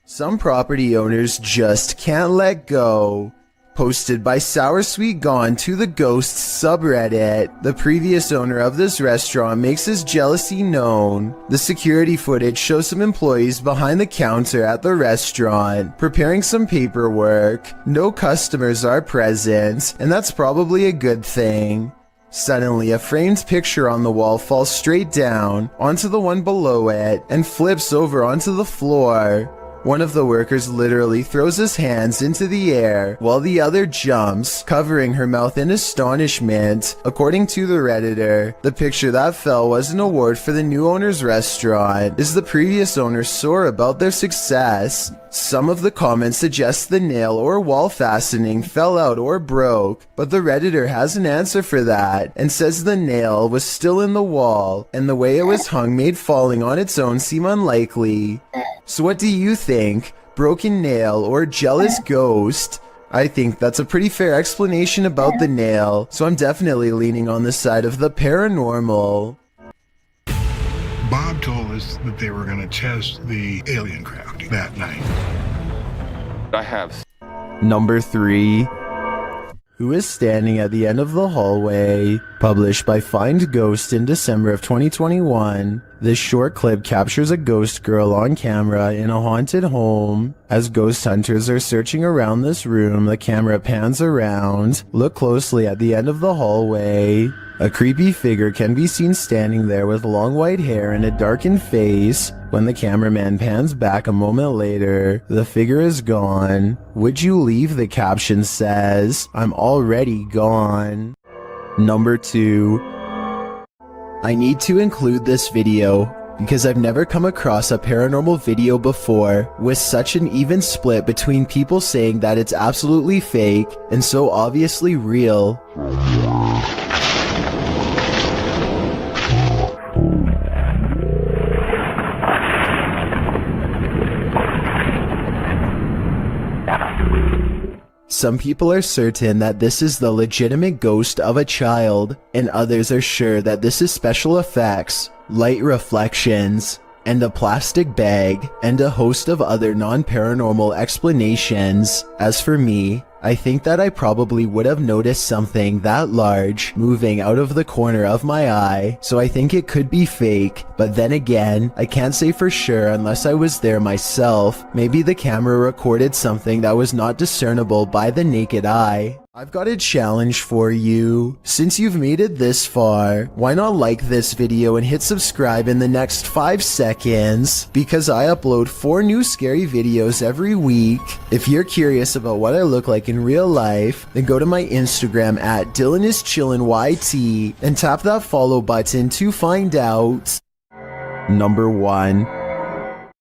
Some property owners just can't let go. Posted by Sour Sweet Gone to the Ghosts subreddit. The previous owner of this restaurant makes his jealousy known. The security footage shows some employees behind the counter at the restaurant, preparing some paperwork. No customers are present, and that's probably a good thing. Suddenly, a framed picture on the wall falls straight down onto the one below it and flips over onto the floor. One of the workers literally throws his hands into the air while the other jumps, covering her mouth in astonishment. According to the Redditor, the picture that fell was an award for the new owner's restaurant, as the previous owner swore about their success. Some of the comments suggest the nail or wall fastening fell out or broke, but the Redditor has an answer for that and says the nail was still in the wall and the way it was hung made falling on its own seem unlikely. So what do you think? Broken nail or jealous ghost? I think that's a pretty fair explanation about the nail, so I'm definitely leaning on the side of the paranormal. Bob told us that they were going to test the alien craft that night. I have. Number 3. Who is standing at the end of the hallway? Published by Find Ghost in December of 2021. This short clip captures a ghost girl on camera in a haunted home. As ghost hunters are searching around this room, the camera pans around. Look closely at the end of the hallway. A creepy figure can be seen standing there with long white hair and a darkened face. When the cameraman pans back a moment later, the figure is gone. Would you leave? The caption says. I'm already gone. Number 2. I need to include this video because I've never come across a paranormal video before with such an even split between people saying that it's absolutely fake and so obviously real. Some people are certain that this is the legitimate ghost of a child, and others are sure that this is special effects, light reflections, and a plastic bag, and a host of other non-paranormal explanations. As for me, I think that I probably would have noticed something that large moving out of the corner of my eye, so I think it could be fake. But then again, I can't say for sure unless I was there myself. Maybe the camera recorded something that was not discernible by the naked eye. I've got a challenge for you. Since you've made it this far, why not like this video and hit subscribe in the next 5 seconds? Because I upload 4 new scary videos every week. If you're curious about what I look like in real life, then go to my Instagram at DylanIsChillinYT and tap that follow button to find out. Number 1.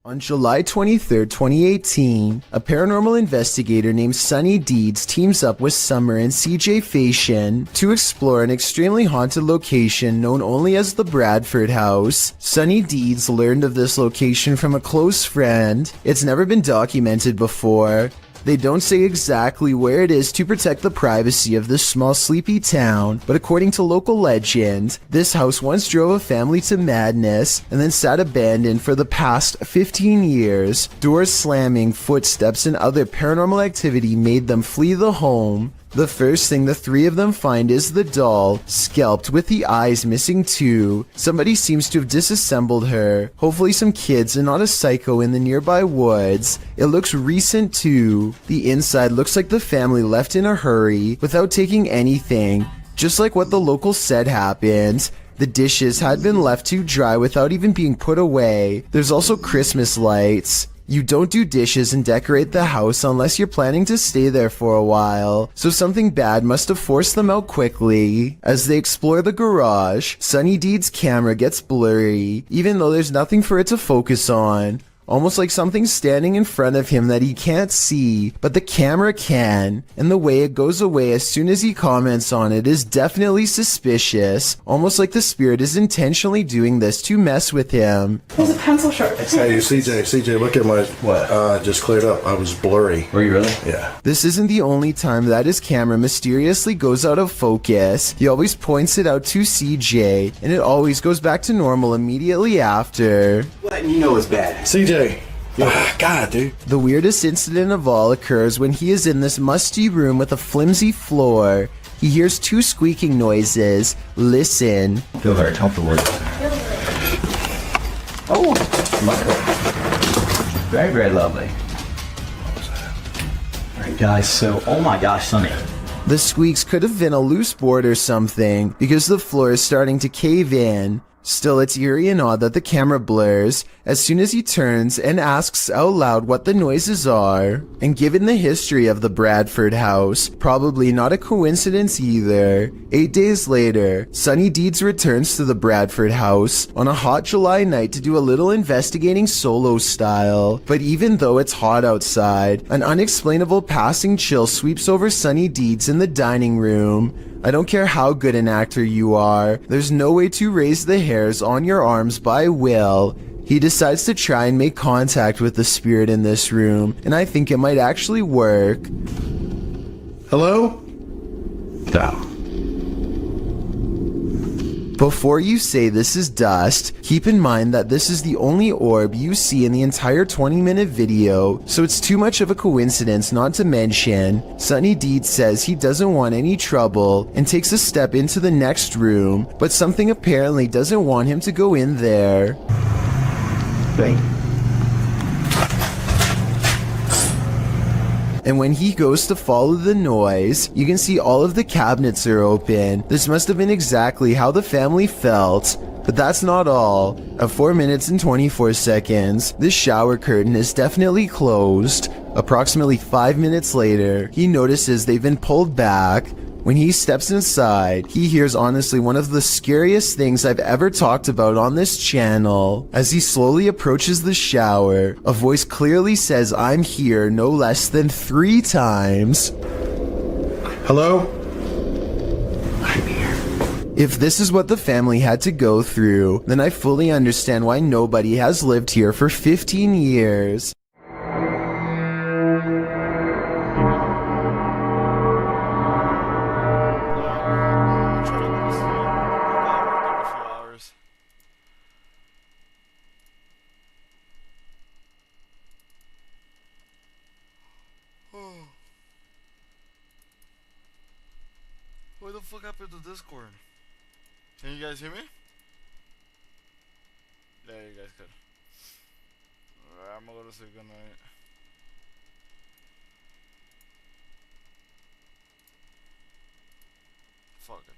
On July 23, 2018, a paranormal investigator named Sunny Deeds teams up with Summer and CJ Fashion to explore an extremely haunted location known only as the Bradford House. Sunny Deeds learned of this location from a close friend. It's never been documented before. They don't say exactly where it is to protect the privacy of this small sleepy town, but according to local legend, this house once drove a family to madness and then sat abandoned for the past 15 years. Doors slamming, footsteps, and other paranormal activity made them flee the home. The first thing the 3 of them find is the doll, scalped with the eyes missing too. Somebody seems to have disassembled her. Hopefully some kids and not a psycho in the nearby woods. It looks recent too. The inside looks like the family left in a hurry, without taking anything. Just like what the locals said happened. The dishes had been left to dry without even being put away. There's also Christmas lights. You don't do dishes and decorate the house unless you're planning to stay there for a while, so something bad must have forced them out quickly. As they explore the garage, Sunny Deeds' camera gets blurry, even though there's nothing for it to focus on. Almost like something's standing in front of him that he can't see, but the camera can, and the way it goes away as soon as he comments on it is definitely suspicious, almost like the spirit is intentionally doing this to mess with him. There's a pencil sharp. Hey, CJ, look at my... What? Just cleared up. I was blurry. Were you really? Yeah. This isn't the only time that his camera mysteriously goes out of focus. He always points it out to CJ, and it always goes back to normal immediately after. What? You know it's bad. CJ. God, dude. The weirdest incident of all occurs when he is in this musty room with a flimsy floor. He hears 2 squeaking noises. Listen. Feel very comfortable. Oh, very, very lovely. Alright guys, so, oh my gosh, Sunny. The squeaks could have been a loose board or something, because the floor is starting to cave in. Still, it's eerie and odd that the camera blurs as soon as he turns and asks out loud what the noises are. And given the history of the Bradford house, probably not a coincidence either. 8 days later, Sonny Deeds returns to the Bradford house on a hot July night to do a little investigating solo style. But even though it's hot outside, an unexplainable passing chill sweeps over Sonny Deeds in the dining room. I don't care how good an actor you are, there's no way to raise the hairs on your arms by will. He decides to try and make contact with the spirit in this room, and I think it might actually work. Hello? Да. Before you say this is dust, keep in mind that this is the only orb you see in the entire 20-minute video, so it's too much of a coincidence not to mention. Sonny Deeds says he doesn't want any trouble and takes a step into the next room, but something apparently doesn't want him to go in there. Right. And when he goes to follow the noise, you can see all of the cabinets are open. This must have been exactly how the family felt. But that's not all. At 4 minutes and 24 seconds, this shower curtain is definitely closed. Approximately 5 minutes later, he notices they've been pulled back. When he steps inside, he hears honestly one of the scariest things I've ever talked about on this channel. As he slowly approaches the shower, a voice clearly says "I'm here" no less than 3 times. Hello? If this is what the family had to go through, then I fully understand why nobody has lived here for 15 years. What the fuck happened to Discord? Can you guys hear me? Yeah, you guys could. Alright, I'm gonna go to sleep. Good night. Fuck it.